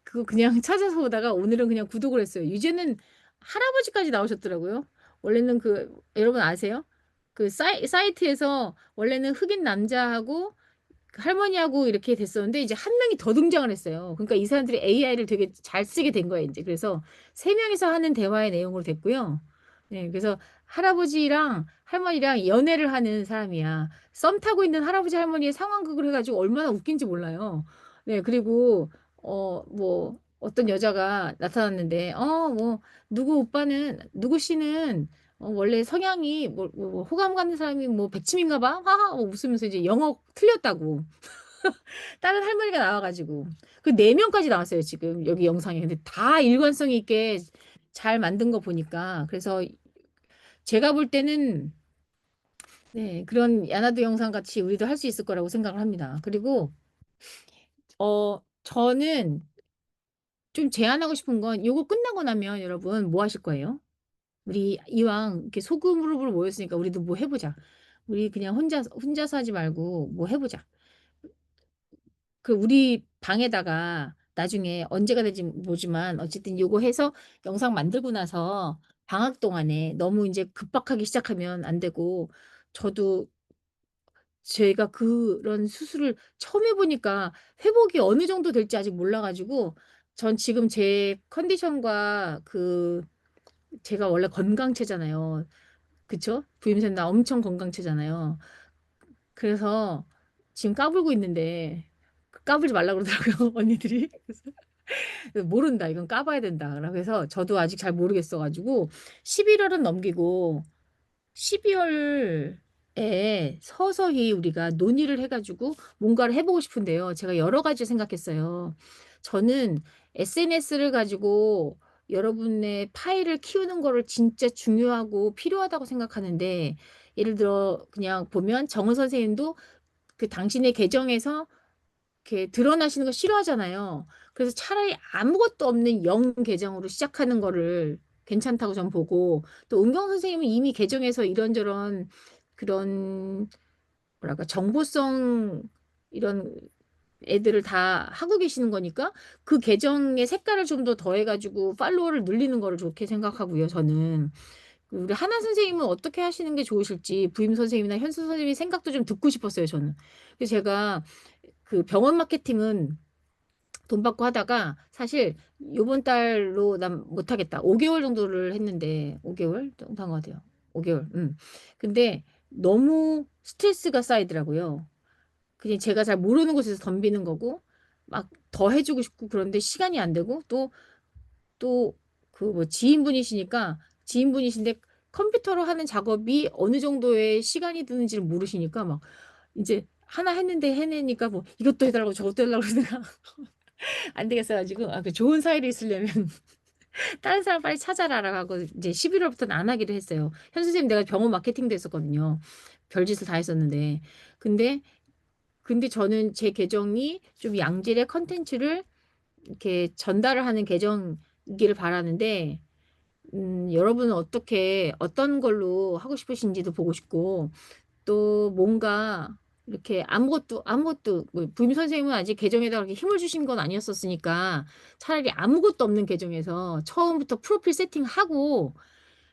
그거 그냥 찾아서 보다가 오늘은 그냥 구독을 했어요. 이제는 할아버지까지 나오셨더라고요. 원래는 그 여러분 아세요? 그 사이트에서 원래는 흑인 남자하고 그 할머니하고 이렇게 됐었는데 이제 한 명이 더 등장을 했어요. 그러니까 이 사람들이 AI를 되게 잘 쓰게 된 거예요, 이제. 그래서 세 명이서 하는 대화의 내용으로 됐고요. 네, 그래서 할아버지랑 할머니랑 연애를 하는 사람이야. 썸 타고 있는 할아버지 할머니의 상황극을 해가지고 얼마나 웃긴지 몰라요. 네, 그리고 뭐 어떤 여자가 나타났는데 뭐 누구 오빠는 누구 씨는 원래 성향이 뭐 호감 가는 사람이 뭐 백치미인가 봐. 하하 웃으면서 이제 영어 틀렸다고. 다른 할머니가 나와가지고 그 네 명까지 나왔어요 지금 여기 영상에. 근데 다 일관성 있게 잘 만든 거 보니까 그래서 제가 볼 때는 네 그런 야나드 영상 같이 우리도 할 수 있을 거라고 생각을 합니다. 그리고 저는 좀 제안하고 싶은 건 요거 끝나고 나면 여러분 뭐 하실 거예요? 우리 이왕 이렇게 소그룹으로 모였으니까 우리도 뭐 해보자. 우리 그냥 혼자서 하지 말고 뭐 해보자. 그 우리 방에다가 나중에 언제가 될지 모르지만 어쨌든 요거 해서 영상 만들고 나서 방학 동안에 너무 이제 급박하게 시작하면 안 되고 저도 제가 그런 수술을 처음 해보니까 회복이 어느 정도 될지 아직 몰라가지고 전 지금 제 컨디션과 그 제가 원래 건강체잖아요. 그쵸? 부임생 나 엄청 건강체잖아요. 그래서 지금 까불고 있는데 까불지 말라고 그러더라고요, 언니들이. 그래서 모른다. 이건 까봐야 된다. 그래서 저도 아직 잘 모르겠어가지고 11월은 넘기고 12월에 서서히 우리가 논의를 해가지고 뭔가를 해보고 싶은데요. 제가 여러 가지 생각했어요. 저는 SNS를 가지고 여러분의 파일을 키우는 거를 진짜 중요하고 필요하다고 생각하는데 예를 들어 그냥 보면 정은 선생님도 그 당신의 계정에서 이렇게 드러나시는 거 싫어하잖아요. 그래서 차라리 아무것도 없는 영 계정으로 시작하는 거를 괜찮다고 전 보고 또 은경 선생님은 이미 계정에서 이런저런 그런 뭐랄까 정보성 이런 애들을 다 하고 계시는 거니까 그 계정의 색깔을 좀 더 더해가지고 팔로워를 늘리는 거를 좋게 생각하고요, 저는. 우리 하나 선생님은 어떻게 하시는 게 좋으실지 부임 선생님이나 현수 선생님의 생각도 좀 듣고 싶었어요, 저는. 그래서 제가 그 병원 마케팅은 돈 받고 하다가 사실 요번 달로 난 못하겠다. 5개월 정도를 했는데 5개월 정도 한 것 같아요. 5개월. 근데 너무 스트레스가 쌓이더라고요. 그냥 제가 잘 모르는 곳에서 덤비는 거고 막 더 해주고 싶고 그런데 시간이 안 되고 또 그 뭐 지인분이신데 컴퓨터로 하는 작업이 어느 정도의 시간이 드는지를 모르시니까 막 이제 하나 했는데 해내니까 뭐 이것도 해달라고 저것도 해달라고 그러다가 안 되겠어 가지고 그 좋은 사이를 있으려면 다른 사람 빨리 찾아라라고 하고 이제 11월부터는 안 하기로 했어요. 현 선생님 내가 병원 마케팅도 했었거든요. 별짓을 다 했었는데 근데 저는 제 계정이 좀 양질의 컨텐츠를 이렇게 전달을 하는 계정이기를 바라는데 여러분은 어떻게 어떤 걸로 하고 싶으신지도 보고 싶고 또 뭔가 이렇게 아무것도 뭐 부임 선생님은 아직 계정에다가 이렇게 힘을 주신 건 아니었었으니까 차라리 아무것도 없는 계정에서 처음부터 프로필 세팅하고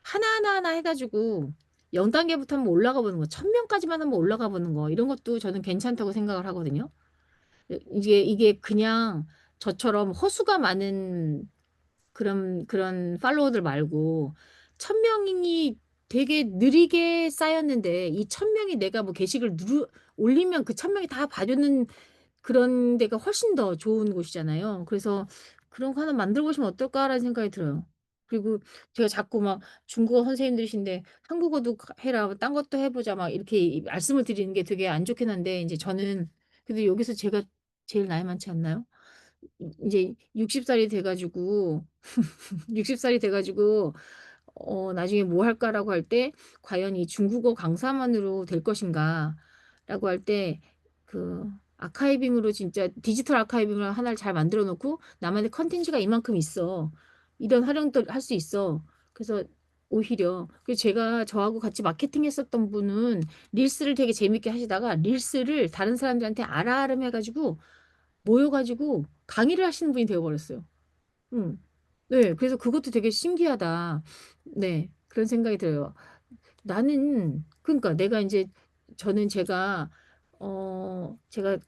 하나하나 해가지고 0단계부터 한번 올라가 보는 거, 1000명까지만 한번 올라가 보는 거 이런 것도 저는 괜찮다고 생각을 하거든요. 이게 그냥 저처럼 허수가 많은 그런 팔로워들 말고 1000명이 되게 느리게 쌓였는데 이 1000명이 내가 뭐 게시글 올리면 그 1000명이 다 봐주는 그런 데가 훨씬 더 좋은 곳이잖아요. 그래서 그런 거 하나 만들어 보시면 어떨까라는 생각이 들어요. 그리고 제가 자꾸 막 중국어 선생님들이신데 한국어도 해라, 딴 것도 해보자 막 이렇게 말씀을 드리는 게 되게 안 좋긴 한데 이제 저는 근데 여기서 제가 제일 나이 많지 않나요? 이제 60 살이 돼 가지고 60 살이 돼 가지고 '나중에 뭐 할까?'라고 할 때 '과연 이 중국어 강사만으로 될 것인가?'라고 할 때 그 아카이빙으로 진짜 디지털 아카이빙을 하나를 잘 만들어 놓고 '나만의 콘텐츠가 이만큼 있어. 이런 활용도 할 수 있어.' 그래서 오히려 제가 저하고 같이 마케팅했었던 분은 릴스를 되게 재밌게 하시다가 릴스를 다른 사람들한테 알아름해 가지고 모여 가지고 강의를 하시는 분이 되어 버렸어요. 음. 네. 그래서 그것도 되게 신기하다. 네. 그런 생각이 들어요. 나는 그러니까 내가 인제 저는 제가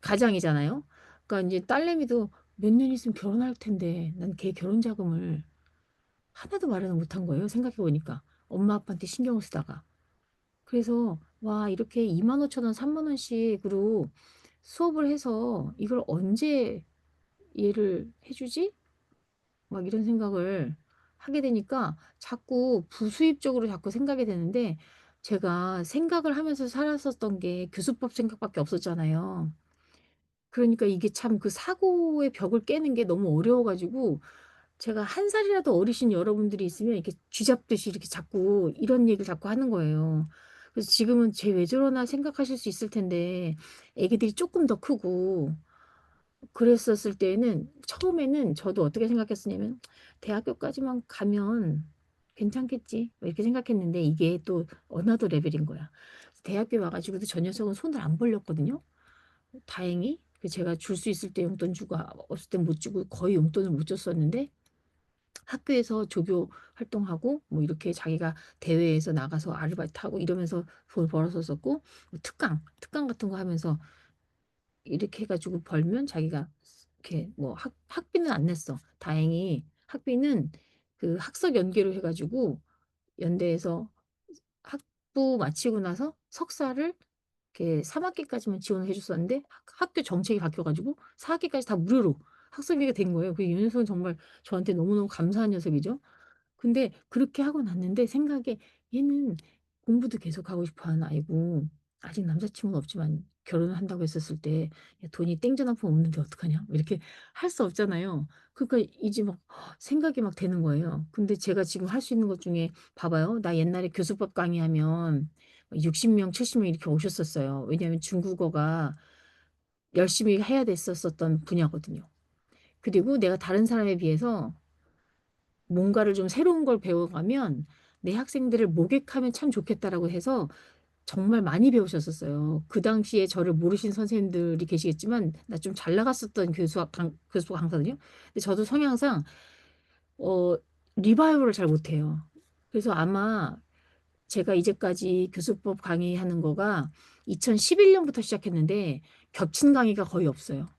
가장이잖아요. 그러니까 인제 딸내미도 몇 년 있으면 결혼할 텐데 난 걔 결혼 자금을 하나도 마련을 못한 거예요, 생각해 보니까. 엄마 아빠한테 신경을 쓰다가. 그래서 '와 이렇게 25,000원 3만 원씩으로 수업을 해서 이걸 언제 얘를 해 주지?' 막 이런 생각을 하게 되니까 자꾸 부수입적으로 자꾸 생각이 되는데, 제가 생각을 하면서 살았었던 게 교수법 생각밖에 없었잖아요. 그러니까 이게 참 그 사고의 벽을 깨는 게 너무 어려워 가지고 제가 한 살이라도 어리신 여러분들이 있으면 이렇게 쥐잡듯이 이렇게 자꾸 이런 얘기를 자꾸 하는 거예요. 그래서 지금은 '쟤 왜 저러나.' 생각하실 수 있을 텐데 애기들이 쪼끔 더 크고 그랬었을 때에는 처음에는 저도 어떻게 생각했었냐면 '대학교까지만 가면 괜찮겠지.' 뭐 이렇게 생각했는데 이게 또 어나더 레벨인 거야. 대학교에 와 가지고도 저 녀석은 손을 안 벌렸거든요. 다행히. 제가 줄 수 있을 때 용돈 주고 없을 땐 못 주고 거의 용돈을 못 줬었는데 학교에서 조교 활동하고 뭐 이렇게 자기가 대회에서 나가서 아르바이트하고 이러면서 돈을 벌었었었고, 뭐 특강 같은 거 하면서 이렇게 해 가지고 벌면 자기가 이렇게 뭐 학비는 안 냈어. 다행히 학비는 그 학석 연계로 해 가지고 연대에서 학부 마치고 나서 석사를 이렇게 3 학기까지만 지원을 해 줬었는데 학교 정책이 바뀌어 가지고 4 학기까지 다 무료로 학습비가 된 거예요. 이 녀석은 정말 저한테 너무너무 감사한 녀석이죠. 근데 그렇게 하고 났는데 생각에 '얘는 공부도 계속하고 싶어 하는 아이고 아직 남자친구는 없지만 결혼을 한다고 했었을 때 야 돈이 땡전 한 푼 없는데 어떡하냐?' 뭐 이렇게 할 수 없잖아요. 그러니까 이제 막 생각이 막 되는 거예요. 근데 제가 지금 할 수 있는 것 중에 봐봐요. 나 옛날에 교수법 강의하면 60 명, 70명 이렇게 오셨었어요. 왜냐하면 중국어가 열심히 해야 됐었었던 분야거든요. 그리고 내가 다른 사람에 비해서 뭔가를 좀 새로운 걸 배워가면 '내 학생들을 모객하면 참 좋겠다.'라고 해서 정말 많이 배우셨었어요. 그 당시에 저를 모르신 선생님들이 계시겠지만 나 좀 잘 나갔었던 교수 강사거든요. 근데 저도 성향상 어 리바이벌을 잘 못해요. 그래서 아마 제가 이제까지 교수법 강의하는 거가 2011 년부터 시작했는데 겹친 강의가 거의 없어요.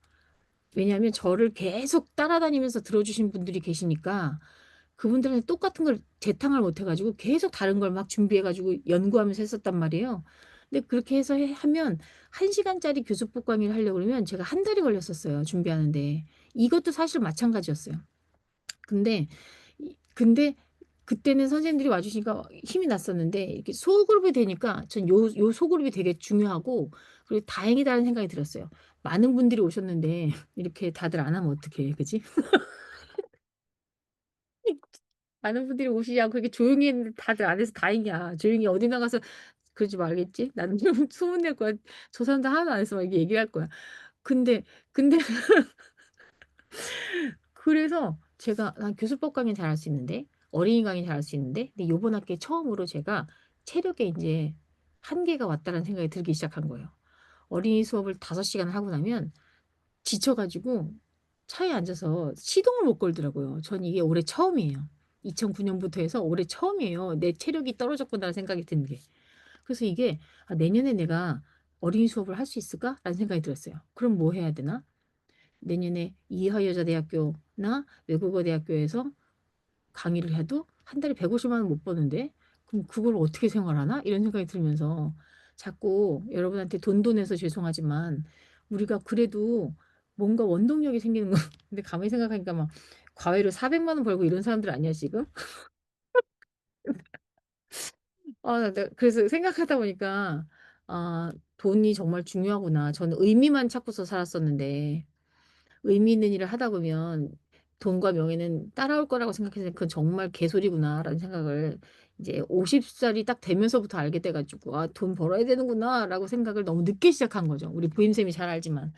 왜냐하면 저를 계속 따라다니면서 들어주신 분들이 계시니까 그분들한테 똑같은 걸 재탕을 못해 가지고 계속 다른 걸 막 준비해 가지고 연구하면서 했었단 말이에요. 근데 그렇게 해서 하면 1 시간짜리 교수법 강의를 하려고 그러면 제가 한 달이 걸렸었어요, 준비하는데. 이것도 사실 마찬가지였어요. 근데 그때는 선생님들이 와 주시니까 힘이 났었는데 이렇게 소그룹이 되니까 전 요 소그룹이 되게 중요하고 그리고 다행이다라는 생각이 들었어요. 많은 분들이 오셨는데 이렇게 다들 안 하면 어떡해. 그지? 많은 분들이 오시지 않고 이렇게 조용히 했는데 다들 안 해서 다행이야. 조용히 어디 나가서 그러지 말겠지? 나는 좀 소문낼 거야. "저 사람들 하나도 안 했어." 막 이렇게 얘기를 할 거야. 근데 그래서 제가 '난 교수법 강의는 잘할 수 있는데 어린이 강의 잘할 수 있는데' 근데 요번 학기에 처음으로 제가 체력에 인제 한계가 왔다라는 생각이 들기 시작한 거예요. 어린이 수업을 5 시간을 하고 나면 지쳐 가지고 차에 앉아서 시동을 못 걸더라고요. 전 이게 올해 처음이에요. 2009 년부터 해서 올해 처음이에요. '내 체력이 떨어졌구나.'는 생각이 드는 게. 그래서 이게 '아 내년에 내가 어린이 수업을 할 수 있을까?'라는 생각이 들었어요. '그럼 뭐 해야 되나?' 내년에 이화여자대학교나 외국어 대학교에서 강의를 해도 한 달에 150만 원 못 버는데 '그럼 그걸 어떻게 생활하나?' 이런 생각이 들면서 자꾸 여러분한테 돈 내서 죄송하지만 우리가 그래도 뭔가 원동력이 생기는 거 근데 가만히 생각하니까 막 과외로 400만 원 벌고 이런 사람들 아니야 지금? 그래서 생각하다 보니까 '아 돈이 정말 중요하구나.' 저는 의미만 찾고서 살았었는데 의미 있는 일을 하다 보면 돈과 명예는 따라올 거라고 생각했는데 그건 정말 개소리구나라는 생각을 이제 50살이 딱 되면서부터 알게 돼 가지고 '아 돈 벌어야 되는구나.'라고 생각을 너무 늦게 시작한 거죠. 우리 부임쌤이 잘 알지만.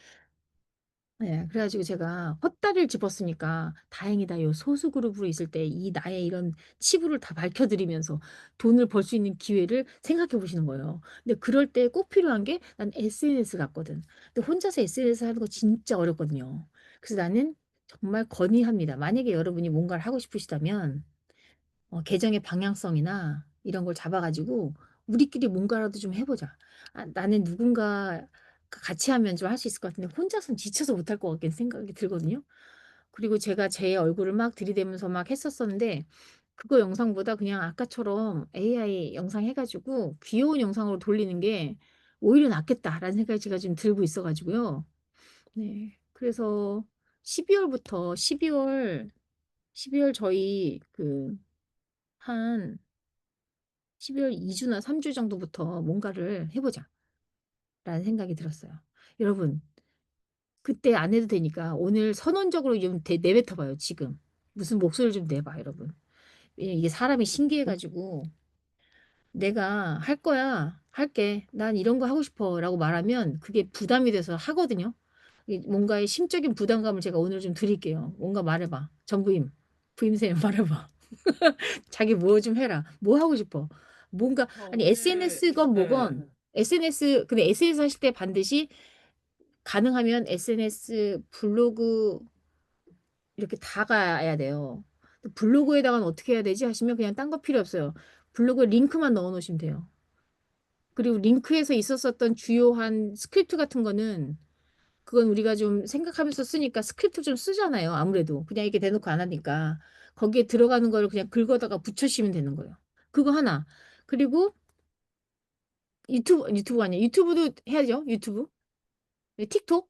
예. 그래 가지고 제가 헛다리를 짚었으니까 다행이다. 요 소수 그룹으로 있을 때 이 나의 이런 치부를 다 밝혀 드리면서 돈을 벌 수 있는 기회를 생각해 보시는 거예요. 근데 그럴 때 꼭 필요한 게 난 SNS 같거든. 근데 혼자서 SNS 하는 거 진짜 어렵거든요. 그래서 나는 정말 건의합니다. 만약에 여러분이 뭔가를 하고 싶으시다면 계정의 방향성이나 이런 걸 잡아 가지고 우리끼리 뭔가라도 좀 해 보자. 아 나는 누군가 같이 하면 좀 할 수 있을 것 같은데 혼자서는 지쳐서 못할 것 같긴 생각이 들거든요. 그리고 제가 제 얼굴을 막 들이대면서 막 했었었는데 그거 영상보다 그냥 아까처럼 AI 영상 해 가지고 귀여운 영상으로 돌리는 게 오히려 낫겠다라는 생각이 제가 지금 들고 있어 가지고요. 네. 그래서 12 월부터 12월 저희 한 12월 2 주나 3주 정도부터 뭔가를 해 보자라는 생각이 들었어요. 여러분 그때 안 해도 되니까 오늘 선언적으로 좀 내뱉어 봐요 지금. 무슨 목소리를 좀 내봐 여러분. 이게 사람이 신기해 가지고 "내가 할 거야. 할게. 난 이런 거 하고 싶어."라고 말하면 그게 부담이 돼서 하거든요. 이 뭔가의 심적인 부담감을 제가 오늘 좀 드릴게요. 뭔가 말해 봐. 전부임. 부임쌤 말해 봐. 자기 뭐 좀 해라. 뭐 하고 싶어? 뭔가 아니 오늘, SNS건 네. 뭐건 근데 SNS 하실 때 반드시 가능하면 SNS, 블로그 이렇게 다 가야 돼요. 블로그에다가는 어떻게 해야 되지 하시면 그냥 딴 거 필요 없어요. 블로그에 링크만 넣어 놓으시면 돼요. 그리고 링크에서 있었었던 주요한 스크립트 같은 거는 그건 우리가 좀 생각하면서 쓰니까 스크립트 좀 쓰잖아요 아무래도. 그냥 이렇게 대놓고 안 하니까. 거기에 들어가는 거를 그냥 긁어다가 붙여시면 되는 거예요. 그거 하나. 그리고 유튜브가 아니야. 유튜브도 해야죠, 유튜브. 네 틱톡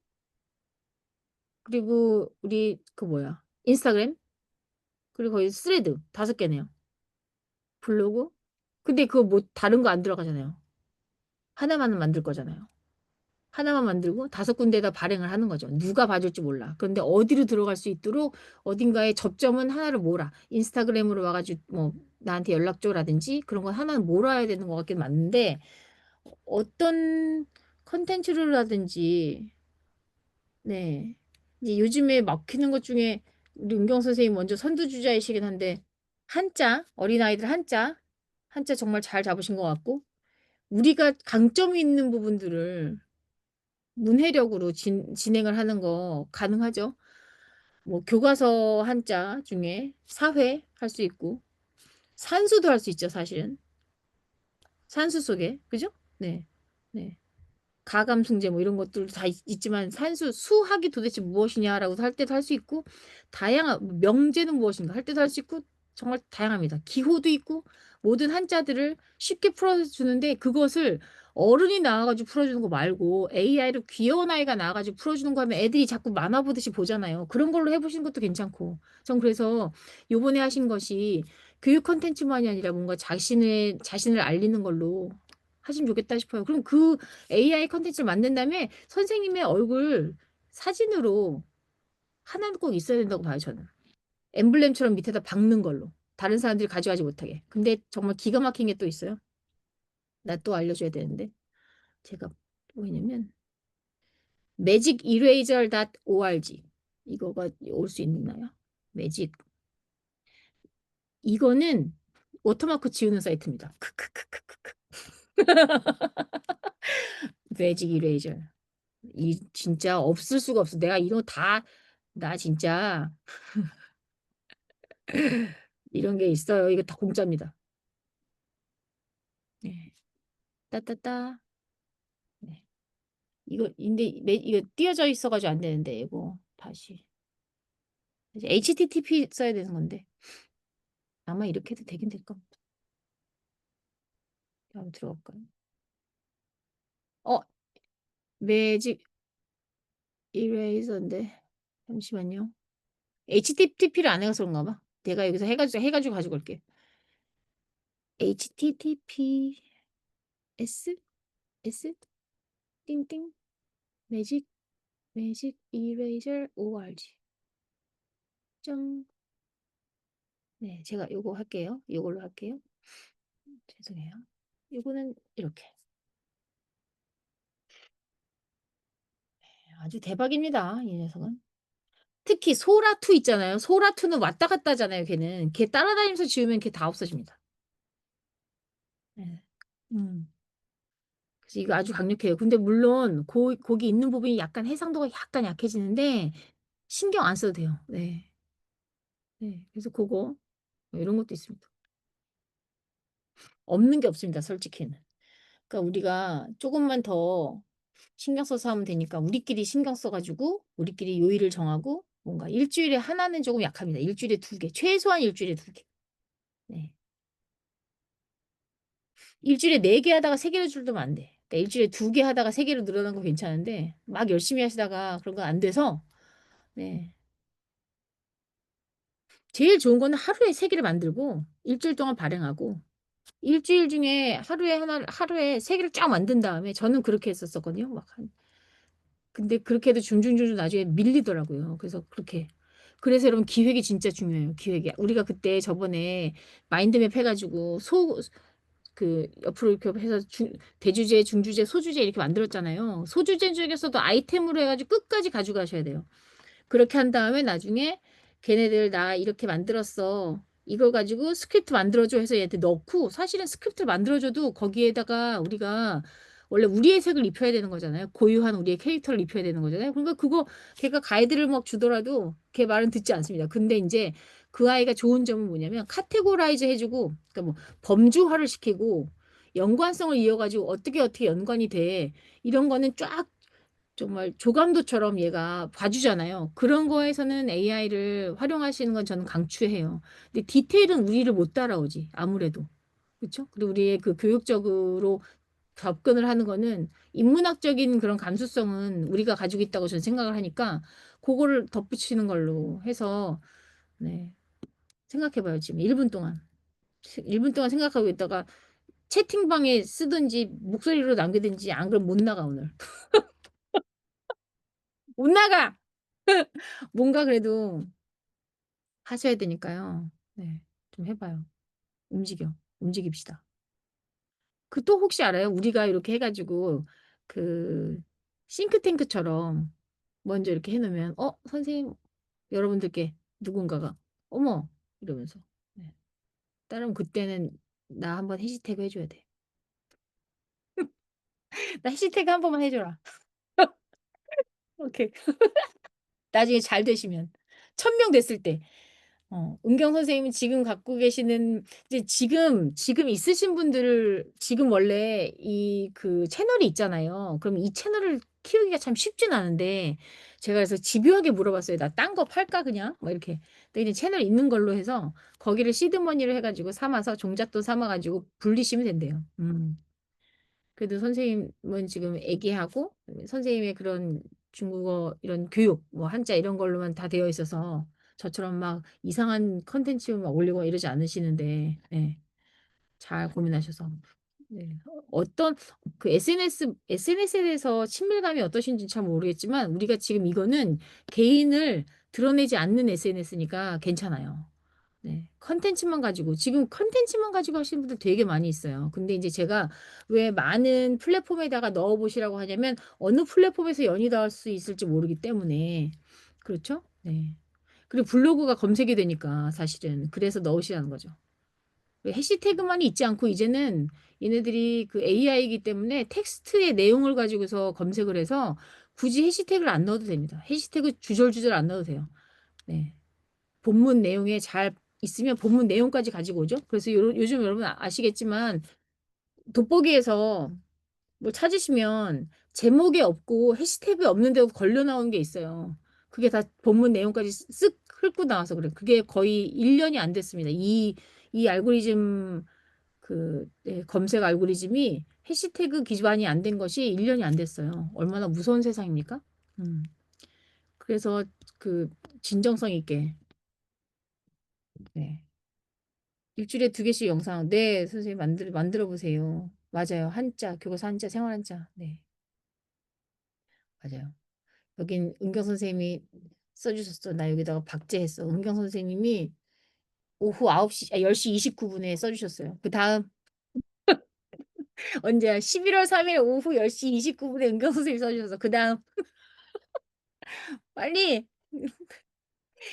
그리고 우리 뭐야 인스타그램 그리고 거기 스레드 5 개네요. 블로그 근데 그거 뭐 다른 거 안 들어가잖아요. 하나만 만들 거잖아요. 하나만 만들고 5 군데에다 발행을 하는 거죠. 누가 봐 줄지 몰라. 그런데 어디로 들어갈 수 있도록 어딘가에 접점은 하나를 몰아. 인스타그램으로 와 가지고 뭐 나한테 연락 줘라든지 그런 건 하나는 몰아야 되는 것 같긴 맞는데 어떤 콘텐츠를 하든지 네. 이제 요즘에 막히는 것 중에 우리 은경 선생님이 먼저 선두주자이시긴 한데 한자, 어린아이들 한자, 한자 정말 잘 잡으신 것 같고 우리가 강점이 있는 부분들을 문해력으로 진행을 하는 거 가능하죠. 뭐 교과서 한자 중에 사회 할 수 있고 산수도 할 수 있죠 사실은. 산수 속에. 그죠? 네. 네. 가감승제 뭐 이런 것들도 다 있지만 산수 수학이 도대체 무엇이냐라고 할 때도 할 수 있고 다양한 명제는 무엇인가 할 때도 할 수 있고 정말 다양합니다. 기호도 있고 모든 한자들을 쉽게 풀어주는데 그것을 어른이 나와 가지고 풀어주는 거 말고 AI로 귀여운 아이가 나와 가지고 풀어주는 거 하면 애들이 자꾸 만화 보듯이 보잖아요. 그런 걸로 해 보시는 것도 괜찮고. 전 그래서 요번에 하신 것이 교육 콘텐츠만이 아니라 뭔가 자신을 알리는 걸로 하시면 좋겠다 싶어요. 그럼 그 AI 콘텐츠를 만든 다음에 선생님의 얼굴 사진으로 하나는 꼭 있어야 된다고 봐요 저는. 엠블렘처럼 밑에다 박는 걸로. 다른 사람들이 가져가지 못하게. 근데 정말 기가 막힌 게 또 있어요. 나 또 알려줘야 되는데. 제가 뭐냐면 magiceraser.org 이거가 올 수 있나요? 매직 이거는 워터마크 지우는 사이트입니다. 크크크크크크. 매직 이레이저. 이 진짜 없을 수가 없어. 내가 이런 거 다 나 진짜 이런 게 있어요. 이거 다 공짜입니다. 네. 따따따. 네. 이거 근데 이거 띄어져 있어 가지고 안 되는데 이거 다시. 이제 HTTP 써야 되는 건데 아마 이렇게 해도 되긴 될 겁니다. 한번 들어가 볼까요? 어 매직 이레이저인데 잠시만요. HTTP를 안 해 가서 그런가 봐. 내가 여기서 해 가지고 가지고 올게. HTTPS 띵띵 매직 매직 이레이저 org. 점. 네, 제가 요거 할게요. 요걸로 할게요. 죄송해요. 요거는 이렇게. 아주 대박입니다. 이 녀석은. 특히 소라투 있잖아요. 소라투는 왔다 갔다 하잖아요. 걔는. 걔 따라다니면서 지우면 걔 다 없어집니다. 네. 음. 그래서 이거 아주 강력해요. 근데 물론 거기 있는 부분이 약간 해상도가 약간 약해지는데 신경 안 써도 돼요. 네. 네. 그래서 그거 이런 것도 있습니다. 없는 게 없습니다. 솔직히는. 그러니까 우리가 조금만 더 신경 써서 하면 되니까 우리끼리 신경 써가지고 우리끼리 요일을 정하고 뭔가 일주일에 하나는 조금 약합니다. 일주일에 두 개, 최소한 일주일에 두 개. 네. 일주일에 네 개 하다가 세 개로 줄이면 안 돼. 그러니까 일주일에 두 개 하다가 세 개로 늘어난 거 괜찮은데 막 열심히 하시다가 그런 거 안 돼서 네. 제일 좋은 거는 하루에 세 개를 만들고 일주일 동안 발행하고 일주일 중에 하루에 세 개를 쫙 만든 다음에 저는 그렇게 했었거든요. 근데 그렇게 해도 중중중중 나중에 밀리더라고요. 그래서 그렇게. 그래서 여러분 기획이 진짜 중요해요. 기획이. 우리가 그때 저번에 마인드맵 해가지고 옆으로 이렇게 해서 대주제, 중주제, 소주제 이렇게 만들었잖아요. 소주제 중에서도 아이템으로 해가지고 끝까지 가져가셔야 돼요. 그렇게 한 다음에 나중에 걔네들 나 이렇게 만들었어. 이걸 가지고 스크립트 만들어줘 해서 얘한테 넣고 사실은 스크립트를 만들어줘도 거기에다가 우리가 원래 우리의 색을 입혀야 되는 거잖아요. 고유한 우리의 캐릭터를 입혀야 되는 거잖아요. 그러니까 그거 걔가 가이드를 막 주더라도 걔 말은 듣지 않습니다. 근데 이제 그 아이가 좋은 점은 뭐냐면 카테고라이즈 해주고 그러니까 뭐 범주화를 시키고 연관성을 이어가지고 어떻게 연관이 돼. 이런 거는 쫙 정말 조감도처럼 얘가 봐주잖아요. 그런 거에서는 AI를 활용하시는 건 저는 강추해요. 근데 디테일은 우리를 못 따라오지, 아무래도. 그렇죠? 그리고 우리의 그 교육적으로 접근을 하는 거는 인문학적인 그런 감수성은 우리가 가지고 있다고 저는 생각을 하니까 그거를 덧붙이는 걸로 해서 네. 생각해봐요. 지금 1분 동안. 1분 동안 생각하고 있다가 채팅방에 쓰든지 목소리로 남기든지 안 그러면 못 나가 오늘. 못 나가! 뭔가 그래도 하셔야 되니까요. 네. 좀 해봐요. 움직입시다. 그 또 혹시 알아요? 우리가 이렇게 해가지고 그 싱크탱크처럼 먼저 이렇게 해놓으면 선생님 여러분들께 누군가가 어머 이러면서 네. 따르면 그때는 나 한번 해시태그 해줘야 돼. 나 해시태그 한 번만 해줘라. 오케이. 나중에 잘 되시면 1,000명 됐을 때. 은경 선생님은 지금 갖고 계시는 이제 지금 있으신 분들을 지금 원래 이 그 채널이 있잖아요. 그럼 이 채널을 키우기가 참 쉽진 않은데 제가 그래서 집요하게 물어봤어요. 나 딴 거 팔까 그냥? 뭐 이렇게. 근데 이제 채널 있는 걸로 해서 거기를 시드머니를 해가지고 삼아서 종잣돈 삼아가지고 불리시면 된대요. 그래도 선생님은 지금 애기하고 선생님의 그런 중국어 이런 교육 뭐 한자 이런 걸로만 다 되어 있어서 저처럼 막 이상한 컨텐츠 막 올리고 이러지 않으시는데 네, 잘 고민하셔서 네. 어떤 그 SNS에 대해서 친밀감이 어떠신지 잘 모르겠지만 우리가 지금 이거는 개인을 드러내지 않는 SNS니까 괜찮아요. 네. 컨텐츠만 가지고 하시는 분들 되게 많이 있어요. 근데 이제 제가 왜 많은 플랫폼에다가 넣어 보시라고 하냐면 어느 플랫폼에서 연이 닿을 수 있을지 모르기 때문에. 그렇죠? 네. 그리고 블로그가 검색이 되니까 사실은 그래서 넣으시라는 거죠. 해시태그만이 있지 않고 이제는 얘네들이 그 AI이기 때문에 텍스트의 내용을 가지고서 검색을 해서 굳이 해시태그를 안 넣어도 됩니다. 해시태그 주절주절 안 넣어도 돼요. 네. 본문 내용에 잘 있으면 본문 내용까지 가지고 오죠. 그래서 요즘 여러분 아시겠지만 돋보기에서 뭐 찾으시면 제목이 없고 해시태그 없는 데도 걸려 나오는 게 있어요. 그게 다 본문 내용까지 쓱 훑고 나와서 그래. 그게 거의 1년이 안 됐습니다. 이 알고리즘 네, 검색 알고리즘이 해시태그 기반이 안 된 것이 1년이 안 됐어요. 얼마나 무서운 세상입니까? 음. 그래서 그 진정성 있게 네. 일주일에 두 개씩 영상. 네, 선생님 만들어 보세요. 맞아요. 한자, 교과서 한자, 생활 한자. 네, 맞아요. 여긴 은경 선생님이 써주셨어. 나 여기다가 박제했어. 은경 선생님이 오후 9시, 10시 29분에 써주셨어요. 그 다음, 언제야? 11월 3일 오후 10시 29분에 은경 선생님이 써주셨어. 그 다음, 빨리!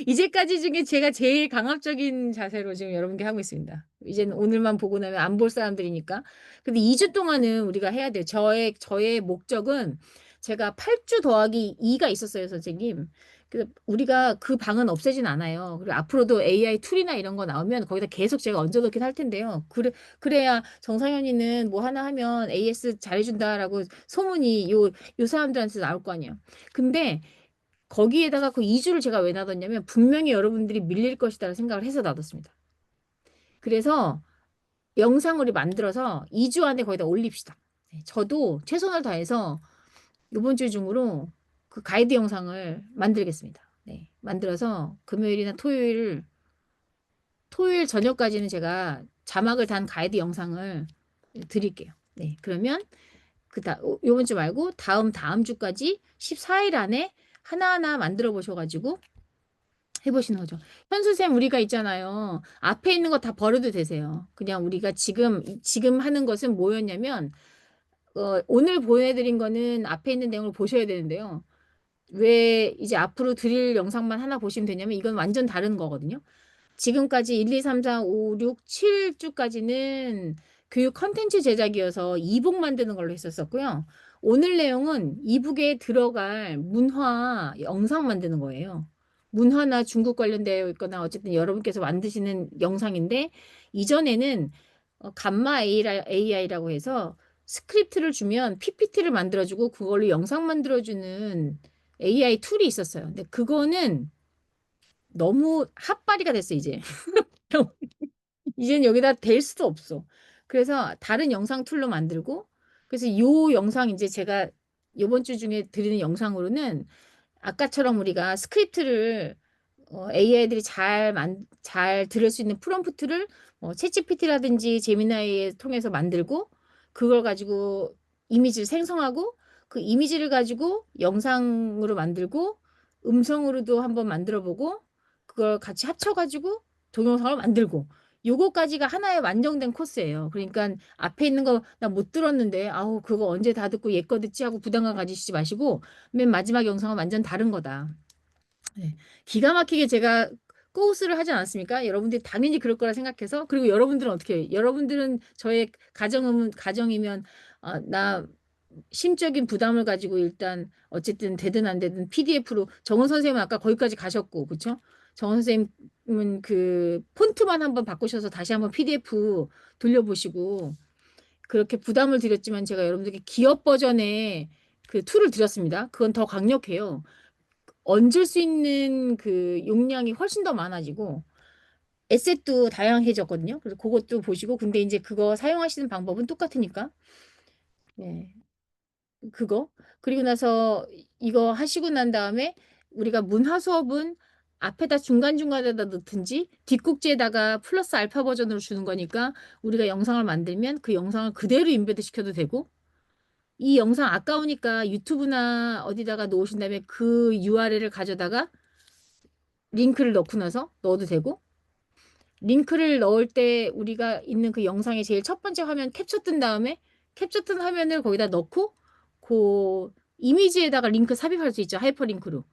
이제까지 중에 제가 제일 강압적인 자세로 지금 여러분께 하고 있습니다. 이제는 오늘만 보고 나면 안 볼 사람들이니까. 근데 2주 동안은 우리가 해야 돼요. 저의 목적은 제가 8주 더하기 2가 있었어요, 선생님. 그래서 우리가 그 방은 없애진 않아요. 그리고 앞으로도 AI 툴이나 이런 거 나오면 거기다 계속 제가 얹어놓긴 할 텐데요. 그래야 정상현이는 뭐 하나 하면 AS 잘해준다라고 소문이 요 사람들한테 나올 거 아니에요. 근데 거기에다가 그 2주를 제가 왜 놔뒀냐면 분명히 여러분들이 밀릴 것이다라는 생각을 해서 놔뒀습니다. 그래서 영상을 우리 만들어서 2주 안에 거기다 올립시다. 네, 저도 최선을 다해서 이번 주 중으로 그 가이드 영상을 만들겠습니다. 네, 만들어서 금요일이나 토요일 저녁까지는 제가 자막을 단 가이드 영상을 드릴게요. 네, 그러면 요번 주 말고 다음 주까지 14일 안에 하나하나 만들어 보셔가지고 해보시는 거죠. 현수쌤 우리가 있잖아요. 앞에 있는 거 다 버려도 되세요. 그냥 우리가 지금 하는 것은 뭐였냐면, 오늘 보내드린 거는 앞에 있는 내용을 보셔야 되는데요. 왜 이제 앞으로 드릴 영상만 하나 보시면 되냐면 이건 완전 다른 거거든요. 지금까지 1, 2, 3, 4, 5, 6, 7주까지는 교육 컨텐츠 제작이어서 이북 만드는 걸로 했었었고요. 오늘 내용은 이북에 들어갈 문화 영상 만드는 거예요. 문화나 중국 관련되어 있거나 어쨌든 여러분께서 만드시는 영상인데 이전에는 감마 AI라고 해서 스크립트를 주면 PPT를 만들어주고 그걸로 영상 만들어주는 AI 툴이 있었어요. 근데 그거는 너무 핫바리가 됐어, 이제. 이젠 여기다 댈 수도 없어. 그래서 다른 영상 툴로 만들고, 그래서 요 영상 이제 제가 요번 주 중에 드리는 영상으로는 아까처럼 우리가 스크립트를 AI들이 잘 들을 수 있는 프롬프트를 챗GPT라든지 제미나이 통해서 만들고 그걸 가지고 이미지를 생성하고 그 이미지를 가지고 영상으로 만들고 음성으로도 한번 만들어 보고 그걸 같이 합쳐가지고 동영상을 만들고 요거까지가 하나의 완성된 코스예요. 그러니까 앞에 있는 거 나 못 들었는데 아우 그거 언제 다 듣고 얘 거 듣지 하고 부담감 가지시지 마시고 맨 마지막 영상은 완전 다른 거다. 네. 기가 막히게 제가 코스를 하지 않았습니까? 여러분들이 당연히 그럴 거라 생각해서 그리고 여러분들은 어떻게 해요? 여러분들은 저의 가정이면 나 심적인 부담을 가지고 일단 어쨌든 되든 안 되든 PDF로 정원 선생님은 아까 거기까지 가셨고 그렇죠? 정원 선생님은 그 폰트만 한번 바꾸셔서 다시 한번 PDF 돌려보시고 그렇게 부담을 드렸지만 제가 여러분들께 기업 버전의 그 툴을 드렸습니다. 그건 더 강력해요. 얹을 수 있는 그 용량이 훨씬 더 많아지고 에셋도 다양해졌거든요. 그래서 그것도 보시고 근데 이제 그거 사용하시는 방법은 똑같으니까 네. 그거 그리고 나서 이거 하시고 난 다음에 우리가 문화 수업은 앞에다 중간중간에다 넣든지 뒷꼭지에다가 플러스 알파 버전으로 주는 거니까 우리가 영상을 만들면 그 영상을 그대로 인베드 시켜도 되고 이 영상 아까우니까 유튜브나 어디다가 놓으신 다음에 그 URL을 가져다가 링크를 넣고 나서 넣어도 되고 링크를 넣을 때 우리가 있는 그 영상의 제일 첫 번째 화면 캡처 뜬 다음에 캡처 뜬 화면을 거기다 넣고 그 이미지에다가 링크 삽입할 수 있죠. 하이퍼링크로.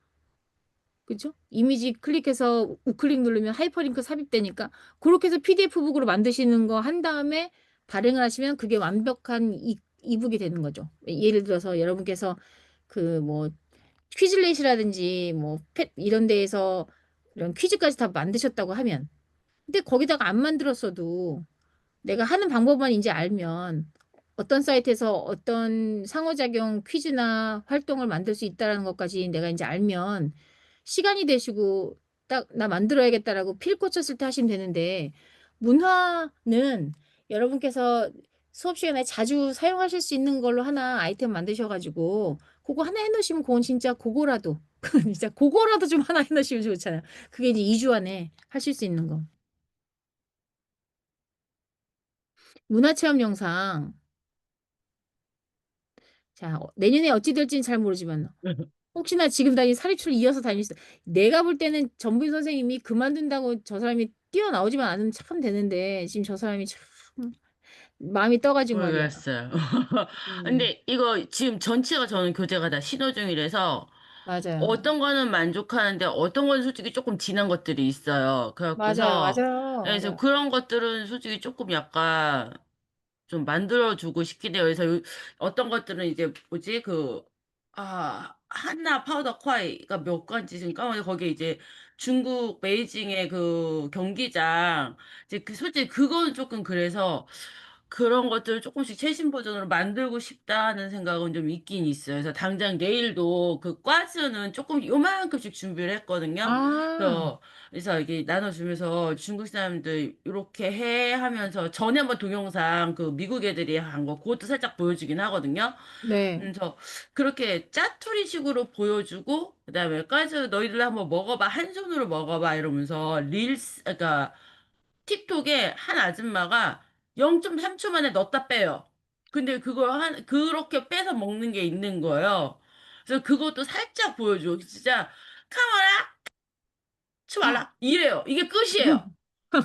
그죠? 이미지 클릭해서 우클릭 누르면 하이퍼링크 삽입되니까 그렇게 해서 PDF북으로 만드시는 거 한 다음에 발행을 하시면 그게 완벽한 이북이 되는 거죠. 예를 들어서 여러분께서 그 뭐 퀴즐렛이라든지 뭐 이런 데에서 이런 퀴즈까지 다 만드셨다고 하면 근데 거기다가 안 만들었어도 내가 하는 방법만 이제 알면 어떤 사이트에서 어떤 상호작용 퀴즈나 활동을 만들 수 있다는 것까지 내가 이제 알면 시간이 되시고 딱 나 만들어야겠다라고 필 꽂혔을 때 하시면 되는데 문화는 여러분께서 수업 시간에 자주 사용하실 수 있는 걸로 하나 아이템 만드셔가지고 그거 하나 해놓으시면 그건 진짜 그거라도 진짜 그거라도 좀 하나 해놓으시면 좋잖아요. 그게 이제 2주 안에 하실 수 있는 거. 문화체험 영상. 자, 내년에 어찌 될지는 잘 모르지만 혹시나 지금 다니는 사립초를 이어서 다닐 수 내가 볼 때는 전부인 선생님이 그만둔다고 저 사람이 뛰어나오지만 않으면 참 되는데 지금 저 사람이 참 마음이 떠 가지고 말이야. 모르겠어요. 음. 근데 이거 지금 전체가 저는 교재가 다 신호 중이라서 맞아요. 어떤 거는 만족하는데 어떤 건 솔직히 조금 진한 것들이 있어요. 맞아요, 그래갖고서 맞아요, 그래서 맞아요. 그런 것들은 솔직히 조금 약간 좀 만들어주고 싶긴 해요. 그래서 어떤 것들은 이제 뭐지 한나 파우더 콰이가 몇 가지 지금 까먹는데 거기에 이제 중국 베이징의 그 경기장 이제 그 솔직히 그건 조금 그래서 그런 것들을 조금씩 최신 버전으로 만들고 싶다 하는 생각은 좀 있긴 있어요. 그래서 당장 내일도 그 과즈는 조금 요만큼씩 준비를 했거든요. 아. 그래서 이게 나눠주면서 중국 사람들 이렇게 해 하면서 전에 한번 동영상 그 미국 애들이 한 거 그것도 살짝 보여주긴 하거든요. 네. 그래서 그렇게 짜투리식으로 보여주고 그다음에 까지 너희들 한번 먹어봐 한 손으로 먹어봐 이러면서 릴스 그러니까 틱톡에 한 아줌마가 0.3초 만에 넣었다 빼요. 근데 그걸 그렇게 빼서 먹는 게 있는 거예요. 그래서 그것도 살짝 보여줘. 진짜 카메라 치 말라 이래요. 이게 끝이에요.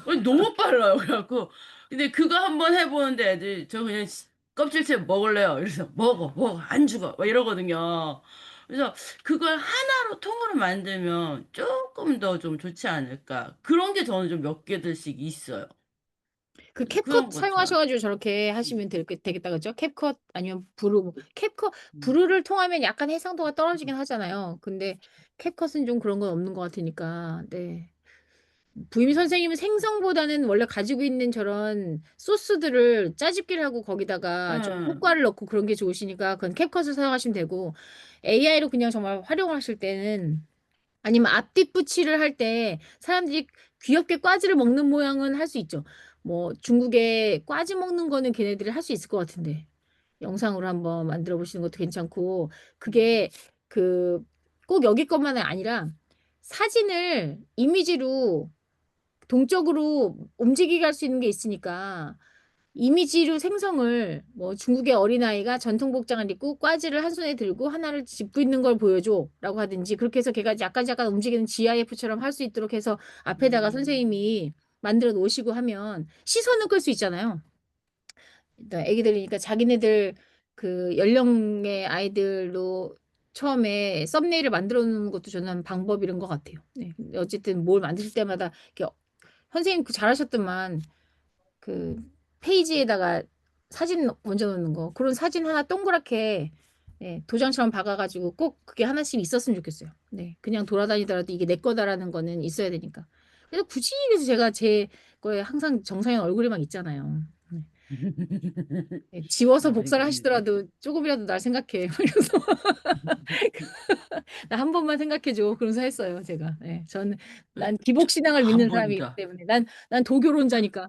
아니, 너무 빨라요. 그래갖고 근데 그거 한번 해보는데 애들 저 그냥 껍질째 먹을래요. 이래서 먹어 안 죽어 막 이러거든요. 그래서 그걸 하나로 통으로 만들면 조금 더 좀 좋지 않을까. 그런 게 저는 좀 몇 개들씩 있어요. 그 그래서 캡컷 그런 거 좋아요. 사용하셔 가지고 저렇게 음, 하시면 되겠다 그죠? 캡컷 아니면 브루 뭐 캡컷 음, 브루를 통하면 약간 해상도가 떨어지긴 하잖아요. 근데 캡컷은 좀 그런 건 없는 것 같으니까. 네. 부임 선생님은 생선보다는 원래 가지고 있는 저런 소스들을 짜집기를 하고 거기다가 좀 음, 효과를 넣고 그런 게 좋으시니까 그건 캡컷을 사용하시면 되고 AI로 그냥 정말 활용을 하실 때는 아니면 앞뒤 붙이를 할 때 사람들이 귀엽게 꽈지를 먹는 모양은 할 수 있죠. 뭐 중국에 꽈지 먹는 거는 걔네들이 할 수 있을 것 같은데 영상으로 한번 만들어 보시는 것도 괜찮고 그게 그 꼭 여기 것만은 아니라 사진을 이미지로 동적으로 움직이게 할 수 있는 게 있으니까 이미지로 생성을 뭐 중국의 어린아이가 전통 복장을 입고 꽈지를 한 손에 들고 하나를 짚고 있는 걸 보여줘라고 하든지 그렇게 해서 걔가 약간 약간 움직이는 GIF처럼 할 수 있도록 해서 앞에다가 음, 선생님이 만들어 놓으시고 하면 시선은 끌 수 있잖아요. 일단 애기들이니까 자기네들 그 연령의 아이들로 처음에 썸네일을 만들어 놓는 것도 저는 방법 이런 것 같아요. 네. 근데 어쨌든 뭘 만드실 때마다 이렇게 선생님 그 잘하셨더만 그 페이지에다가 사진 얹어 놓는 거. 그런 사진 하나 동그랗게 예, 도장처럼 박아가지고 꼭 그게 하나씩 있었으면 좋겠어요. 네. 그냥 돌아다니더라도 이게 내 거다라는 거는 있어야 되니까. 그래서 굳이 그래서 제가 제 거에 항상 정상인 얼굴이 막 있잖아요. 네. 예, 지워서 복사를 알겠네. 하시더라도 조금이라도 날 생각해. 그래서 나 한 번만 생각해줘. 그러면서 했어요, 제가. 예, 저는 난 기복신앙을 한 믿는 사람이기 번이다. 때문에 난 도교론자니까.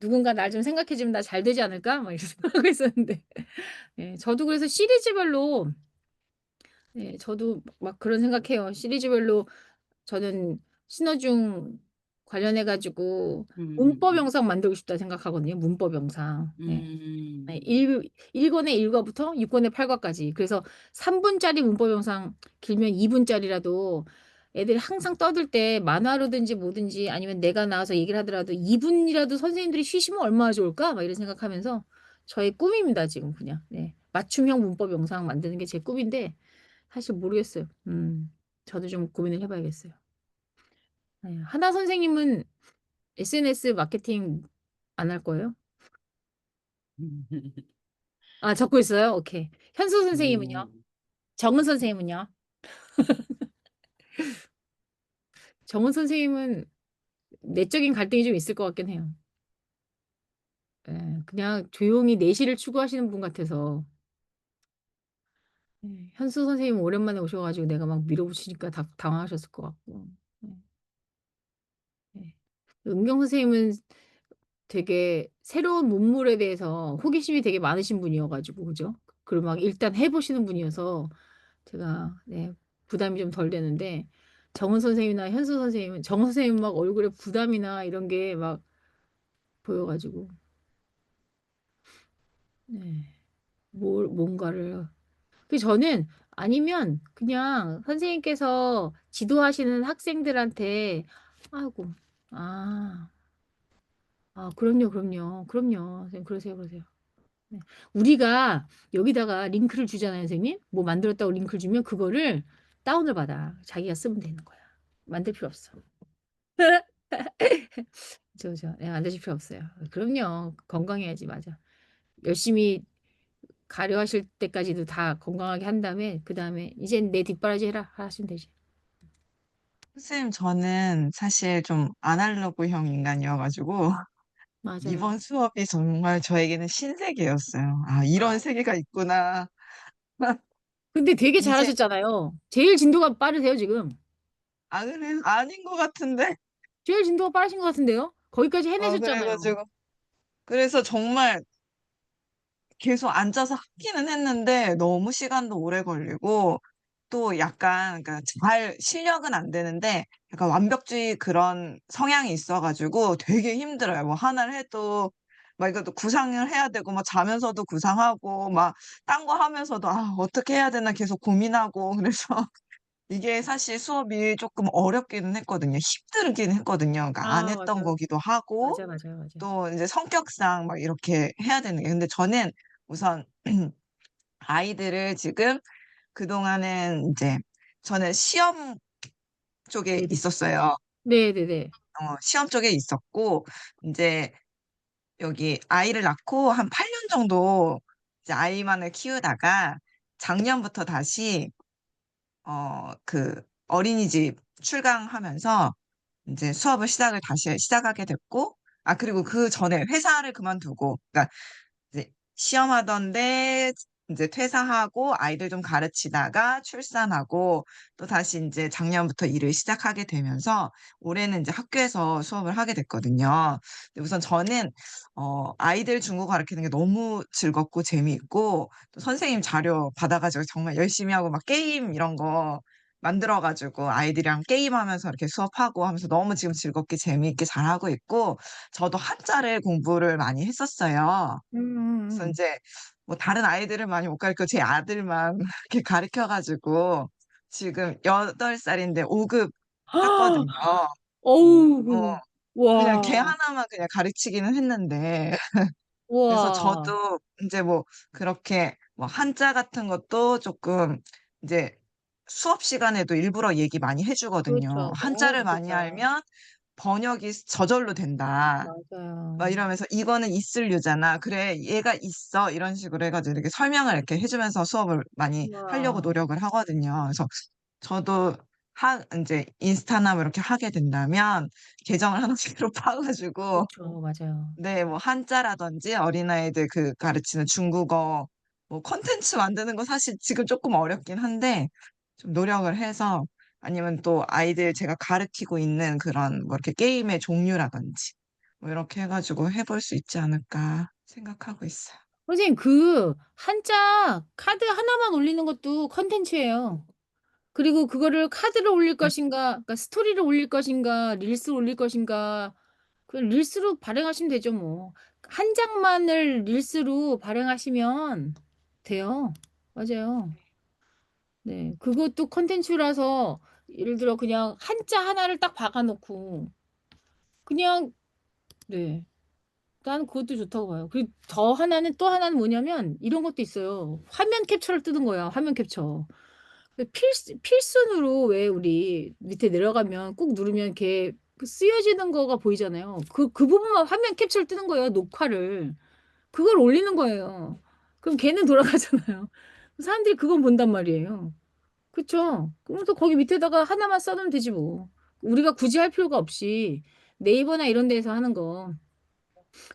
누군가 날 좀 생각해 주면 나 잘 되지 않을까? 막 이렇게 생각하고 있었는데. 예, 저도 그래서 시리즈별로, 예, 저도 막 그런 생각해요. 시리즈별로 저는 신어중 관련해가지고 문법 음, 영상 만들고 싶다 생각하거든요. 문법 영상. 예. 네, 음, 1권의 1과부터 6권의 8과까지. 그래서 3분짜리 문법 영상 길면 2분짜리라도 애들 항상 떠들 때 만화로든지 뭐든지 아니면 내가 나와서 얘기를 하더라도 2분이라도 선생님들이 쉬시면 얼마나 좋을까? 막 이런 생각하면서 저의 꿈입니다, 지금 그냥. 네. 맞춤형 문법 영상 만드는 게 제 꿈인데 사실 모르겠어요. 저도 좀 고민을 해봐야겠어요. 네. 하나 선생님은 SNS 마케팅 안 할 거예요? 아, 적고 있어요? 오케이. 현수 선생님은요? 음. 정은 선생님은요? 정은 선생님은 내적인 갈등이 좀 있을 것 같긴 해요. 예, 그냥 조용히 내실을 추구하시는 분 같아서. 예, 현수 선생님 오랜만에 오셔가지고 내가 막 밀어붙이니까 당황하셨을 것 같고. 예, 예. 은경 선생님은 되게 새로운 문물에 대해서 호기심이 되게 많으신 분이어가지고, 그죠? 그리고 막 일단 해보시는 분이어서 제가, 네, 부담이 좀 덜 되는데, 정은 선생님이나 현수 선생님은, 정은 선생님 막 얼굴에 부담이나 이런 게 막 보여가지고, 네, 뭔가를. 그 저는 아니면 그냥 선생님께서 지도하시는 학생들한테 아이고 아, 그럼요, 그럼요, 그럼요. 선생님 그러세요, 그러세요. 네. 우리가 여기다가 링크를 주잖아요, 선생님. 뭐 만들었다고 링크를 주면 그거를 다운을 받아. 자기가 쓰면 되는 거야. 만들 필요 없어. 그죠. 네, 만드실 필요 없어요. 그럼요. 건강해야지, 맞아. 열심히 가려 하실 때까지도 다 건강하게 한 다음에, 그 다음에, 이젠 내 뒷바라지 해라. 하시면 되지. 선생님, 저는 사실 좀 아날로그형 인간이어가지고, 맞아요. 이번 수업이 정말 저에게는 신세계였어요. 아, 이런 세계가 있구나. 근데 되게 이제, 잘하셨잖아요. 제일 진도가 빠르세요, 지금. 아, 그래? 아닌 것 같은데. 제일 진도가 빠르신 것 같은데요? 거기까지 해내셨잖아요. 그래가지고. 그래서 정말 계속 앉아서 하기는 했는데, 너무 시간도 오래 걸리고, 또 약간, 그러니까 잘, 실력은 안 되는데, 약간 완벽주의 그런 성향이 있어가지고 되게 힘들어요. 뭐 하나를 해도, 막 이것도 구상을 해야 되고, 막 자면서도 구상하고, 막 딴 거 하면서도, 아, 어떻게 해야 되나 계속 고민하고, 그래서 이게 사실 수업이 조금 어렵기는 했거든요. 힘들긴 했거든요. 그러니까 안 했던 맞아요. 거기도 하고, 맞아, 맞아요, 맞아요. 또 이제 성격상 막 이렇게 해야 되는 게. 근데 저는 우선 아이들을 지금 그동안은 이제 저는 시험 쪽에 네네. 있었어요. 네네네. 시험 쪽에 있었고, 이제 여기 아이를 낳고 한 8년 정도 이제 아이만을 키우다가 작년부터 다시, 그 어린이집 출강하면서 이제 수업을 다시 시작하게 됐고, 그리고 그 전에 회사를 그만두고, 그러니까 이제 시험하던데 이제 퇴사하고 아이들 좀 가르치다가 출산하고 또 다시 이제 작년부터 일을 시작하게 되면서 올해는 이제 학교에서 수업을 하게 됐거든요. 근데 우선 저는 아이들 중국어 가르치는 게 너무 즐겁고 재미있고 또 선생님 자료 받아가지고 정말 열심히 하고 막 게임 이런 거 만들어가지고 아이들이랑 게임하면서 이렇게 수업하고 하면서 너무 지금 즐겁게 재미있게 잘하고 있고 저도 한자를 공부를 많이 했었어요. 음, 음, 그래서 음. 이제 뭐 다른 아이들은 많이 못 가르쳐 제 아들만 이렇게 가르쳐가지고 지금 8살인데 5급 땄거든요. 어우, 그냥 걔 와, 하나만 그냥 가르치기는 했는데 그래서 와, 저도 이제 뭐 그렇게 뭐 한자 같은 것도 조금 이제 수업 시간에도 일부러 얘기 많이 해주거든요. 그렇죠. 너무 한자를 많이 좋겠다. 알면 번역이 저절로 된다. 막 맞아요. 이러면서 이거는 있을 류잖아. 그래, 얘가 있어. 이런 식으로 해가지고 이렇게 설명을 이렇게 해주면서 수업을 많이 하려고 와, 노력을 하거든요. 그래서 저도 이제 인스타나 뭐 이렇게 하게 된다면 계정을 하나씩으로 파가지고 그렇죠. 맞아요. 네, 뭐 한자라든지 어린아이들 그 가르치는 중국어 뭐 콘텐츠 만드는 거 사실 지금 조금 어렵긴 한데 좀 노력을 해서 아니면 또 아이들 제가 가르치고 있는 그런 뭐 이렇게 게임의 종류라든지 뭐 이렇게 해가지고 해볼 수 있지 않을까 생각하고 있어요. 선생님, 그 한자 카드 하나만 올리는 것도 컨텐츠예요. 그리고 그거를 카드로 올릴 네. 것인가, 그러니까 스토리를 올릴 것인가, 릴스로 올릴 것인가, 그 릴스로 발행하시면 되죠, 뭐. 한 장만을 릴스로 발행하시면 돼요. 맞아요. 네. 그것도 컨텐츠라서 예를 들어 그냥 한자 하나를 딱 박아놓고 그냥 네. 난 그것도 좋다고 봐요. 그리고 더 하나는 또 하나는 뭐냐면 이런 것도 있어요. 화면 캡처를 뜨는 거야. 화면 캡처. 필순으로 왜 우리 밑에 내려가면 꾹 누르면 이렇게 그 쓰여지는 거가 보이잖아요. 그 부분만 화면 캡처를 뜨는 거예요. 녹화를. 그걸 올리는 거예요. 그럼 걔는 돌아가잖아요. 사람들이 그건 본단 말이에요. 그쵸? 그러면서 거기 밑에다가 하나만 써놓으면 되지 뭐. 우리가 굳이 할 필요가 없이 네이버나 이런 데에서 하는 거.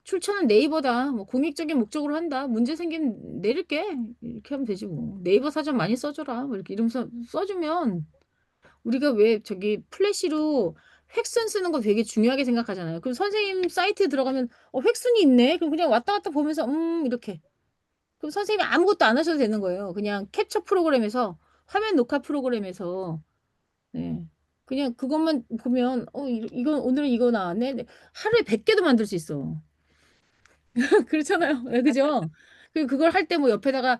출처는 네이버다. 뭐 공익적인 목적으로 한다. 문제 생기면 내릴게. 이렇게 하면 되지 뭐. 네이버 사전 많이 써줘라. 뭐 이렇게 이러면서 써주면 우리가 왜 저기 플래시로 획순 쓰는 거 되게 중요하게 생각하잖아요. 그럼 선생님 사이트에 들어가면 획순이 있네. 그럼 그냥 왔다 갔다 보면서 이렇게. 그럼 선생님이 아무것도 안 하셔도 되는 거예요. 그냥 캡처 프로그램에서 화면 녹화 프로그램에서 네. 그냥 그것만 보면 이건 오늘은 이거 나왔네. 네. 하루에 100개도 만들 수 있어. 그렇잖아요. 네, 그죠? 그걸 할 때 뭐 옆에다가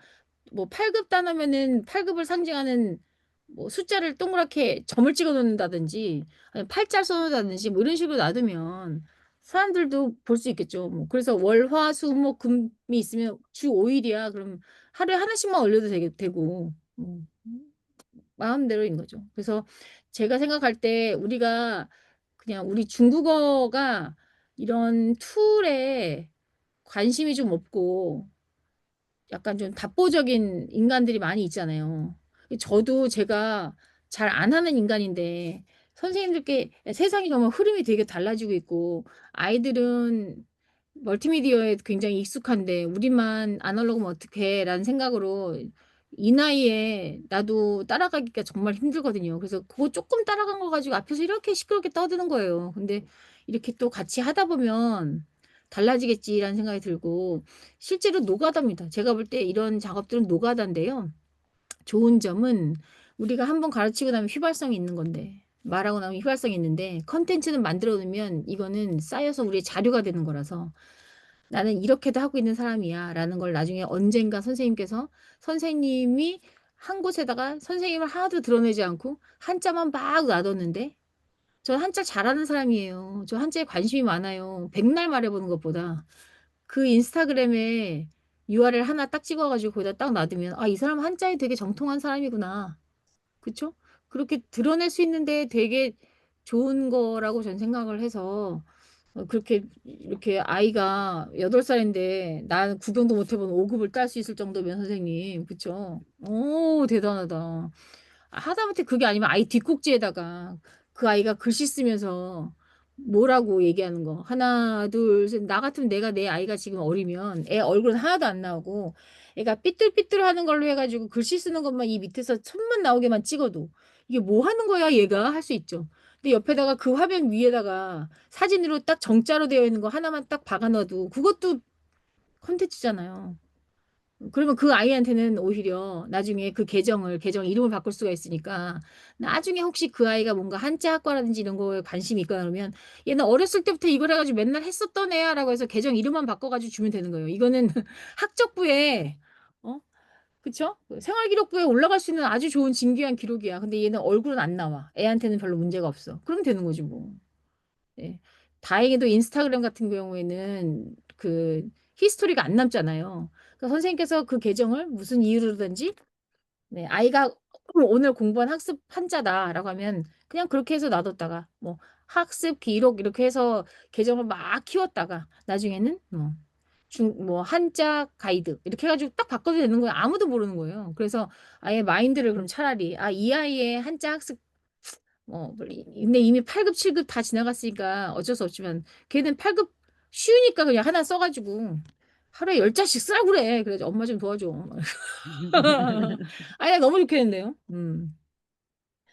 뭐 8급 따놓으면은 8급을 상징하는 뭐 숫자를 동그랗게 점을 찍어 놓는다든지 아니면 팔자 써 놓는다든지 뭐 이런 식으로 놔두면 사람들도 볼 수 있겠죠. 뭐 그래서 월, 화, 수, 목, 금이 있으면 주 5일이야. 그럼 하루에 하나씩만 올려도 되고. 마음대로인 거죠. 그래서 제가 생각할 때 우리가 그냥 우리 중국어가 이런 툴에 관심이 좀 없고 약간 좀 답보적인 인간들이 많이 있잖아요. 저도 제가 잘 안 하는 인간인데 선생님들께 세상이 정말 흐름이 되게 달라지고 있고 아이들은 멀티미디어에 굉장히 익숙한데 우리만 아날로그면 어떡해 라는 생각으로 이 나이에 나도 따라가기가 정말 힘들거든요. 그래서 그거 조금 따라간 거 가지고 앞에서 이렇게 시끄럽게 떠드는 거예요. 근데 이렇게 또 같이 하다 보면 달라지겠지라는 생각이 들고 실제로 노가다입니다. 제가 볼 때 이런 작업들은 노가다인데요. 좋은 점은 우리가 한번 가르치고 나면 휘발성이 있는 건데 말하고 나면 휘발성이 있는데 컨텐츠는 만들어 놓으면 이거는 쌓여서 우리의 자료가 되는 거라서 나는 이렇게도 하고 있는 사람이야 라는 걸 나중에 언젠가 선생님께서 선생님이 한 곳에다가 선생님을 하나도 드러내지 않고 한자만 막 놔뒀는데 저 한자 잘하는 사람이에요. 저 한자에 관심이 많아요. 백날 말해보는 것보다 그 인스타그램에 URL 하나 딱 찍어가지고 거기다 딱 놔두면 아, 이 사람 한자에 되게 정통한 사람이구나. 그쵸? 그렇게 드러낼 수 있는데 되게 좋은 거라고 전 생각을 해서 그렇게 이렇게 아이가 8살인데 난 구경도 못 해본 5급을 딸 수 있을 정도면 선생님 그쵸? 오 대단하다. 하다못해 그게 아니면 아이 뒷꼭지에다가 그 아이가 글씨 쓰면서 뭐라고 얘기하는 거. 하나, 둘, 셋. 나 같으면 내가 내 아이가 지금 어리면 애 얼굴은 하나도 안 나오고 애가 삐뚤삐뚤 하는 걸로 해가지고 글씨 쓰는 것만 이 밑에서 천만 나오게만 찍어도 이게 뭐 하는 거야 얘가 할 수 있죠. 근데 옆에다가 그 화면 위에다가 사진으로 딱 정자로 되어 있는 거 하나만 딱 박아 놔도 그것도 컨텐츠잖아요. 그러면 그 아이한테는 오히려 나중에 그 계정 이름을 바꿀 수가 있으니까 나중에 혹시 그 아이가 뭔가 한자 학과라든지 이런 거에 관심이 있거나 그러면 얘는 어렸을 때부터 이걸 해가지고 맨날 했었던 애야라고 해서 계정 이름만 바꿔가지고 주면 되는 거예요. 이거는 학적부에 어? 그쵸? 그 생활기록부에 올라갈 수 있는 아주 좋은 진귀한 기록이야. 근데 얘는 얼굴은 안 나와. 애한테는 별로 문제가 없어. 그러면 되는 거지 뭐. 예. 다행히도 인스타그램 같은 경우에는 그 히스토리가 안 남잖아요. 그러니까 선생님께서 그 계정을 무슨 이유로든지 네, 아이가 오늘 공부한 학습 한자다라고 하면 그냥 그렇게 해서 놔뒀다가 뭐 학습 기록 이렇게 해서 계정을 막 키웠다가 나중에는 뭐 한자 가이드 이렇게 해가지고 딱 바꿔도 되는 거예요. 아무도 모르는 거예요. 그래서 아예 마인드를 그럼 차라리 아, 이 아이의 한자 학습 근데 이미 8급, 7급 다 지나갔으니까 어쩔 수 없지만 걔는 8급 쉬우니까 그냥 하나 써가지고 하루에 10자씩 쓰라고 그래. 그래서 엄마 좀 도와줘. 아니, 너무 좋겠는데요?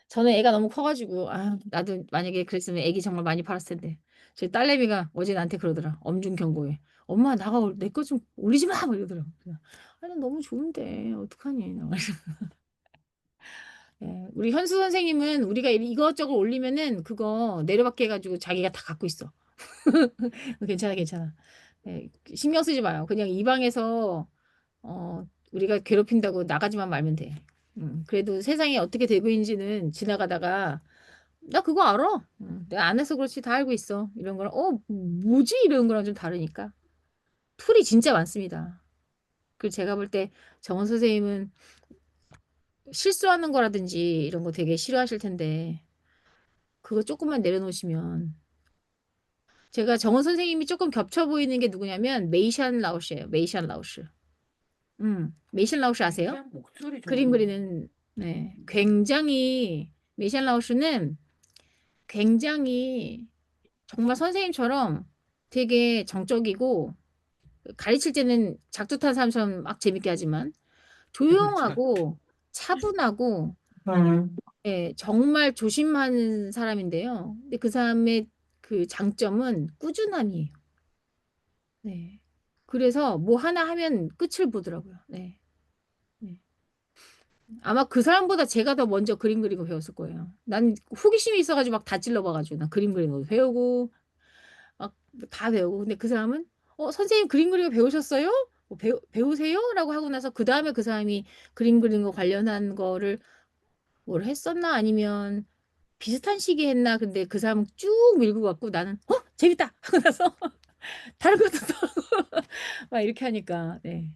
저는 애가 너무 커가지고, 아, 나도 만약에 그랬으면 애기 정말 많이 팔았을 텐데. 제 딸내미가 어제 나한테 그러더라. 엄중 경고에. 엄마, 나가 내 거 좀 올리지 마! 막 이러더라. 그래서, 아니, 너무 좋은데, 어떡하니. 예, 우리 현수 선생님은 우리가 이것저것 올리면은 그거 내려받게 해가지고 자기가 다 갖고 있어. 괜찮아, 괜찮아. 예, 신경 쓰지 마요. 그냥 이 방에서 우리가 괴롭힌다고 나가지만 말면 돼. 그래도 세상이 어떻게 되고 있는지는 지나가다가 나 그거 알아. 내가 안 해서 그렇지 다 알고 있어. 이런 거랑 뭐지? 이런 거랑 좀 다르니까. 툴이 진짜 많습니다. 그리고 제가 볼 때 정원 선생님은 실수하는 거라든지 이런 거 되게 싫어하실 텐데 그거 조금만 내려놓으시면 제가 정원 선생님이 조금 겹쳐 보이는 게 누구냐면 메이샨 라오스예요. 메이샨 라오스. 메이샨 라오스 아세요? 그냥 목소리 그림 좋은. 그리는 네, 굉장히 메이샨 라오스는 굉장히 정말 선생님처럼 되게 정적이고 가르칠 때는 작두탄 사람처럼 막 재밌게 하지만 조용하고 차분하고 예, 정말 조심하는 사람인데요. 근데 그 사람의 그 장점은 꾸준함이에요. 네. 그래서 뭐 하나 하면 끝을 보더라고요. 네. 네. 아마 그 사람보다 제가 더 먼저 그림 그리고 배웠을 거예요. 난 호기심이 있어가지고 막 다 찔러봐가지고 난 그림 그리는 거 배우고 막 다 배우고 근데 그 사람은 선생님 그림 그리고 배우셨어요? 배우세요? 라고 하고 나서 그 다음에 그 사람이 그림 그리는 거 관련한 거를 뭘 했었나 아니면 비슷한 시기에 했나. 근데 그 사람은 쭉 밀고 갔고 나는 재밌다 하고 나서 다른 것도 또 하고 막 이렇게 하니까. 네.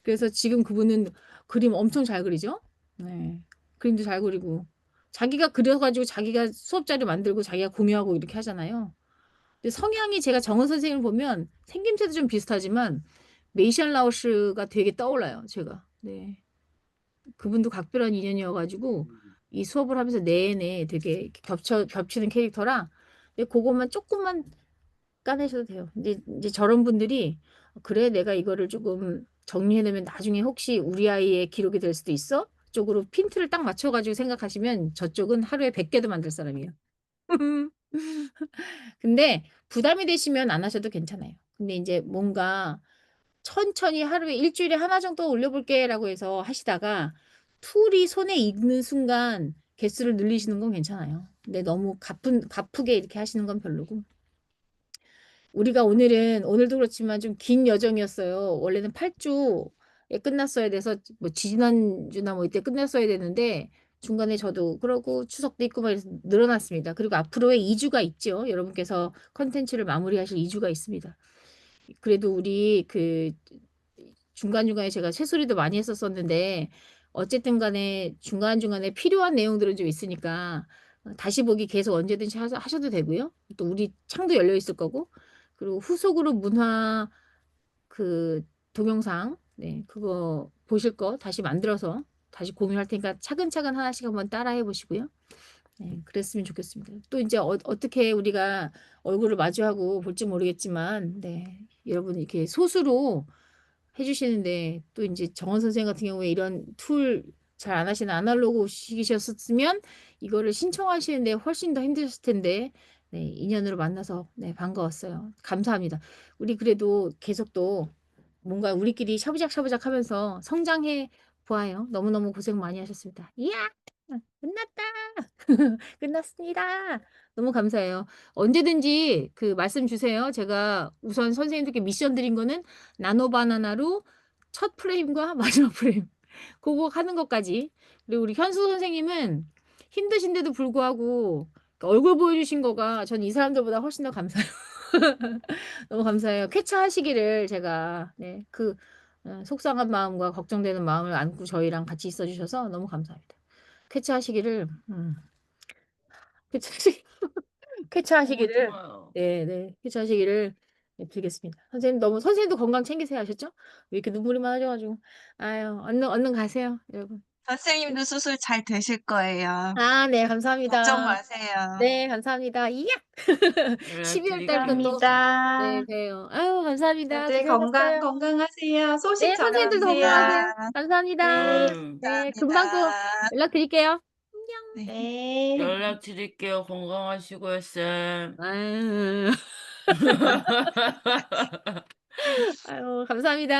그래서 지금 그분은 그림 엄청 잘 그리죠. 네. 그림도 잘 그리고 자기가 그려가지고 자기가 수업 자료 만들고 자기가 공유하고 이렇게 하잖아요. 근데 성향이 제가 정은 선생님을 보면 생김새도 좀 비슷하지만 메이션 라오스가 되게 떠올라요. 제가. 네. 그분도 각별한 인연이어가지고 이 수업을 하면서 내내 되게 이렇게 겹치는 캐릭터라. 근데 그것만 조금만 까내셔도 돼요. 이제 저런 분들이 그래 내가 이거를 조금 정리해내면 나중에 혹시 우리 아이의 기록이 될 수도 있어? 쪽으로 핀트를 딱 맞춰가지고 생각하시면 저쪽은 하루에 100개도 만들 사람이에요. 근데 부담이 되시면 안 하셔도 괜찮아요. 근데 이제 뭔가 천천히 하루에 일주일에 하나 정도 올려볼게라고 해서 하시다가 툴이 손에 익는 순간 개수를 늘리시는 건 괜찮아요. 근데 너무 가쁘게 이렇게 하시는 건 별로고. 우리가 오늘도 그렇지만 좀 긴 여정이었어요. 원래는 8주에 끝났어야 돼서 뭐 지난주나 뭐 이때 끝났어야 되는데 중간에 저도 그러고 추석도 있고 막 이래서 늘어났습니다. 그리고 앞으로의 2주가 있죠. 여러분께서 컨텐츠를 마무리하실 2주가 있습니다. 그래도 우리 그 중간중간에 제가 새소리도 많이 했었었는데 어쨌든 간에 중간중간에 필요한 내용들은 좀 있으니까 다시 보기 계속 언제든지 하셔도 되고요. 또 우리 창도 열려 있을 거고. 그리고 후속으로 문화 그 동영상 네 그거 보실 거 다시 만들어서 다시 공유할 테니까 차근차근 하나씩 한번 따라해 보시고요. 네, 그랬으면 좋겠습니다. 또 이제 어떻게 우리가 얼굴을 마주하고 볼지 모르겠지만, 네, 여러분 이렇게 소수로 해주시는데 또 이제 정원 선생 같은 경우에 이런 툴 잘 안 하시는 아날로그식이셨으면 이거를 신청하시는데 훨씬 더 힘드셨을 텐데 네, 인연으로 만나서 네, 반가웠어요. 감사합니다. 우리 그래도 계속 또 뭔가 우리끼리 샤부작샤부작 하면서 성장해 보아요. 너무너무 고생 많이 하셨습니다. 이야! 끝났다! 끝났습니다. 너무 감사해요. 언제든지 그 말씀 주세요. 제가 우선 선생님들께 미션 드린 거는 나노 바나나로 첫 프레임과 마지막 프레임. 그거 하는 것까지. 그리고 우리 현수 선생님은 힘드신데도 불구하고 얼굴 보여주신 거가 전 이 사람들보다 훨씬 더 감사해요. 너무 감사해요. 쾌차하시기를 제가 네, 속상한 마음과 걱정되는 마음을 안고 저희랑 같이 있어 주셔서 너무 감사합니다. 쾌차하시기를 쾌차하시 쾌차하시기를 좋아요. 네, 네. 쾌차하시기를 네, 빌겠습니다. 선생님도 건강 챙기세요. 하셨죠? 왜 이렇게 눈물이 많아져가지고 아유 얼른 가세요, 여러분. 선생님도 수술 잘 되실 거예요. 아, 네, 걱정 감사합니다. 마세요. 네, 감사합니다. 이야! 12월 달부터 또, 연락드릴게요. 네, 감사합니다. 봬요. 아유, 감사합니다. 다들 고생하셨어요. 건강하세요. 소식 네, 선생님들도 전해주세요. 건강하세요. 감사합니다. 감사합니다. 네, 음, 네, 금방 또 감사합니다. 연락드릴게요. 네. 네. 연락드릴게요. 건강하시고요, 쌤. 아유, 아유, 감사합니다.